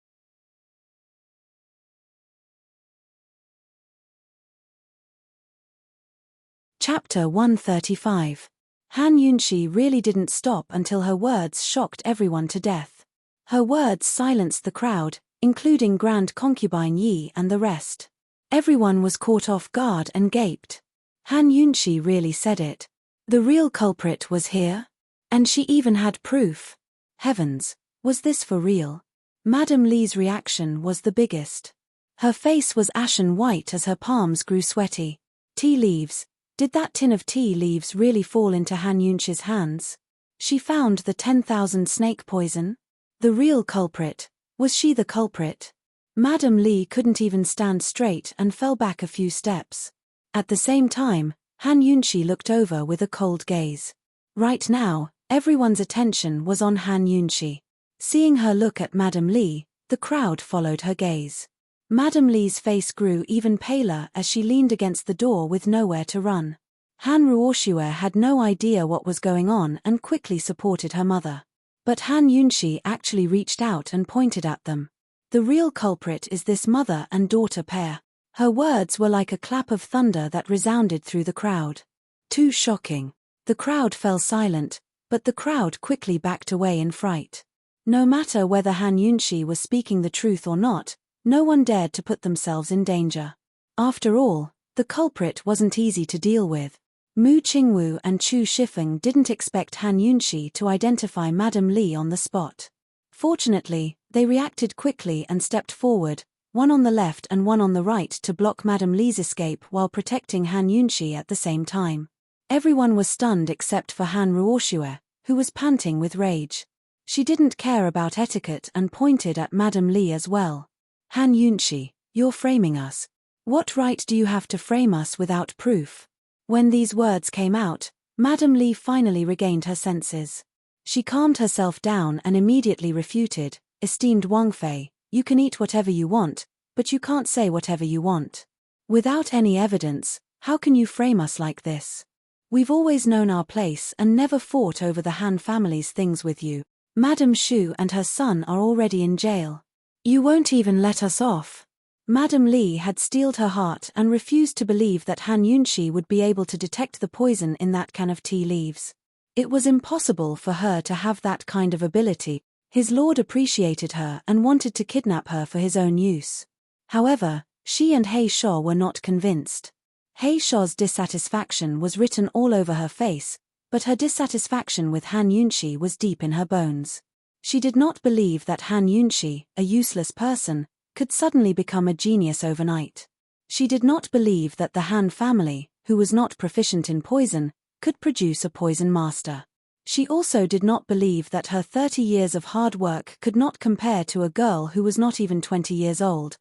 Chapter 135. Han Yunqi really didn't stop until her words shocked everyone to death. Her words silenced the crowd, including Grand Concubine Yi and the rest. Everyone was caught off guard and gaped. Han Yunqi really said it. The real culprit was here? And she even had proof. Heavens, was this for real? Madame Li's reaction was the biggest. Her face was ashen white as her palms grew sweaty. Tea leaves. Did that tin of tea leaves really fall into Han Yunqi's hands? She found the 10,000 snake poison? The real culprit. Was she the culprit? Madame Li couldn't even stand straight and fell back a few steps. At the same time, Han Yunqi looked over with a cold gaze. Right now, everyone's attention was on Han Yunqi. Seeing her look at Madame Li, the crowd followed her gaze. Madame Li's face grew even paler as she leaned against the door with nowhere to run. Han Ruoxue had no idea what was going on and quickly supported her mother. But Han Yunqi actually reached out and pointed at them. The real culprit is this mother and daughter pair. Her words were like a clap of thunder that resounded through the crowd. Too shocking. The crowd fell silent, but the crowd quickly backed away in fright. No matter whether Han Yunqi was speaking the truth or not, no one dared to put themselves in danger. After all, the culprit wasn't easy to deal with. Mu Qingwu and Chu Shifeng didn't expect Han Yunqi to identify Madame Li on the spot. Fortunately, they reacted quickly and stepped forward, one on the left and one on the right to block Madame Li's escape while protecting Han Yunqi at the same time. Everyone was stunned except for Han Ruoxue, who was panting with rage. She didn't care about etiquette and pointed at Madame Li as well. Han Yunqi, you're framing us. What right do you have to frame us without proof? When these words came out, Madame Li finally regained her senses. She calmed herself down and immediately refuted, esteemed Wang Fei, you can eat whatever you want, but you can't say whatever you want. Without any evidence, how can you frame us like this? We've always known our place and never fought over the Han family's things with you. Madame Shu and her son are already in jail. You won't even let us off. Madame Li had steeled her heart and refused to believe that Han Yunxi would be able to detect the poison in that can of tea leaves. It was impossible for her to have that kind of ability. His lord appreciated her and wanted to kidnap her for his own use. However, she and He Shou were not convinced. He Shou's dissatisfaction was written all over her face, but her dissatisfaction with Han Yunxi was deep in her bones. She did not believe that Han Yunxi, a useless person, could suddenly become a genius overnight. She did not believe that the Han family, who was not proficient in poison, could produce a poison master. She also did not believe that her 30 years of hard work could not compare to a girl who was not even 20 years old.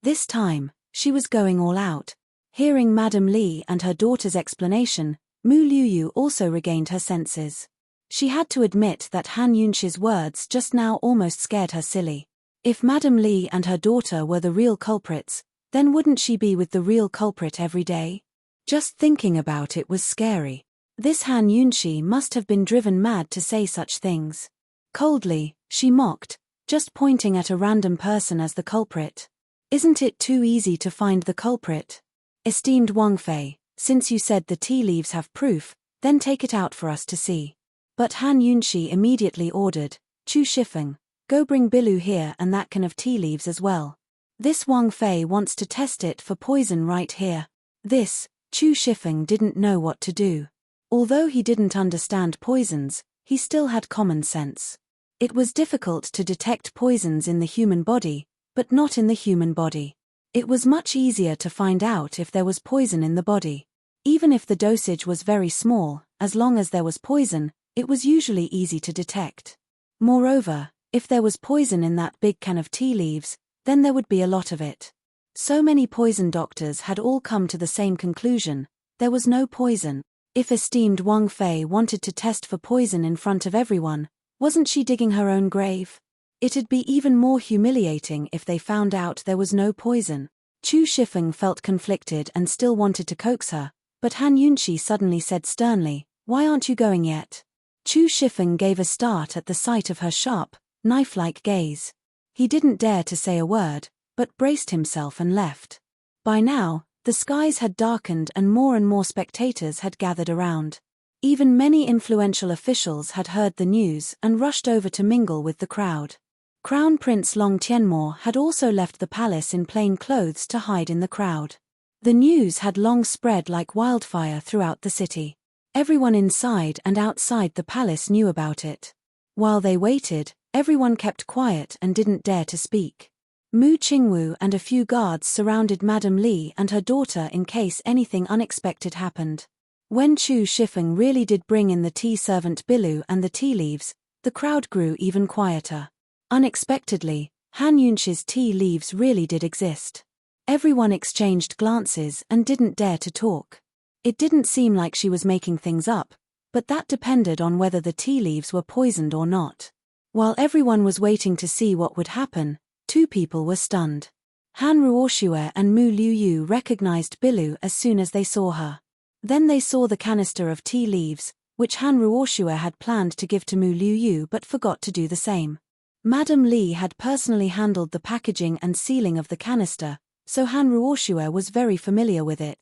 This time, she was going all out. Hearing Madame Li and her daughter's explanation, Mu Liuyu also regained her senses. She had to admit that Han Yunxi's words just now almost scared her silly. If Madame Li and her daughter were the real culprits, then wouldn't she be with the real culprit every day? Just thinking about it was scary. This Han Yunxi must have been driven mad to say such things. Coldly, she mocked, just pointing at a random person as the culprit. Isn't it too easy to find the culprit? Esteemed Wang Fei, since you said the tea leaves have proof, then take it out for us to see. But Han Yunxi immediately ordered, Chu Shifeng, go bring Bilu here and that can of tea leaves as well. This Wang Fei wants to test it for poison right here. This, Chu Shifeng didn't know what to do. Although he didn't understand poisons, he still had common sense. It was difficult to detect poisons in the human body, but not in the human body. It was much easier to find out if there was poison in the body. Even if the dosage was very small, as long as there was poison, it was usually easy to detect. Moreover, if there was poison in that big can of tea leaves, then there would be a lot of it. So many poison doctors had all come to the same conclusion: there was no poison. If esteemed Wang Fei wanted to test for poison in front of everyone, wasn't she digging her own grave? It'd be even more humiliating if they found out there was no poison. Chu Shifeng felt conflicted and still wanted to coax her, but Han Yunxi suddenly said sternly, "Why aren't you going yet?" Chu Shifeng gave a start at the sight of her sharp, knife-like gaze. He didn't dare to say a word, but braced himself and left. By now, the skies had darkened and more spectators had gathered around. Even many influential officials had heard the news and rushed over to mingle with the crowd. Crown Prince Long Tianmo had also left the palace in plain clothes to hide in the crowd. The news had long spread like wildfire throughout the city. Everyone inside and outside the palace knew about it. While they waited, everyone kept quiet and didn't dare to speak. Mu Qingwu and a few guards surrounded Madame Li and her daughter in case anything unexpected happened. When Chu Shifeng really did bring in the tea servant Bilu and the tea leaves, the crowd grew even quieter. Unexpectedly, Han Yunxi's tea leaves really did exist. Everyone exchanged glances and didn't dare to talk. It didn't seem like she was making things up, but that depended on whether the tea leaves were poisoned or not. While everyone was waiting to see what would happen, two people were stunned. Han Ruoxue and Mu Liuyu recognized Bilu as soon as they saw her. Then they saw the canister of tea leaves, which Han Ruoxue had planned to give to Mu Liuyu but forgot to do the same. Madame Li had personally handled the packaging and sealing of the canister, so Han Ruoxue was very familiar with it.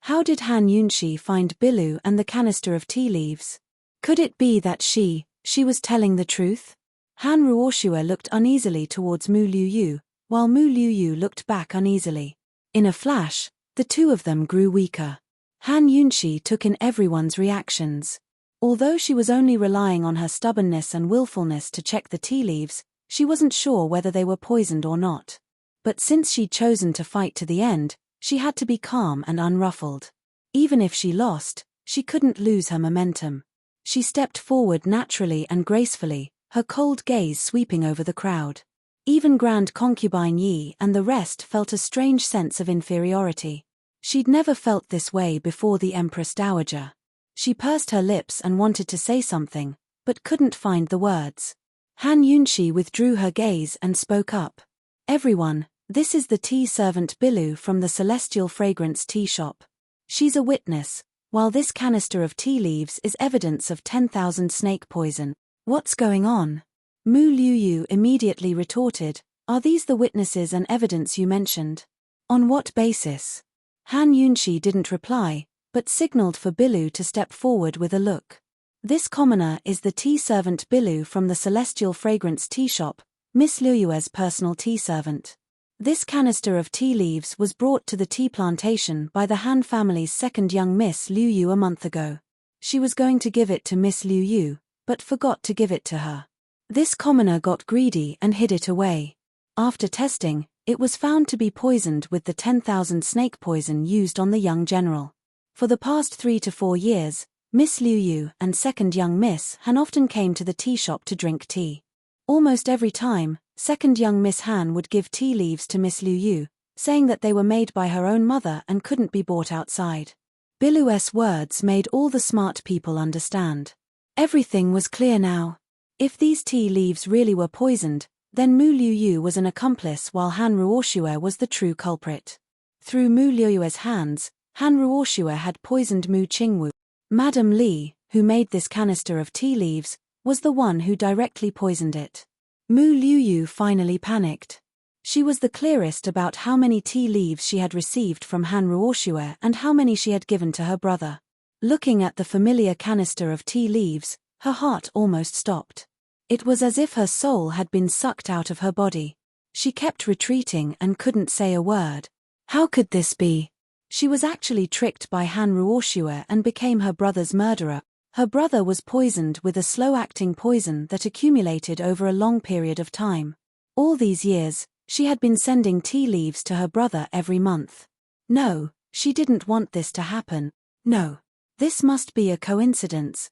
How did Han Yunxi find Bilu and the canister of tea leaves? Could it be that she was telling the truth? Han Ruoxue looked uneasily towards Mu Liuyu, while Mu Liuyu looked back uneasily. In a flash, the two of them grew weaker. Han Yunxi took in everyone's reactions. Although she was only relying on her stubbornness and willfulness to check the tea leaves, she wasn't sure whether they were poisoned or not. But since she'd chosen to fight to the end, she had to be calm and unruffled. Even if she lost, she couldn't lose her momentum. She stepped forward naturally and gracefully, her cold gaze sweeping over the crowd. Even Grand Concubine Yi and the rest felt a strange sense of inferiority. She'd never felt this way before the Empress Dowager. She pursed her lips and wanted to say something, but couldn't find the words. Han Yunxi withdrew her gaze and spoke up. "Everyone, this is the tea servant Bilu from the Celestial Fragrance Tea Shop. She's a witness, while this canister of tea leaves is evidence of 10,000 snake poison. What's going on? Mu Liuyu immediately retorted, are these the witnesses and evidence you mentioned? On what basis? Han Yunshi didn't reply, but signaled for Bilu to step forward with a look. This commoner is the tea servant Bilu from the Celestial Fragrance Tea Shop, Miss Liuyue's personal tea servant. This canister of tea leaves was brought to the tea plantation by the Han family's second young Miss Liuyu a month ago. She was going to give it to Miss Liuyu, but forgot to give it to her. This commoner got greedy and hid it away. After testing, it was found to be poisoned with the 10,000 snake poison used on the young general. For the past 3 to 4 years, Miss Liuyu and second young Miss Han often came to the tea shop to drink tea. Almost every time, second young Miss Han would give tea leaves to Miss Liuyu, saying that they were made by her own mother and couldn't be bought outside. Bilu's words made all the smart people understand. Everything was clear now. If these tea leaves really were poisoned, then Mu Liuyu was an accomplice while Han Ruoxue was the true culprit. Through Mu Liuyue's hands, Han Ruoxue had poisoned Mu Qingwu. Madame Li, who made this canister of tea leaves, was the one who directly poisoned it. Mu Liuyu finally panicked. She was the clearest about how many tea leaves she had received from Han Ruoxue and how many she had given to her brother. Looking at the familiar canister of tea leaves, her heart almost stopped. It was as if her soul had been sucked out of her body. She kept retreating and couldn't say a word. How could this be? She was actually tricked by Han Ruoxue and became her brother's murderer. Her brother was poisoned with a slow-acting poison that accumulated over a long period of time. All these years, she had been sending tea leaves to her brother every month. No, she didn't want this to happen. No. This must be a coincidence.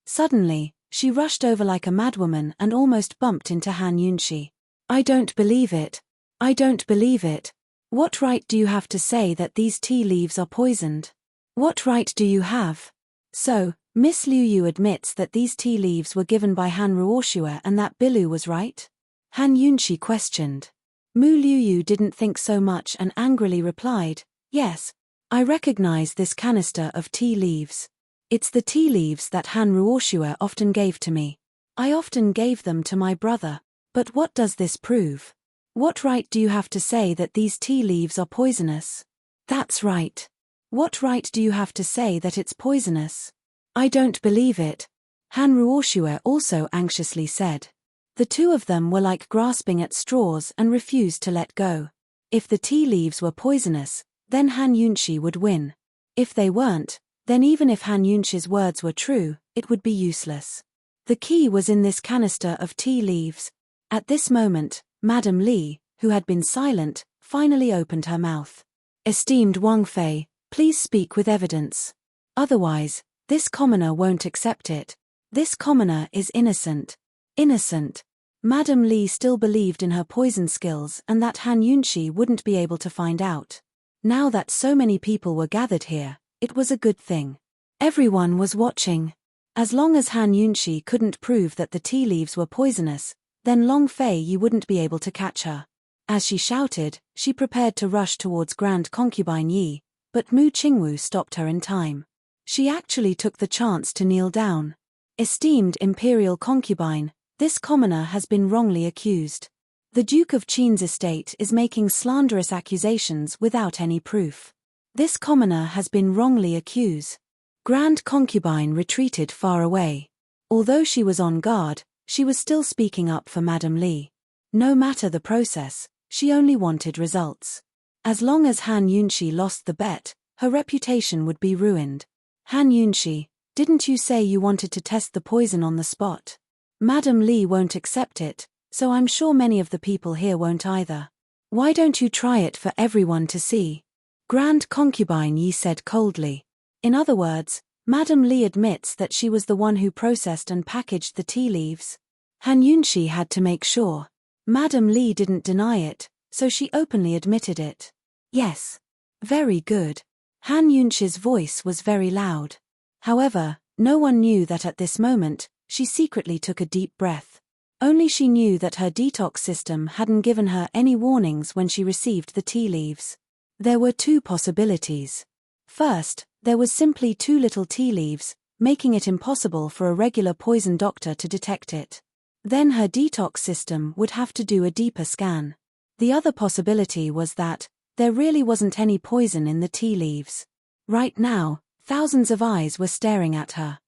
Suddenly, she rushed over like a madwoman and almost bumped into Han Yunshi. I don't believe it. I don't believe it. What right do you have to say that these tea leaves are poisoned? What right do you have? So, Miss Liuyu admits that these tea leaves were given by Han Ruoxue and that Bilu was right? Han Yunshi questioned. Mu Liuyu didn't think so much and angrily replied, yes, I recognize this canister of tea leaves. It's the tea leaves that Han Ruoxue often gave to me. I often gave them to my brother. But what does this prove? What right do you have to say that these tea leaves are poisonous? That's right. What right do you have to say that it's poisonous? I don't believe it. Han Ruoxue also anxiously said. The two of them were like grasping at straws and refused to let go. If the tea leaves were poisonous, then Han Yunshi would win. If they weren't, then even if Han Yunshi's words were true, it would be useless. The key was in this canister of tea leaves. At this moment, Madame Li, who had been silent, finally opened her mouth. Esteemed Wang Fei, please speak with evidence. Otherwise, this commoner won't accept it. This commoner is innocent. Innocent. Madame Li still believed in her poison skills and that Han Yunshi wouldn't be able to find out. Now that so many people were gathered here, it was a good thing. Everyone was watching. As long as Han Yunshi couldn't prove that the tea leaves were poisonous, then Long Fei Yi wouldn't be able to catch her. As she shouted, she prepared to rush towards Grand Concubine Yi, but Mu Qingwu stopped her in time. She actually took the chance to kneel down. Esteemed Imperial Concubine, this commoner has been wrongly accused. The Duke of Qin's estate is making slanderous accusations without any proof. This commoner has been wrongly accused. Grand Concubine retreated far away. Although she was on guard, she was still speaking up for Madame Li. No matter the process, she only wanted results. As long as Han Yunshi lost the bet, her reputation would be ruined. Han Yunshi, didn't you say you wanted to test the poison on the spot? Madame Li won't accept it, so I'm sure many of the people here won't either. Why don't you try it for everyone to see? Grand Concubine Yi said coldly. In other words, Madame Li admits that she was the one who processed and packaged the tea leaves. Han Yunshi had to make sure. Madame Li didn't deny it, so she openly admitted it. Yes. Very good. Han Yunshi's voice was very loud. However, no one knew that at this moment, she secretly took a deep breath. Only she knew that her detox system hadn't given her any warnings when she received the tea leaves. There were two possibilities. First, there was simply too little tea leaves, making it impossible for a regular poison doctor to detect it. Then her detox system would have to do a deeper scan. The other possibility was that there really wasn't any poison in the tea leaves. Right now, thousands of eyes were staring at her.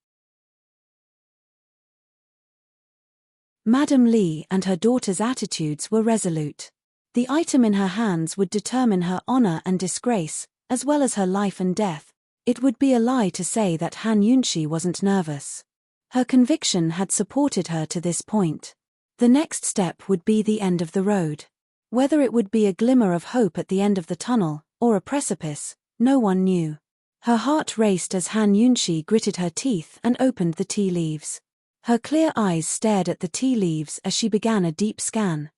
Madame Li and her daughter's attitudes were resolute. The item in her hands would determine her honor and disgrace, as well as her life and death. It would be a lie to say that Han Yunxi wasn't nervous. Her conviction had supported her to this point. The next step would be the end of the road. Whether it would be a glimmer of hope at the end of the tunnel, or a precipice, no one knew. Her heart raced as Han Yunxi gritted her teeth and opened the tea leaves. Her clear eyes stared at the tea leaves as she began a deep scan.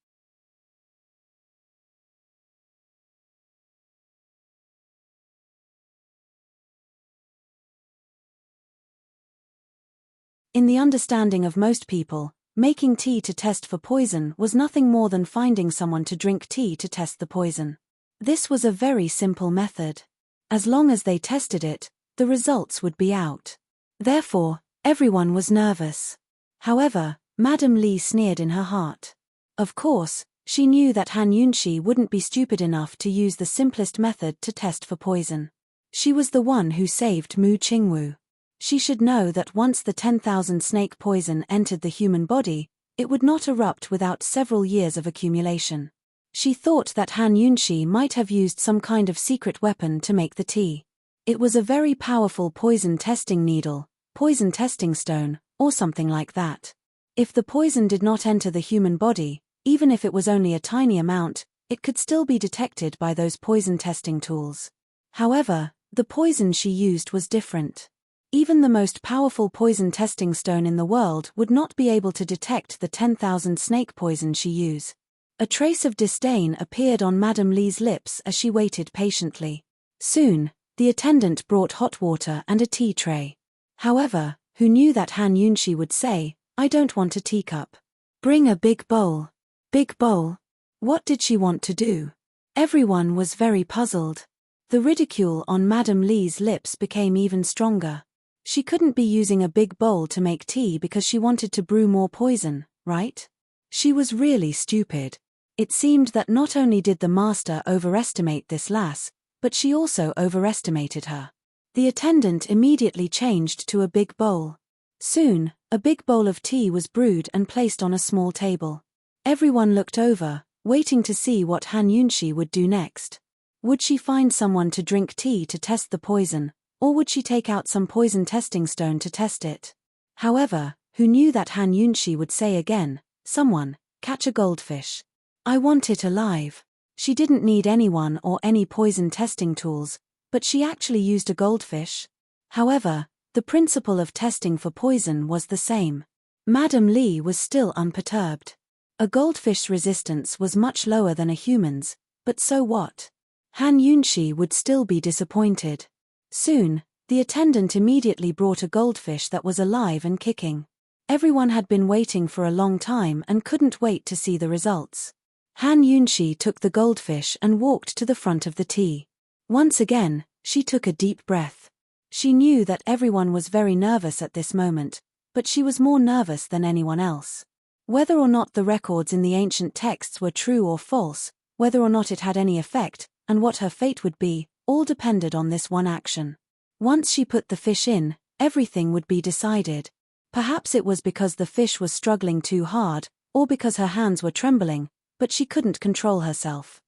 In the understanding of most people, making tea to test for poison was nothing more than finding someone to drink tea to test the poison. This was a very simple method. As long as they tested it, the results would be out. Therefore, everyone was nervous. However, Madame Li sneered in her heart. Of course, she knew that Han Yunxi wouldn't be stupid enough to use the simplest method to test for poison. She was the one who saved Mu Qingwu. She should know that once the 10,000 snake poison entered the human body, it would not erupt without several years of accumulation. She thought that Han Yunxi might have used some kind of secret weapon to make the tea. It was a very powerful poison testing needle, poison testing stone, or something like that. If the poison did not enter the human body, even if it was only a tiny amount, it could still be detected by those poison testing tools. However, the poison she used was different. Even the most powerful poison testing stone in the world would not be able to detect the 10,000 snake poison she used. A trace of disdain appeared on Madame Li's lips as she waited patiently. Soon, the attendant brought hot water and a tea tray. However, who knew that Han Yunxi would say, "I don't want a teacup. Bring a big bowl." Big bowl? What did she want to do? Everyone was very puzzled. The ridicule on Madame Li's lips became even stronger. She couldn't be using a big bowl to make tea because she wanted to brew more poison, right? She was really stupid. It seemed that not only did the master overestimate this lass, but she also overestimated her. The attendant immediately changed to a big bowl. Soon, a big bowl of tea was brewed and placed on a small table. Everyone looked over, waiting to see what Han Yunxi would do next. Would she find someone to drink tea to test the poison, or would she take out some poison testing stone to test it? However, who knew that Han Yunxi would say again, "Someone, catch a goldfish. I want it alive." She didn't need anyone or any poison testing tools, but she actually used a goldfish. However, the principle of testing for poison was the same. Madame Li was still unperturbed. A goldfish's resistance was much lower than a human's, but so what? Han Yunxi would still be disappointed. Soon, the attendant immediately brought a goldfish that was alive and kicking. Everyone had been waiting for a long time and couldn't wait to see the results. Han Yunxi took the goldfish and walked to the front of the tea. Once again, she took a deep breath. She knew that everyone was very nervous at this moment, but she was more nervous than anyone else. Whether or not the records in the ancient texts were true or false, whether or not it had any effect, and what her fate would be, all depended on this one action. Once she put the fish in, everything would be decided. Perhaps it was because the fish was struggling too hard, or because her hands were trembling, but she couldn't control herself.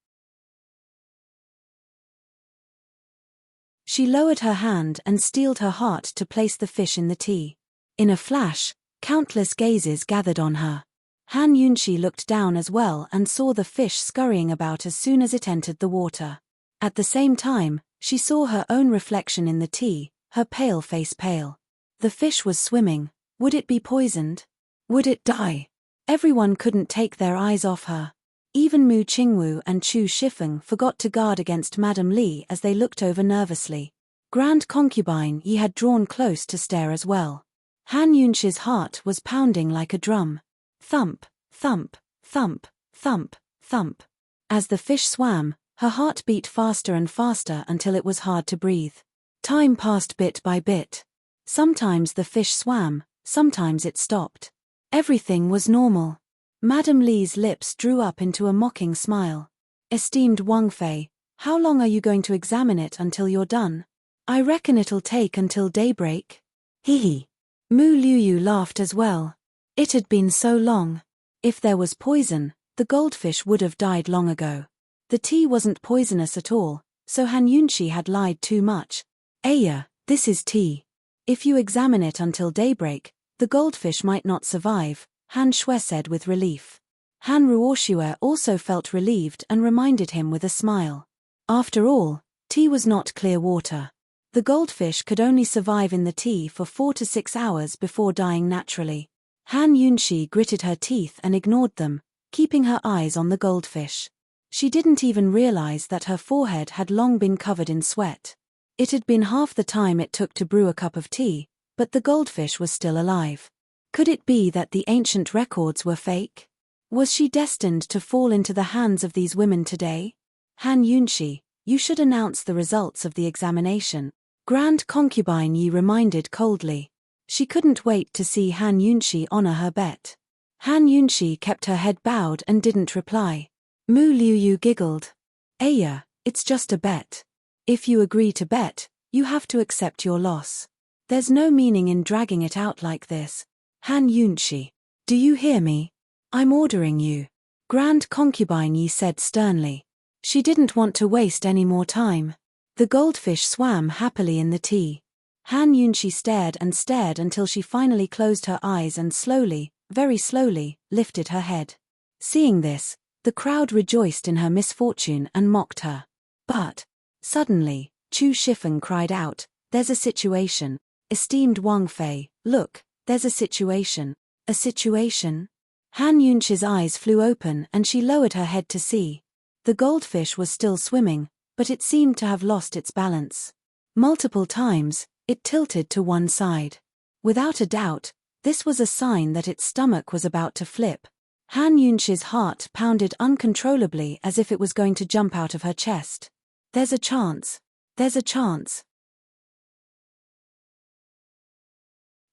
She lowered her hand and steeled her heart to place the fish in the tea. In a flash, countless gazes gathered on her. Han Yunxi looked down as well and saw the fish scurrying about as soon as it entered the water. At the same time, she saw her own reflection in the tea, her pale face pale. The fish was swimming. Would it be poisoned? Would it die? Everyone couldn't take their eyes off her. Even Mu Qingwu and Chu Shifeng forgot to guard against Madame Li as they looked over nervously. Grand Concubine Yi had drawn close to stare as well. Han Yunxi's heart was pounding like a drum. Thump, thump, thump, thump, thump. As the fish swam, Her heart beat faster and faster until it was hard to breathe. Time passed bit by bit. Sometimes the fish swam, sometimes it stopped. Everything was normal. Madame Li's lips drew up into a mocking smile. Esteemed Wang Fei, how long are you going to examine it until you're done? I reckon it'll take until daybreak. Hee hee. Mu Liuyu laughed as well. It had been so long. If there was poison, the goldfish would have died long ago. The tea wasn't poisonous at all, so Han Yunxi had lied too much. Aya, this is tea. If you examine it until daybreak, the goldfish might not survive, Han Shui said with relief. Han Ruoxue also felt relieved and reminded him with a smile. After all, tea was not clear water. The goldfish could only survive in the tea for 4 to 6 hours before dying naturally. Han Yunxi gritted her teeth and ignored them, keeping her eyes on the goldfish. She didn't even realize that her forehead had long been covered in sweat. It had been half the time it took to brew a cup of tea, but the goldfish was still alive. Could it be that the ancient records were fake? Was she destined to fall into the hands of these women today? Han Yunxi, you should announce the results of the examination. Grand Concubine Yi reminded coldly. She couldn't wait to see Han Yunxi honor her bet. Han Yunxi kept her head bowed and didn't reply. Mu Liuyu giggled. Aya, it's just a bet. If you agree to bet, you have to accept your loss. There's no meaning in dragging it out like this. Han Yunxi, do you hear me? I'm ordering you. Grand Concubine Yi said sternly. She didn't want to waste any more time. The goldfish swam happily in the tea. Han Yunxi stared and stared until she finally closed her eyes and slowly, very slowly, lifted her head. Seeing this, the crowd rejoiced in her misfortune and mocked her. But, suddenly, Chu Shifeng cried out, there's a situation. Esteemed Wang Fei, look, there's a situation. A situation? Han Yunxi's eyes flew open and she lowered her head to see. The goldfish was still swimming, but it seemed to have lost its balance. Multiple times, it tilted to one side. Without a doubt, this was a sign that its stomach was about to flip. Han Yunxi's heart pounded uncontrollably as if it was going to jump out of her chest. There's a chance. There's a chance.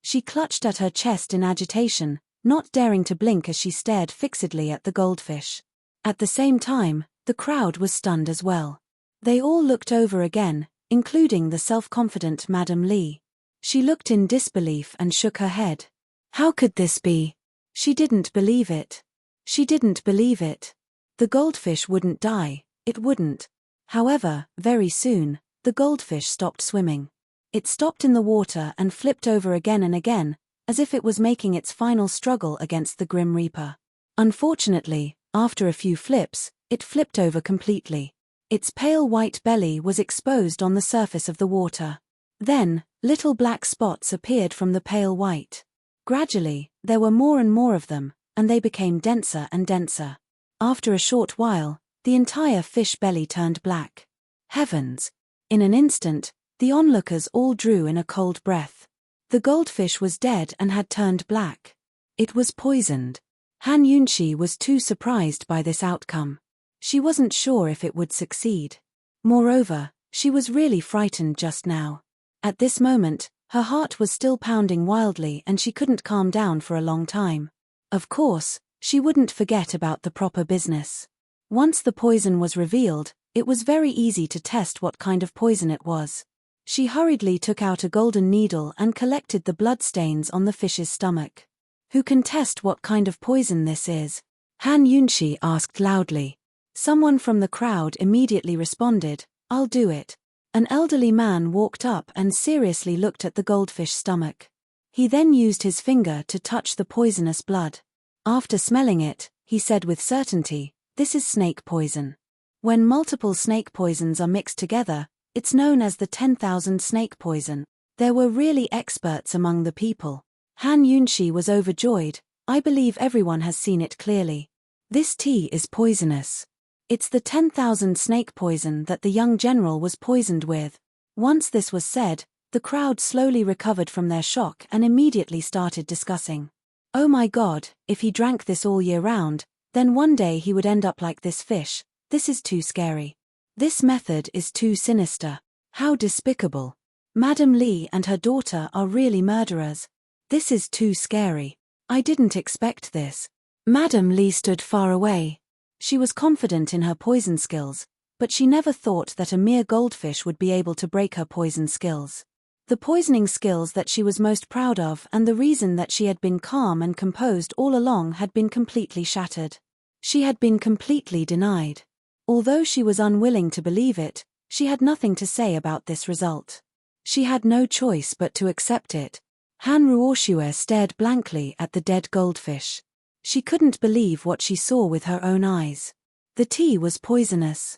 She clutched at her chest in agitation, not daring to blink as she stared fixedly at the goldfish. At the same time, the crowd was stunned as well. They all looked over again, including the self-confident Madame Li. She looked in disbelief and shook her head. How could this be? She didn't believe it. She didn't believe it. The goldfish wouldn't die, it wouldn't. However, very soon, the goldfish stopped swimming. It stopped in the water and flipped over again and again, as if it was making its final struggle against the Grim Reaper. Unfortunately, after a few flips, it flipped over completely. Its pale white belly was exposed on the surface of the water. Then, little black spots appeared from the pale white. Gradually, there were more and more of them, and they became denser and denser. After a short while, the entire fish belly turned black. Heavens! In an instant, the onlookers all drew in a cold breath. The goldfish was dead and had turned black. It was poisoned. Han Yunxi was too surprised by this outcome. She wasn't sure if it would succeed. Moreover, she was really frightened just now. At this moment, her heart was still pounding wildly and she couldn't calm down for a long time. Of course, she wouldn't forget about the proper business. Once the poison was revealed, it was very easy to test what kind of poison it was. She hurriedly took out a golden needle and collected the blood stains on the fish's stomach. Who can test what kind of poison this is? Han Yunxi asked loudly. Someone from the crowd immediately responded, I'll do it. An elderly man walked up and seriously looked at the goldfish stomach. He then used his finger to touch the poisonous blood. After smelling it, he said with certainty, this is snake poison. When multiple snake poisons are mixed together, it's known as the 10,000 snake poison. There were really experts among the people. Han Yunxi was overjoyed. I believe everyone has seen it clearly. This tea is poisonous. It's the 10,000 snake poison that the young general was poisoned with. Once this was said, the crowd slowly recovered from their shock and immediately started discussing. Oh my God, if he drank this all year round, then one day he would end up like this fish. This is too scary. This method is too sinister. How despicable. Madam Li and her daughter are really murderers. This is too scary. I didn't expect this. Madam Li stood far away. She was confident in her poison skills, but she never thought that a mere goldfish would be able to break her poison skills. The poisoning skills that she was most proud of and the reason that she had been calm and composed all along had been completely shattered. She had been completely denied. Although she was unwilling to believe it, she had nothing to say about this result. She had no choice but to accept it. Han Ruoxue stared blankly at the dead goldfish. She couldn't believe what she saw with her own eyes. The tea was poisonous.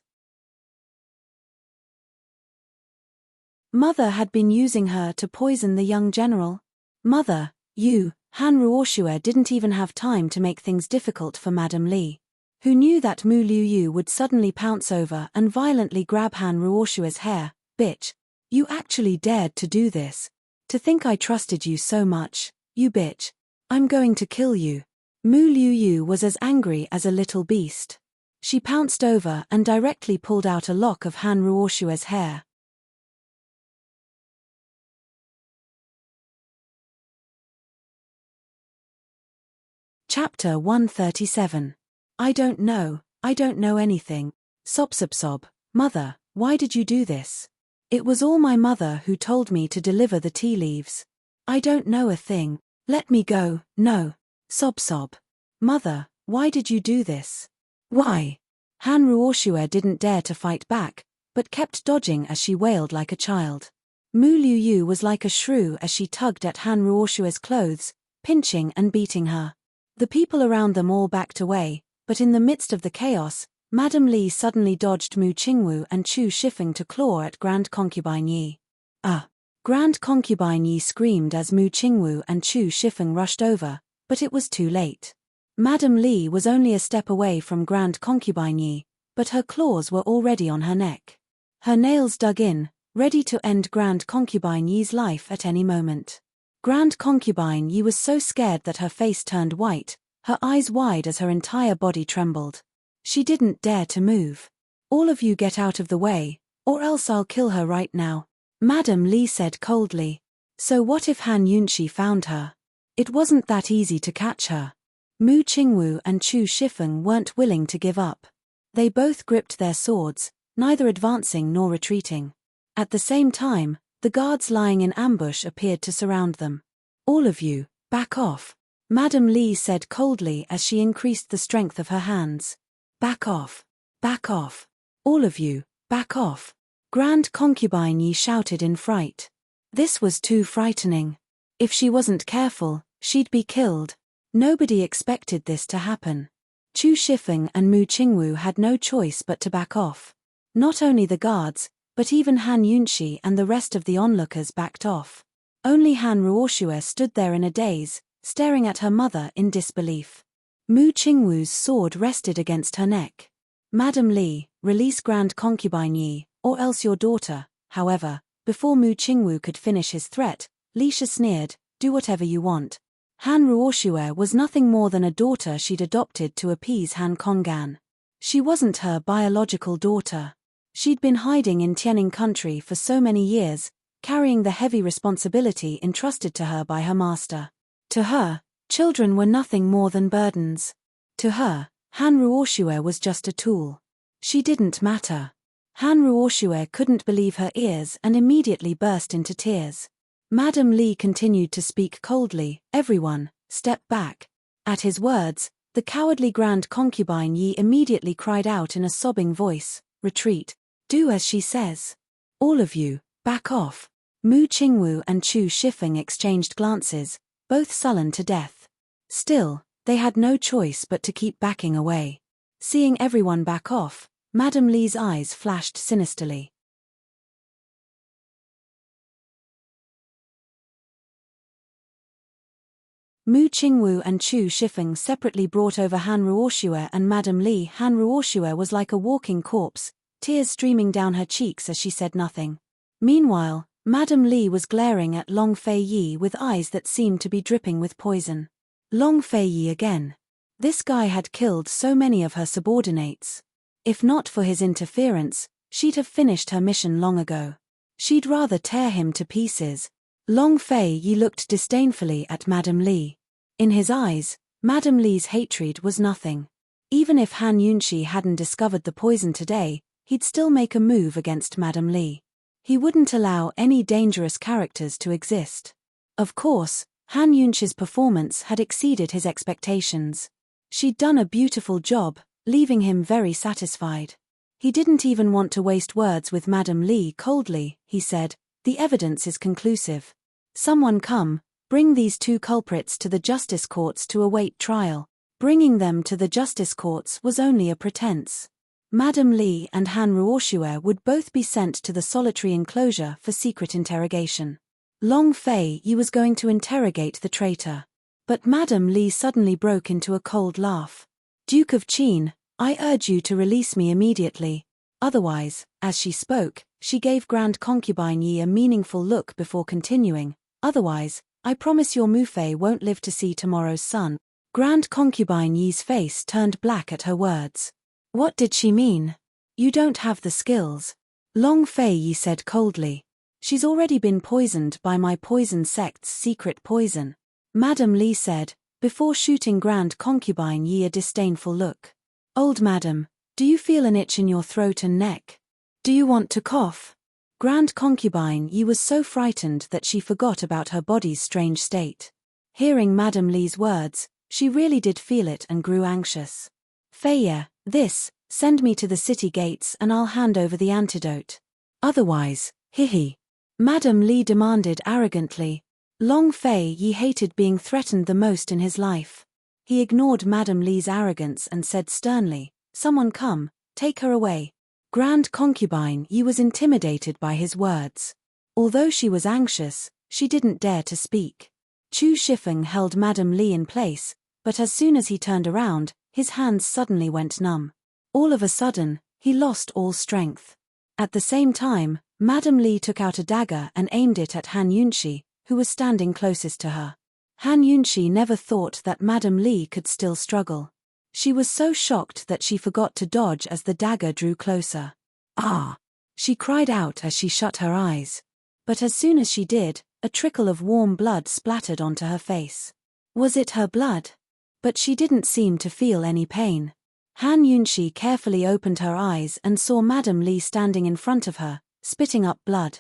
Mother had been using her to poison the young general. Mother, you. Han Ruoxue didn't even have time to make things difficult for Madam Li, who knew that Mu Liuyu would suddenly pounce over and violently grab Han Ruoxue's hair. Bitch. You actually dared to do this. To think I trusted you so much, you bitch. I'm going to kill you. Mu Liuyu was as angry as a little beast. She pounced over and directly pulled out a lock of Han Ruoxue's hair. Chapter 137. I don't know anything. Sob. Mother, why did you do this? It was all my mother who told me to deliver the tea leaves. I don't know a thing. Let me go, no. Sob. Mother, why did you do this? Why? Han Ruoxue didn't dare to fight back, but kept dodging as she wailed like a child. Mu Liuyu was like a shrew as she tugged at Han Ruoxue's clothes, pinching and beating her. The people around them all backed away, but in the midst of the chaos, Madam Li suddenly dodged Mu Qingwu and Chu Shifeng to claw at Grand Concubine Yi. Grand Concubine Yi screamed as Mu Qingwu and Chu Shifeng rushed over, but it was too late. Madam Li was only a step away from Grand Concubine Yi, but her claws were already on her neck. Her nails dug in, ready to end Grand Concubine Yi's life at any moment. Grand Concubine Yi was so scared that her face turned white, her eyes wide as her entire body trembled. She didn't dare to move. All of you get out of the way, or else I'll kill her right now, Madam Li said coldly. So what if Han Yunxi found her? It wasn't that easy to catch her. Mu Qingwu and Chu Shifeng weren't willing to give up. They both gripped their swords, neither advancing nor retreating. At the same time, the guards lying in ambush appeared to surround them. All of you, back off, Madam Li said coldly as she increased the strength of her hands. Back off. Back off. All of you, back off. Grand Concubine Yi shouted in fright. This was too frightening. If she wasn't careful, she'd be killed. Nobody expected this to happen. Chu Shifeng and Mu Qingwu had no choice but to back off. Not only the guards, but even Han Yunxi and the rest of the onlookers backed off. Only Han Ruoxue stood there in a daze, staring at her mother in disbelief. Mu Qingwu's sword rested against her neck. Madam Li, release Grand Concubine Yi, or else your daughter. However, before Mu Qingwu could finish his threat, Lisha sneered, do whatever you want. Han Ruoxue was nothing more than a daughter she'd adopted to appease Han Konggan. She wasn't her biological daughter. She'd been hiding in Tianing country for so many years, carrying the heavy responsibility entrusted to her by her master. To her, children were nothing more than burdens. To her, Han Ruoxue was just a tool. She didn't matter. Han Ruoxue couldn't believe her ears and immediately burst into tears. Madam Li continued to speak coldly, everyone, step back. At his words, the cowardly Grand Concubine Yi immediately cried out in a sobbing voice, retreat. Do as she says. All of you, back off. Mu Qingwu and Chu Shifeng exchanged glances, both sullen to death. Still, they had no choice but to keep backing away. Seeing everyone back off, Madam Li's eyes flashed sinisterly. Mu Qingwu and Chu Shifeng separately brought over Han Ruoxue and Madam Li. Han Ruoxue was like a walking corpse, tears streaming down her cheeks as she said nothing. Meanwhile, Madam Li was glaring at Long Fei Yi with eyes that seemed to be dripping with poison. Long Fei Yi again. This guy had killed so many of her subordinates. If not for his interference, she'd have finished her mission long ago. She'd rather tear him to pieces. Long Fei Yi looked disdainfully at Madame Li. In his eyes, Madame Li's hatred was nothing. Even if Han Yunxi hadn't discovered the poison today, he'd still make a move against Madame Li. He wouldn't allow any dangerous characters to exist. Of course, Han Yunxi's performance had exceeded his expectations. She'd done a beautiful job, leaving him very satisfied. He didn't even want to waste words with Madame Li. Coldly, he said, "The evidence is conclusive. Someone come, bring these two culprits to the justice courts to await trial." Bringing them to the justice courts was only a pretense. Madame Li and Han Ruoxue would both be sent to the solitary enclosure for secret interrogation. Long Fei Yi was going to interrogate the traitor. But Madame Li suddenly broke into a cold laugh. "Duke of Qin, I urge you to release me immediately. Otherwise," as she spoke, she gave Grand Concubine Yi a meaningful look before continuing, "otherwise, I promise your Mufei won't live to see tomorrow's sun." Grand Concubine Yi's face turned black at her words. What did she mean? "You don't have the skills," Long Fei Yi said coldly. "She's already been poisoned by my poison sect's secret poison," Madame Li said, before shooting Grand Concubine Yi a disdainful look. "Old madam, do you feel an itch in your throat and neck? Do you want to cough?" Grand Concubine Yi was so frightened that she forgot about her body's strange state. Hearing Madame Li's words, she really did feel it and grew anxious. "Feiya, send me to the city gates and I'll hand over the antidote. Otherwise, hihi," Madame Li demanded arrogantly. Long Fei Yi hated being threatened the most in his life. He ignored Madame Li's arrogance and said sternly, "Someone come, take her away." Grand Concubine Yi was intimidated by his words. Although she was anxious, she didn't dare to speak. Chu Shifeng held Madame Li in place, but as soon as he turned around, his hands suddenly went numb. All of a sudden, he lost all strength. At the same time, Madame Li took out a dagger and aimed it at Han Yunxi, who was standing closest to her. Han Yunxi never thought that Madame Li could still struggle. She was so shocked that she forgot to dodge as the dagger drew closer. "Ah!" she cried out as she shut her eyes. But as soon as she did, a trickle of warm blood splattered onto her face. Was it her blood? But she didn't seem to feel any pain. Han Yunxi carefully opened her eyes and saw Madame Li standing in front of her, spitting up blood.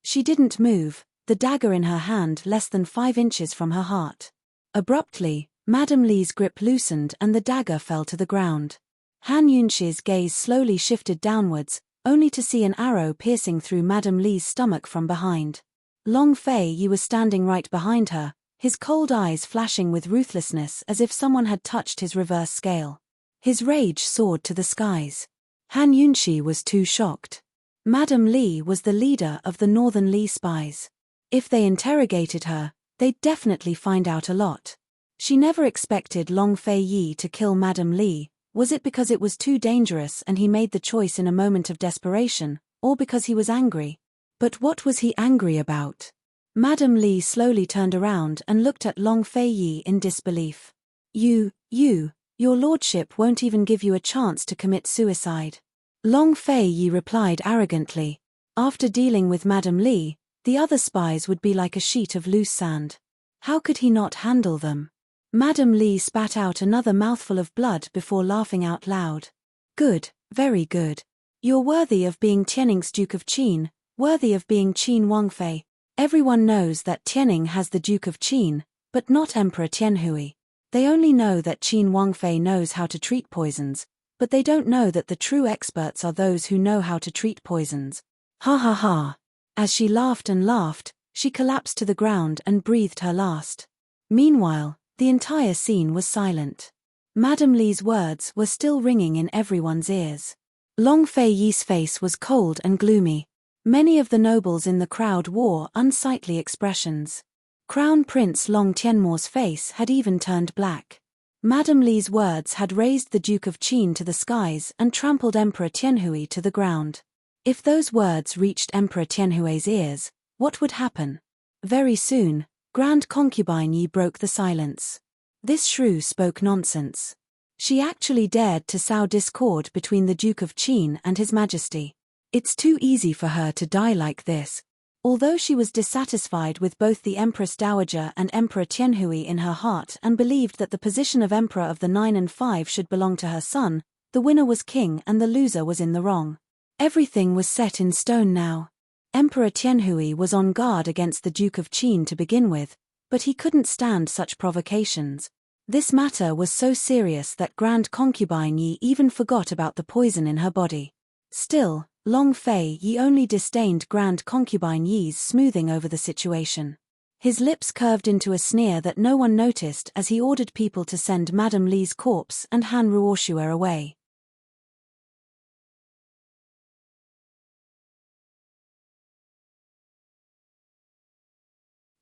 She didn't move, the dagger in her hand less than 5 inches from her heart. Abruptly, Madame Li's grip loosened and the dagger fell to the ground. Han Yunxi's gaze slowly shifted downwards, only to see an arrow piercing through Madame Li's stomach from behind. Long Fei Yi was standing right behind her, his cold eyes flashing with ruthlessness as if someone had touched his reverse scale. His rage soared to the skies. Han Yunxi was too shocked. Madame Li was the leader of the Northern Li spies. If they interrogated her, they'd definitely find out a lot. She never expected Long Fei Yi to kill Madame Li. Was it because it was too dangerous and he made the choice in a moment of desperation, or because he was angry? But what was he angry about? Madame Li slowly turned around and looked at Long Fei Yi in disbelief. Your lordship won't even give you a chance to commit suicide." Long Fei Yi replied arrogantly. After dealing with Madame Li, the other spies would be like a sheet of loose sand. How could he not handle them? Madame Li spat out another mouthful of blood before laughing out loud. "Good, very good. You're worthy of being Tianning's Duke of Qin, worthy of being Qin Wangfei. Everyone knows that Tianning has the Duke of Qin, but not Emperor Tianhui. They only know that Qin Wangfei knows how to treat poisons, but they don't know that the true experts are those who know how to treat poisons. Ha ha ha." As she laughed and laughed, she collapsed to the ground and breathed her last. Meanwhile, the entire scene was silent. Madame Li's words were still ringing in everyone's ears. Long Fei Yi's face was cold and gloomy. Many of the nobles in the crowd wore unsightly expressions. Crown Prince Long Tianmo's face had even turned black. Madame Li's words had raised the Duke of Qin to the skies and trampled Emperor Tianhui to the ground. If those words reached Emperor Tianhui's ears, what would happen? Very soon, Grand Concubine Yi broke the silence. This shrew spoke nonsense. She actually dared to sow discord between the Duke of Qin and His Majesty. It's too easy for her to die like this. Although she was dissatisfied with both the Empress Dowager and Emperor Tianhui in her heart and believed that the position of Emperor of the 9 and 5 should belong to her son, the winner was king and the loser was in the wrong. Everything was set in stone now. Emperor Tianhui was on guard against the Duke of Qin to begin with, but he couldn't stand such provocations. This matter was so serious that Grand Concubine Yi even forgot about the poison in her body. Still, Long Fei Yi only disdained Grand Concubine Yi's smoothing over the situation. His lips curved into a sneer that no one noticed as he ordered people to send Madame Li's corpse and Han Ruoxue away.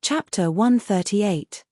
Chapter 138.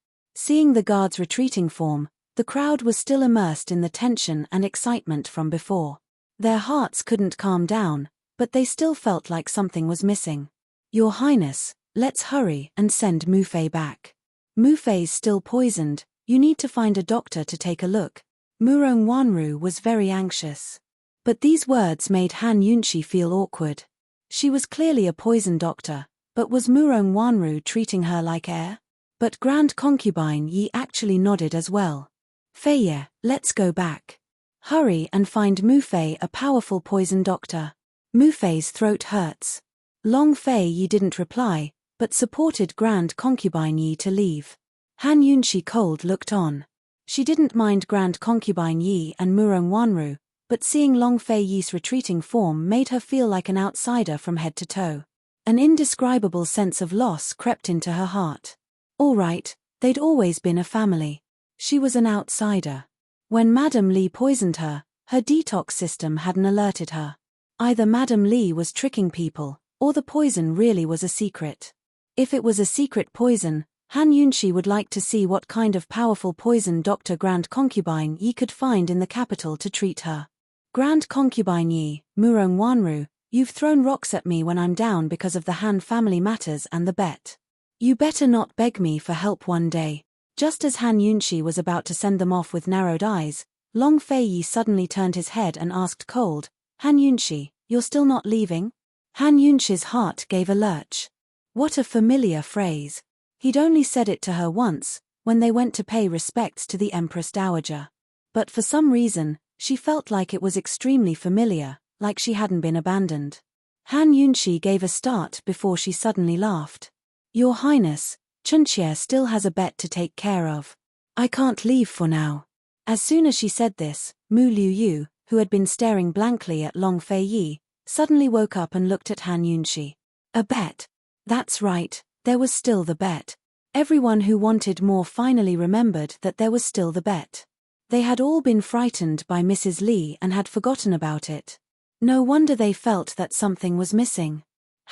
Seeing the guards' retreating form, the crowd was still immersed in the tension and excitement from before. Their hearts couldn't calm down, but they still felt like something was missing. Your Highness, let's hurry and send Mu Fei back. Mu Fei's still poisoned, you need to find a doctor to take a look. Murong Wanru was very anxious. But these words made Han Yunxi feel awkward. She was clearly a poison doctor, but was Murong Wanru treating her like air? But Grand Concubine Yi actually nodded as well. Feiye, let's go back. Hurry and find Mu Fei a powerful poison doctor. Mu Fei's throat hurts. Long Fei Yi didn't reply, but supported Grand Concubine Yi to leave. Han Yunxi cold looked on. She didn't mind Grand Concubine Yi and Murong Wanru, but seeing Long Fei Yi's retreating form made her feel like an outsider from head to toe. An indescribable sense of loss crept into her heart. All right, they'd always been a family. She was an outsider. When Madame Li poisoned her, her detox system hadn't alerted her. Either Madame Li was tricking people, or the poison really was a secret. If it was a secret poison, Han Yunxi would like to see what kind of powerful poison Dr. Grand Concubine Yi could find in the capital to treat her. Grand Concubine Yi, Murong Wanru, you've thrown rocks at me when I'm down because of the Han family matters and the bet. You better not beg me for help one day. Just as Han Yunxi was about to send them off with narrowed eyes, Long Fei Yi suddenly turned his head and asked cold, Han Yunxi, you're still not leaving? Han Yunxi's heart gave a lurch. What a familiar phrase. He'd only said it to her once, when they went to pay respects to the Empress Dowager. But for some reason, she felt like it was extremely familiar, like she hadn't been abandoned. Han Yunxi gave a start before she suddenly laughed. Your Highness, Chunxie still has a bet to take care of. I can't leave for now. As soon as she said this, Mu Liuyu, who had been staring blankly at Long Fei Yi, suddenly woke up and looked at Han Yunxi. A bet. That's right, there was still the bet. Everyone who wanted more finally remembered that there was still the bet. They had all been frightened by Mrs. Li and had forgotten about it. No wonder they felt that something was missing.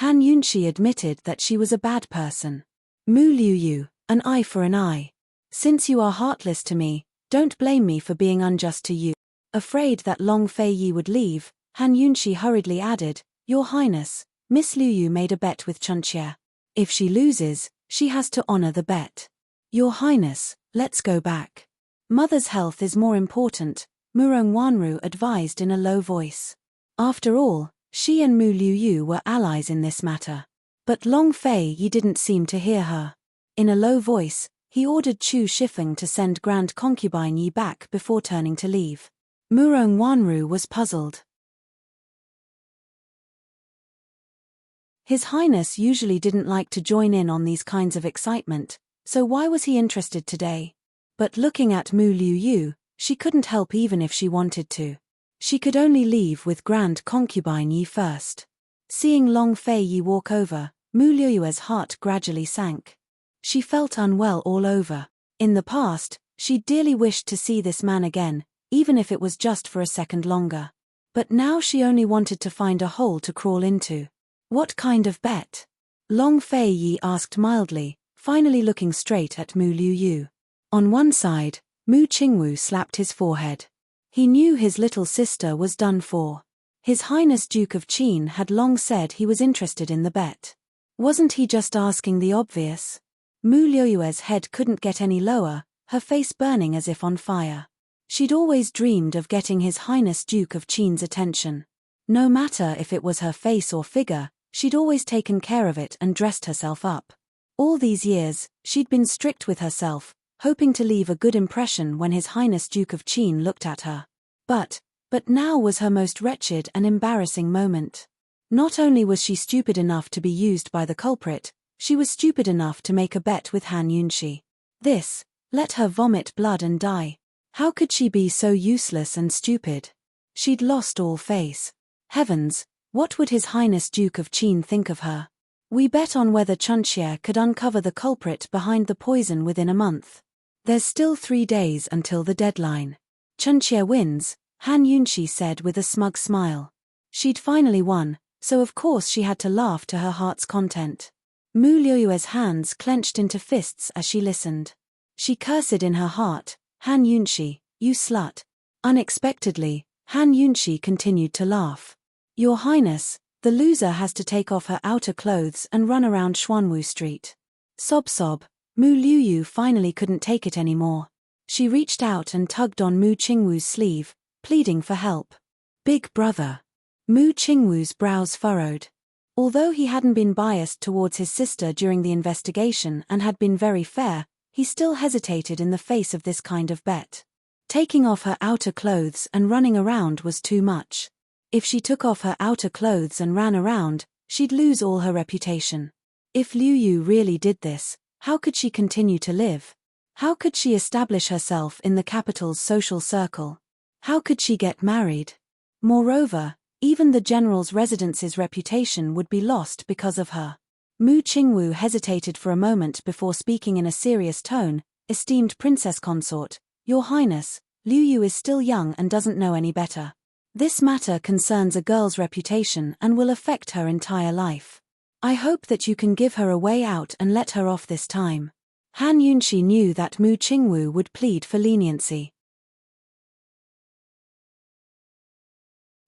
Han Yunxi admitted that she was a bad person. Mu Liuyu, an eye for an eye. Since you are heartless to me, don't blame me for being unjust to you. Afraid that Long Fei Yi would leave, Han Yunxi hurriedly added, Your Highness, Miss Liuyu made a bet with Chunxie. If she loses, she has to honor the bet. Your Highness, let's go back. Mother's health is more important, Murong Wanru advised in a low voice. After all, she and Mu Liuyu were allies in this matter. But Long Fei Yi didn't seem to hear her. In a low voice, he ordered Chu Shifeng to send Grand Concubine Yi back before turning to leave. Murong Wanru was puzzled. His Highness usually didn't like to join in on these kinds of excitement, so why was he interested today? But looking at Mu Liuyu, she couldn't help even if she wanted to. She could only leave with Grand Concubine Yi first. Seeing Long Fei Yi walk over, Mu Liuyu's heart gradually sank. She felt unwell all over. In the past, she dearly wished to see this man again, even if it was just for a second longer. But now she only wanted to find a hole to crawl into. What kind of bet? Long Fei Yi asked mildly, finally looking straight at Mu Liuyu. On one side, Mu Qingwu slapped his forehead. He knew his little sister was done for. His Highness Duke of Qin had long said he was interested in the bet. Wasn't he just asking the obvious? Mu Liuyu's head couldn't get any lower, her face burning as if on fire. She'd always dreamed of getting His Highness Duke of Qin's attention. No matter if it was her face or figure, she'd always taken care of it and dressed herself up. All these years, she'd been strict with herself, hoping to leave a good impression when His Highness Duke of Qin looked at her. But now was her most wretched and embarrassing moment. Not only was she stupid enough to be used by the culprit, she was stupid enough to make a bet with Han Yunshi. Let her vomit blood and die. How could she be so useless and stupid? She'd lost all face. Heavens, what would His Highness Duke of Qin think of her? We bet on whether Chunxie could uncover the culprit behind the poison within a month. There's still 3 days until the deadline. Chunxie wins, Han Yunshi said with a smug smile. She'd finally won, so of course she had to laugh to her heart's content. Mu Liuyue's hands clenched into fists as she listened. She cursed in her heart, Han Yunshi, you slut. Unexpectedly, Han Yunshi continued to laugh. Your Highness, the loser has to take off her outer clothes and run around Xuanwu Street. Sob sob, Mu Liuyu finally couldn't take it anymore. She reached out and tugged on Mu Qingwu's sleeve, pleading for help. Big brother. Mu Qingwu's brows furrowed. Although he hadn't been biased towards his sister during the investigation and had been very fair, he still hesitated in the face of this kind of bet. Taking off her outer clothes and running around was too much. If she took off her outer clothes and ran around, she'd lose all her reputation. If Liu Yu really did this, how could she continue to live? How could she establish herself in the capital's social circle? How could she get married? Moreover, even the general's residence's reputation would be lost because of her. Mu Qingwu hesitated for a moment before speaking in a serious tone. Esteemed Princess Consort, Your Highness, Liu Yu is still young and doesn't know any better. This matter concerns a girl's reputation and will affect her entire life. I hope that you can give her a way out and let her off this time. Han Yunshi knew that Mu Qingwu would plead for leniency.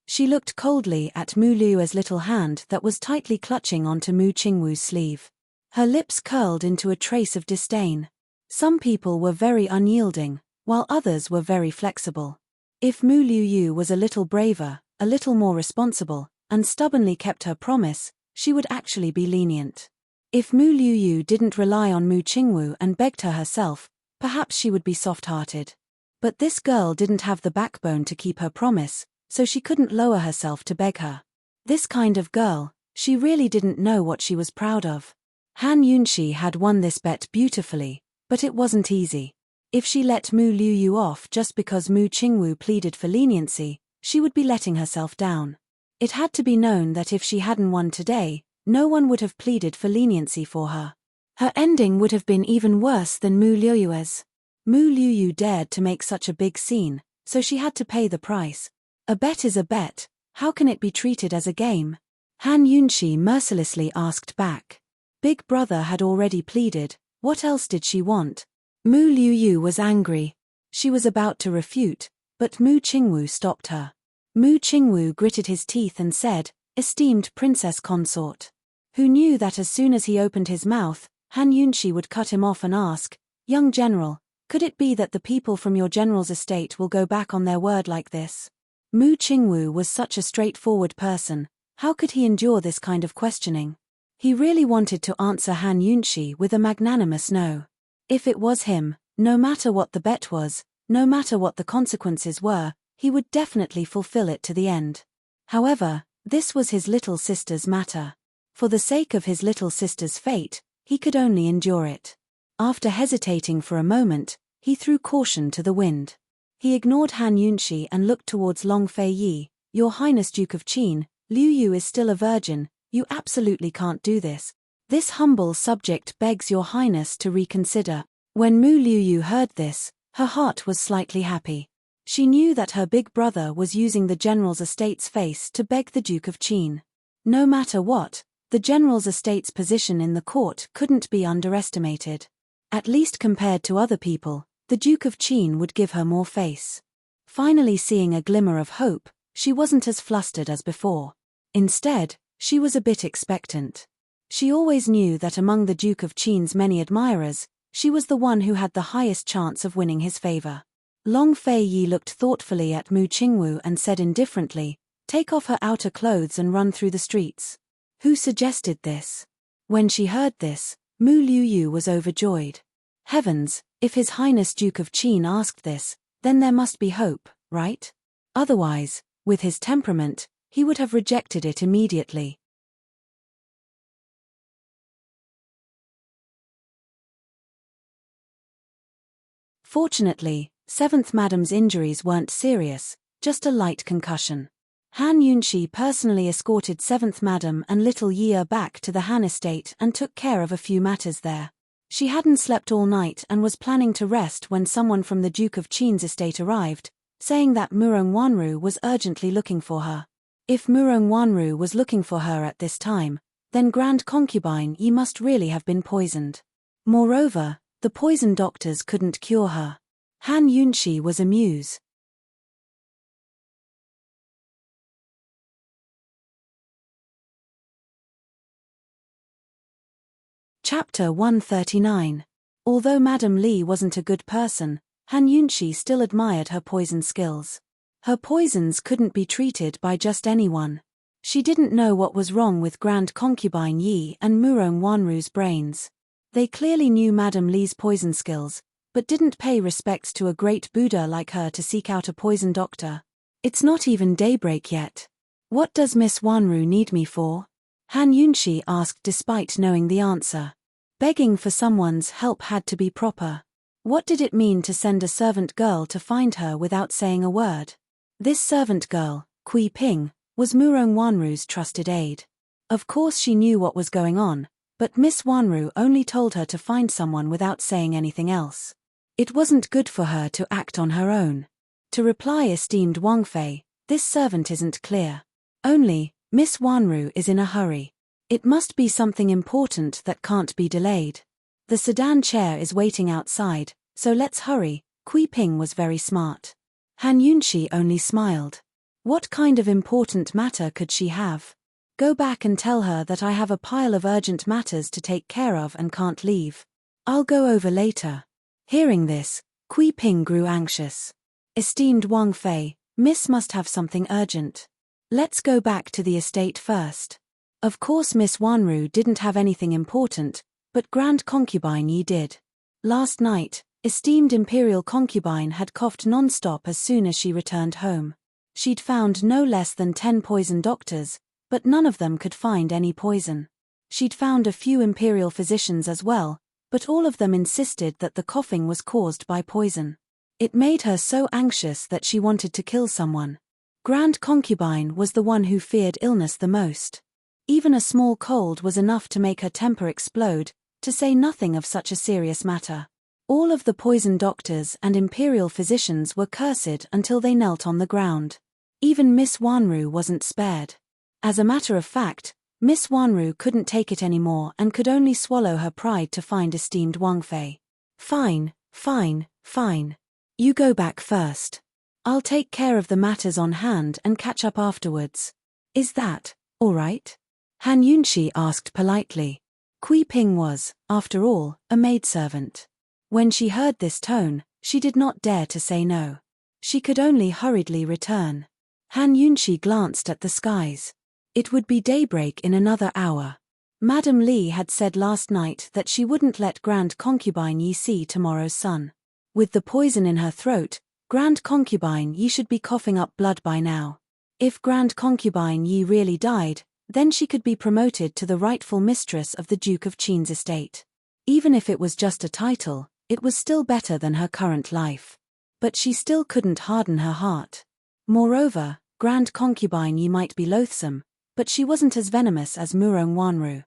She looked coldly at Mu Liu's little hand that was tightly clutching onto Mu Qingwu's sleeve. Her lips curled into a trace of disdain. Some people were very unyielding, while others were very flexible. If Mu Liu was a little braver, a little more responsible, and stubbornly kept her promise, she would actually be lenient. If Mu Liu didn't rely on Mu Qingwu and begged her herself, perhaps she would be soft-hearted. But this girl didn't have the backbone to keep her promise, so she couldn't lower herself to beg her. This kind of girl, she really didn't know what she was proud of. Han Yunshi had won this bet beautifully, but it wasn't easy. If she let Mu Liu off just because Mu Qingwu pleaded for leniency, she would be letting herself down. It had to be known that if she hadn't won today, no one would have pleaded for leniency for her. Her ending would have been even worse than Mu Liu's. Mu Liu dared to make such a big scene, so she had to pay the price. A bet is a bet, how can it be treated as a game? Han Yunshi mercilessly asked back. Big brother had already pleaded, what else did she want? Mu Liu was angry. She was about to refute, but Mu Qingwu stopped her. Mu Qingwu gritted his teeth and said, Esteemed Princess Consort. Who knew that as soon as he opened his mouth, Han Yunshi would cut him off and ask, Young general, could it be that the people from your general's estate will go back on their word like this? Mu Qingwu was such a straightforward person, how could he endure this kind of questioning? He really wanted to answer Han Yunshi with a magnanimous no. If it was him, no matter what the bet was, no matter what the consequences were, he would definitely fulfill it to the end. However, this was his little sister's matter. For the sake of his little sister's fate, he could only endure it. After hesitating for a moment, he threw caution to the wind. He ignored Han Yunshi and looked towards Long Fei Yi. Your Highness Duke of Qin, Liu Yu is still a virgin, you absolutely can't do this. This humble subject begs your Highness to reconsider. When Mu Liu heard this, her heart was slightly happy. She knew that her big brother was using the general's estate's face to beg the Duke of Qin. No matter what, the general's estate's position in the court couldn't be underestimated. At least compared to other people, the Duke of Qin would give her more face. Finally seeing a glimmer of hope, she wasn't as flustered as before. Instead, she was a bit expectant. She always knew that among the Duke of Qin's many admirers, she was the one who had the highest chance of winning his favor. Long Fei Yi looked thoughtfully at Mu Qingwu and said indifferently, "Take off her outer clothes and run through the streets." Who suggested this? When she heard this, Mu Liuyu was overjoyed. Heavens, if His Highness Duke of Qin asked this, then there must be hope, right? Otherwise, with his temperament, he would have rejected it immediately. Fortunately, 7th Madam's injuries weren't serious, just a light concussion. Han Yunxi personally escorted 7th Madam and little Ye back to the Han estate and took care of a few matters there. She hadn't slept all night and was planning to rest when someone from the Duke of Qin's estate arrived, saying that Murong Wanru was urgently looking for her. If Murong Wanru was looking for her at this time, then Grand Concubine Yi must really have been poisoned. Moreover, the poison doctors couldn't cure her. Han Yunxi was amused. Chapter 139. Although Madame Li wasn't a good person, Han Yunxi still admired her poison skills. Her poisons couldn't be treated by just anyone. She didn't know what was wrong with Grand Concubine Yi and Murong Wanru's brains. They clearly knew Madame Li's poison skills, but didn't pay respects to a great Buddha like her to seek out a poison doctor. It's not even daybreak yet. What does Miss Wanru need me for? Han Yunxi asked despite knowing the answer. Begging for someone's help had to be proper. What did it mean to send a servant girl to find her without saying a word? This servant girl, Kui Ping, was Murong Wanru's trusted aide. Of course she knew what was going on, but Miss Wanru only told her to find someone without saying anything else. It wasn't good for her to act on her own. To reply esteemed Wang Fei, this servant isn't clear. Only, Miss Wanru is in a hurry. It must be something important that can't be delayed. The sedan chair is waiting outside, so let's hurry. Kui Ping was very smart. Han Yunxi only smiled. What kind of important matter could she have? Go back and tell her that I have a pile of urgent matters to take care of and can't leave. I'll go over later. Hearing this, Kui Ping grew anxious. Esteemed Wang Fei, Miss must have something urgent. Let's go back to the estate first. Of course Miss Wanru didn't have anything important, but Grand Concubine Yi did. Last night, esteemed Imperial Concubine had coughed non-stop as soon as she returned home. She'd found no less than 10 poison doctors, but none of them could find any poison. She'd found a few Imperial physicians as well, but all of them insisted that the coughing was caused by poison. It made her so anxious that she wanted to kill someone. Grand Concubine was the one who feared illness the most. Even a small cold was enough to make her temper explode, to say nothing of such a serious matter. All of the poison doctors and Imperial physicians were cursed until they knelt on the ground. Even Miss Wanru wasn't spared. As a matter of fact, Miss Wanru couldn't take it anymore and could only swallow her pride to find esteemed Wang Fei. Fine. You go back first. I'll take care of the matters on hand and catch up afterwards. Is that all right? Han Yunxi asked politely. Kui Ping was, after all, a maidservant. When she heard this tone, she did not dare to say no. She could only hurriedly return. Han Yunxi glanced at the skies. It would be daybreak in another hour. Madame Li had said last night that she wouldn't let Grand Concubine Yi see tomorrow's sun. With the poison in her throat, Grand Concubine Yi should be coughing up blood by now. If Grand Concubine Yi really died, then she could be promoted to the rightful mistress of the Duke of Qin's estate. Even if it was just a title, it was still better than her current life. But she still couldn't harden her heart. Moreover, Grand Concubine Yi might be loathsome, but she wasn't as venomous as Murong Wanru.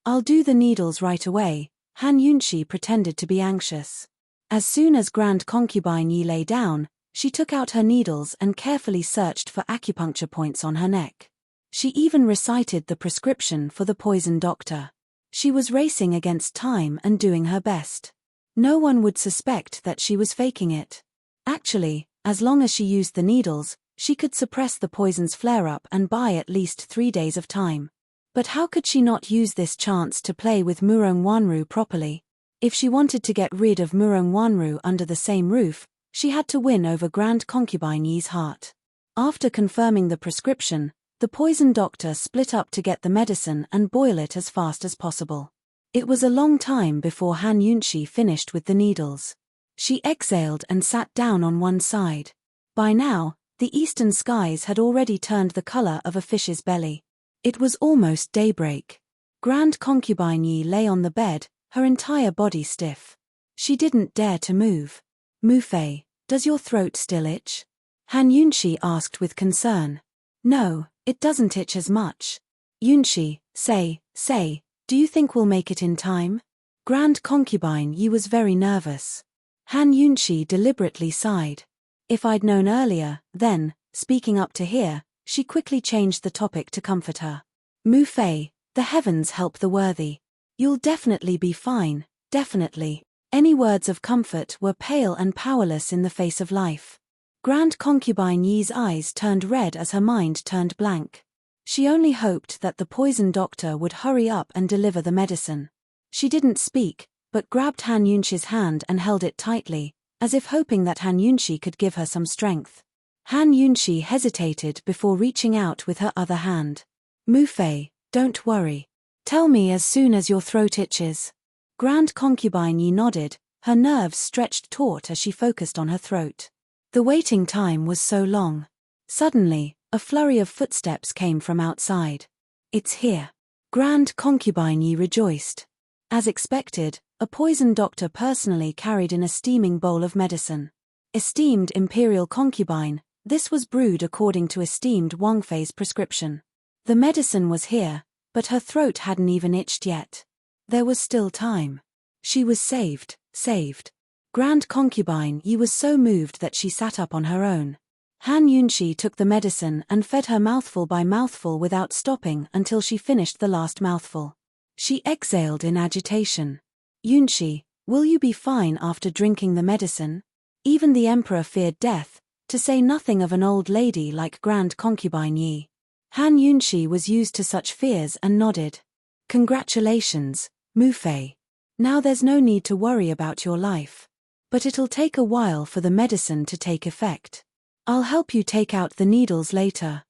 I'll do the needles right away. Han Yunxi pretended to be anxious. As soon as Grand Concubine Yi lay down, she took out her needles and carefully searched for acupuncture points on her neck. She even recited the prescription for the poison doctor. She was racing against time and doing her best. No one would suspect that she was faking it. Actually, as long as she used the needles, She could suppress the poison's flare-up and buy at least 3 days of time. But how could she not use this chance to play with Murong Wanru properly? If she wanted to get rid of Murong Wanru under the same roof, she had to win over Grand Concubine Yi's heart. After confirming the prescription, the poison doctor split up to get the medicine and boil it as fast as possible. It was a long time before Han Yunxi finished with the needles. She exhaled and sat down on one side. By now, the eastern skies had already turned the color of a fish's belly. It was almost daybreak. Grand Concubine Yi lay on the bed, her entire body stiff. She didn't dare to move. Mu Fei, does your throat still itch? Han Yunxi asked with concern. No, it doesn't itch as much. Yunxi, say, do you think we'll make it in time? Grand Concubine Yi was very nervous. Han Yunxi deliberately sighed. If I'd known earlier, then, speaking up to hear, she quickly changed the topic to comfort her. Mu Fei, the heavens help the worthy. You'll definitely be fine, definitely. Any words of comfort were pale and powerless in the face of life. Grand Concubine Yi's eyes turned red as her mind turned blank. She only hoped that the poison doctor would hurry up and deliver the medicine. She didn't speak, but grabbed Han Yunxi's hand and held it tightly, as if hoping that Han Yunxi could give her some strength. Han Yunxi hesitated before reaching out with her other hand. Mu Fei, don't worry. Tell me as soon as your throat itches. Grand Concubine Yi nodded, her nerves stretched taut as she focused on her throat. The waiting time was so long. Suddenly, a flurry of footsteps came from outside. It's here. Grand Concubine Yi rejoiced. As expected, a poison doctor personally carried in a steaming bowl of medicine. Esteemed Imperial Concubine, this was brewed according to esteemed Wang Fei's prescription. The medicine was here, but her throat hadn't even itched yet. There was still time. She was saved. Grand Concubine Yi was so moved that she sat up on her own. Han Yunxi took the medicine and fed her mouthful by mouthful without stopping until she finished the last mouthful. She exhaled in agitation. Yunxi, will you be fine after drinking the medicine? Even the emperor feared death, to say nothing of an old lady like Grand Concubine Yi. Han Yunxi was used to such fears and nodded. Congratulations, Mu Fei. Now there's no need to worry about your life. But it'll take a while for the medicine to take effect. I'll help you take out the needles later.